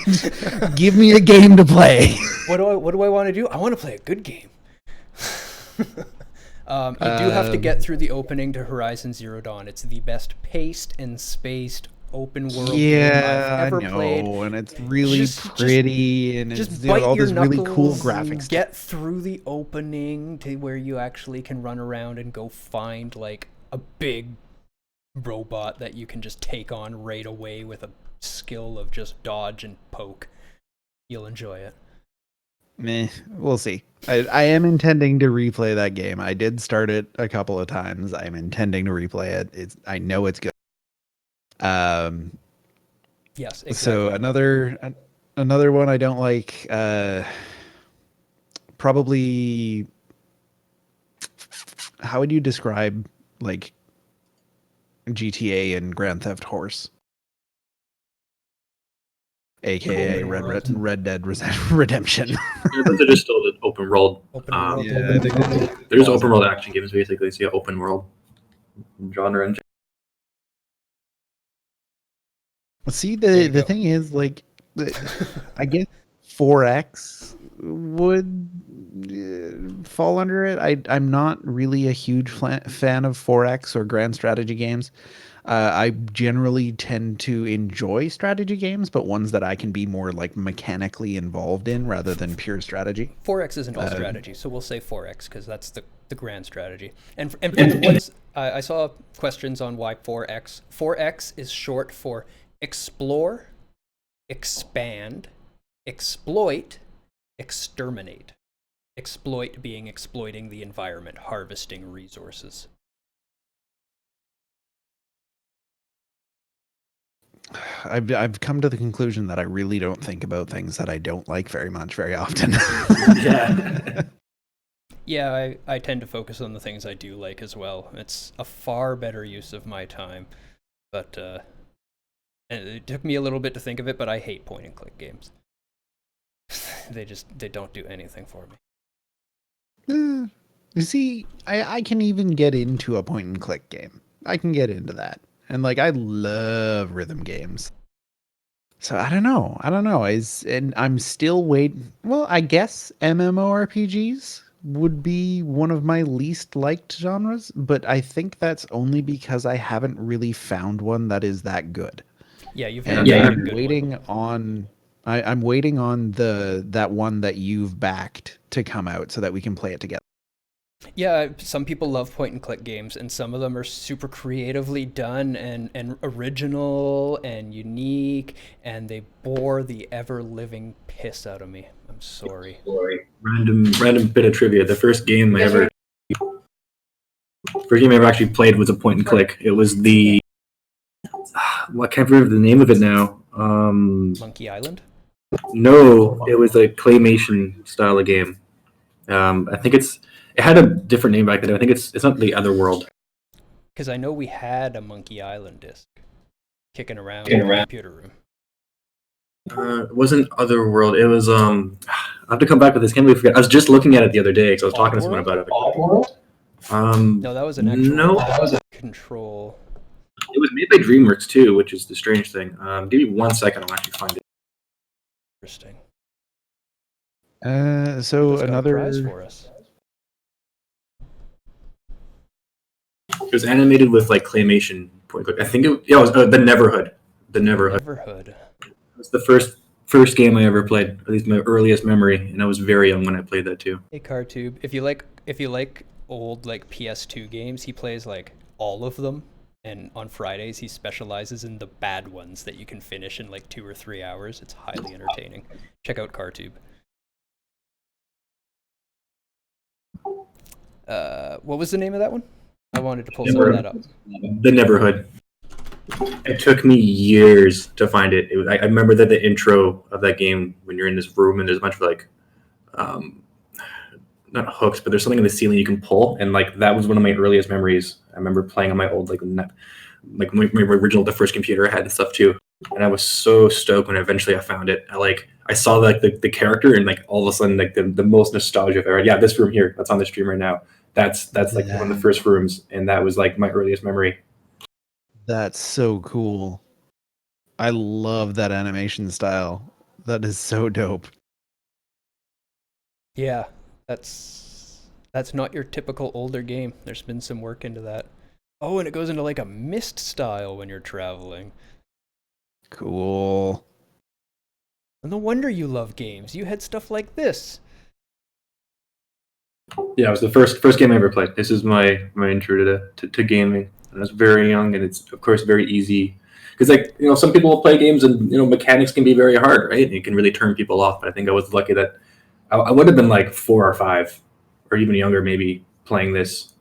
give me a game to play. What do I want to do? I want to play a good game. You do have to get through the opening to Horizon Zero Dawn. It's the best paced and spaced open world game I've ever played. And it's really pretty, and it's all this really cool graphics. Get through the opening to where you actually can run around and go find like a big robot that you can just take on right away with a skill of just dodge and poke, you'll enjoy it. Meh, we'll see. I am intending to replay that game. I did start it a couple of times. I'm intending to replay it. I know it's good. Um, Yes, so exactly. another one I don't like. Probably. How would you describe like GTA and Grand Theft Horse, aka Open world. Red Dead Redemption? Yeah, those are just still the open world. Open world. Yeah, They're just open world action games, basically. So yeah, open world genre. And see, There you the go. thing is, like, I guess 4X would fall under it. I'm not really a huge fan of 4X or grand strategy games. I generally tend to enjoy strategy games, but ones that I can be more like mechanically involved in rather than pure strategy. 4X isn't all strategy, so we'll say 4X because that's the grand strategy. And for the ones, I saw questions on why 4X. 4X is short for explore, expand, exploit, exterminate. Exploit being exploiting the environment, harvesting resources. I've come to the conclusion that I really don't think about things that I don't like very much very often. yeah. Yeah, I tend to focus on the things I do like as well. It's a far better use of my time, but and it took me a little bit to think of it, but I hate point and click games. They don't do anything for me. You see, I can even get into a point and click game. I can get into that. And like I love rhythm games. So I don't know. And I'm still waiting. Well, I guess MMORPGs would be one of my least liked genres, but I think that's only because I haven't really found one that is that good. Yeah, you've And never found a I'm good waiting one. on I'm waiting on that one that you've backed to come out so that we can play it together. Yeah, some people love point and click games, and some of them are super creatively done and original and unique, and they bore the ever living piss out of me. I'm sorry. Random bit of trivia. The first game I ever actually played was a point and click. It was the I can't remember the name of it now. Monkey Island? No, it was a claymation style of game. I think it had a different name back then. I think it's not the Other World. Because I know we had a Monkey Island disc kicking around in the computer room. It wasn't Otherworld. It was I have to come back with this. Can't believe I forgot. I was just looking at it the other day because I was talking to someone about it. No, that was an actual No, control. it was made by DreamWorks too, which is the strange thing. Give me 1 second. I'll actually find it. Interesting. So Who's got a prize for us? It was animated with like claymation point click. I think it was the Neverhood. The Neverhood. Neverhood. It was the first game I ever played, at least my earliest memory, and I was very young when I played that too. Hey Cartube, if you like old like PS2 games, he plays like all of them, and on Fridays he specializes in the bad ones that you can finish in like 2 or 3 hours. It's highly entertaining. Check out Cartube. What was the name of that one? I wanted to pull some of that up. The Neverhood. It took me years to find it. I remember that the intro of that game, when you're in this room and there's a bunch of like, not hooks, but there's something in the ceiling you can pull, and like that was one of my earliest memories. I remember playing on my old like my original, the first computer I had and stuff too. And I was so stoked when eventually I found it. I saw like the character, and like all of a sudden like the most nostalgia I've ever had. Yeah, this room here that's on the stream right now. That's like one of the first rooms, and that was like my earliest memory. That's so cool. I love that animation style. That is so dope. Yeah, that's not your typical older game. There's been some work into that. Oh, and it goes into like a mist style when you're traveling. Cool. No wonder you love games. You had stuff like this. Yeah, it was the first game I ever played. This is my intro to gaming. I was very young, and it's of course very easy because some people will play games and mechanics can be very hard, right? And it can really turn people off. But I think I was lucky that I would have been like 4 or 5, or even younger maybe playing this.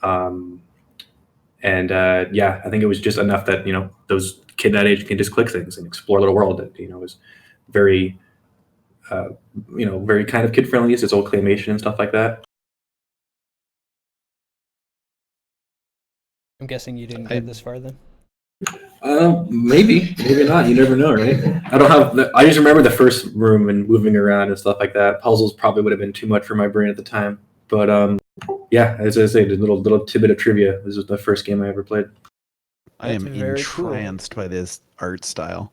And yeah, I think it was just enough that those kid that age can just click things and explore the world. That was very very kind of kid friendly. It's all claymation and stuff like that. I'm guessing you didn't get this far then. Maybe not. You never know, right? I don't have. I just remember the first room and moving around and stuff like that. Puzzles probably would have been too much for my brain at the time. But yeah, as I say, the little tidbit of trivia. This was the first game I ever played. I am That's very cool. entranced by this art style.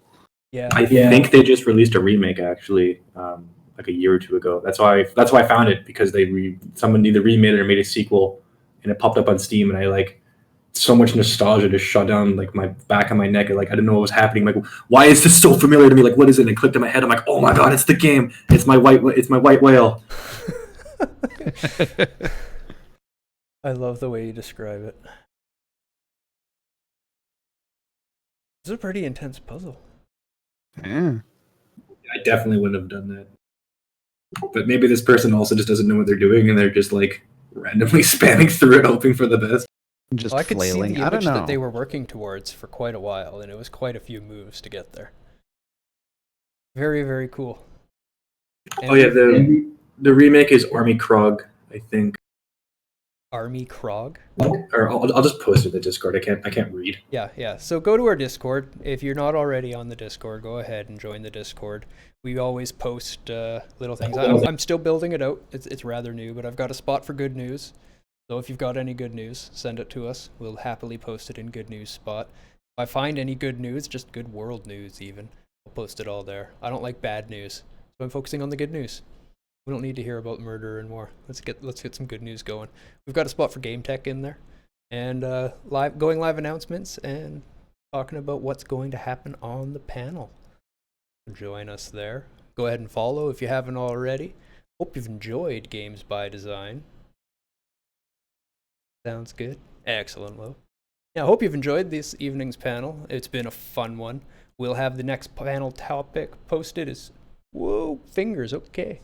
Yeah. I think they just released a remake actually, like a year or two ago. That's why I found it, because someone either remade it or made a sequel, and it popped up on Steam, and I so much nostalgia just shut down like my back of my neck. I didn't know what was happening. Like, why is this so familiar to me? Like, what is it? And it clicked in my head. I'm like, oh my god, it's the game. It's my white whale. I love the way you describe it. It's a pretty intense puzzle. Yeah. I definitely wouldn't have done that. But maybe this person also just doesn't know what they're doing, and they're just like randomly spamming through it, hoping for the best. Just I could flailing. see the I don't image know. that they were working towards for quite a while, and it was quite a few moves to get there. Very, very cool. And oh yeah, the remake is Army Krog, I think. Army Krog? Or I'll just post it in the Discord. I can't read. Yeah. So go to our Discord. If you're not already on the Discord, go ahead and join the Discord. We always post little things. I'm still building it out. It's rather new, but I've got a spot for good news. So if you've got any good news, send it to us. We'll happily post it in good news spot. If I find any good news, just good world news even, I'll post it all there. I don't like bad news, so I'm focusing on the good news. We don't need to hear about murder and more. Let's get some good news going. We've got a spot for Game Tech in there, and live announcements and talking about what's going to happen on the panel. Join us there. Go ahead and follow if you haven't already. Hope you've enjoyed Games by Design. Sounds good. Excellent, Lo. Yeah, I hope you've enjoyed this evening's panel. It's been a fun one. We'll have the next panel topic posted as... Whoa, fingers, okay.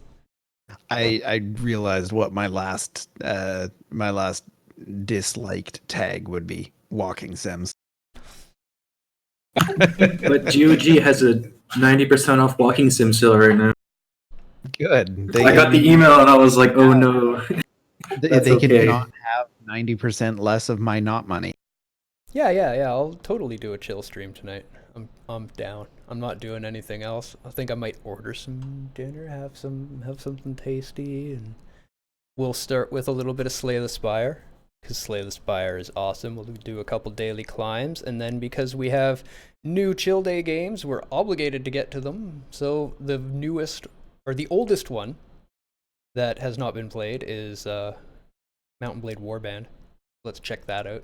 I realized what my last disliked tag would be: walking sims. But GOG has a 90% off walking sim sale right now. Good. I got the email and I was like, oh no. They okay. cannot have 90% less of my not money. Yeah. I'll totally do a chill stream tonight. I'm down. I'm not doing anything else. I think I might order some dinner, have something tasty, and we'll start with a little bit of Slay the Spire, because Slay the Spire is awesome. We'll do a couple daily climbs, and then because we have new chill day games, we're obligated to get to them. So the newest, or the oldest one that has not been played is Mountain Blade Warband. Let's check that out.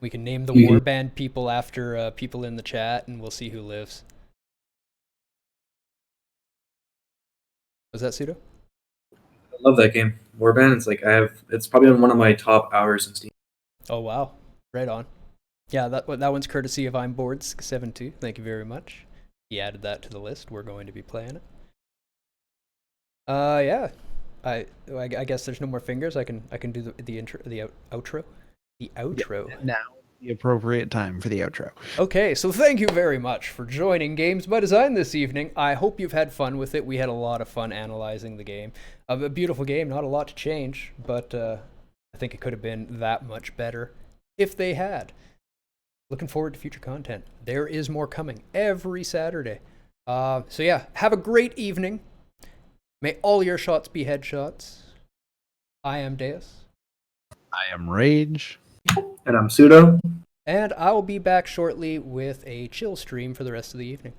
We can name the Warband people after people in the chat, and we'll see who lives. Was that Pseudo? I love that game. Warband, it's probably one of my top hours in Steam. Oh wow, right on. Yeah, that one's courtesy of I'm Boards72. Thank you very much. He added that to the list. We're going to be playing it. Yeah. I guess there's no more fingers. I can do the intro, the outro. The outro. Yeah, now the appropriate time for the outro. Okay, so thank you very much for joining Games by Design this evening. I hope you've had fun with it. We had a lot of fun analyzing the game. A beautiful game, not a lot to change, but I think it could have been that much better if they had. Looking forward to future content. There is more coming every Saturday. So yeah, have a great evening. May all your shots be headshots. I am Deus. I am Rage. And I'm Pseudo. And I will be back shortly with a chill stream for the rest of the evening.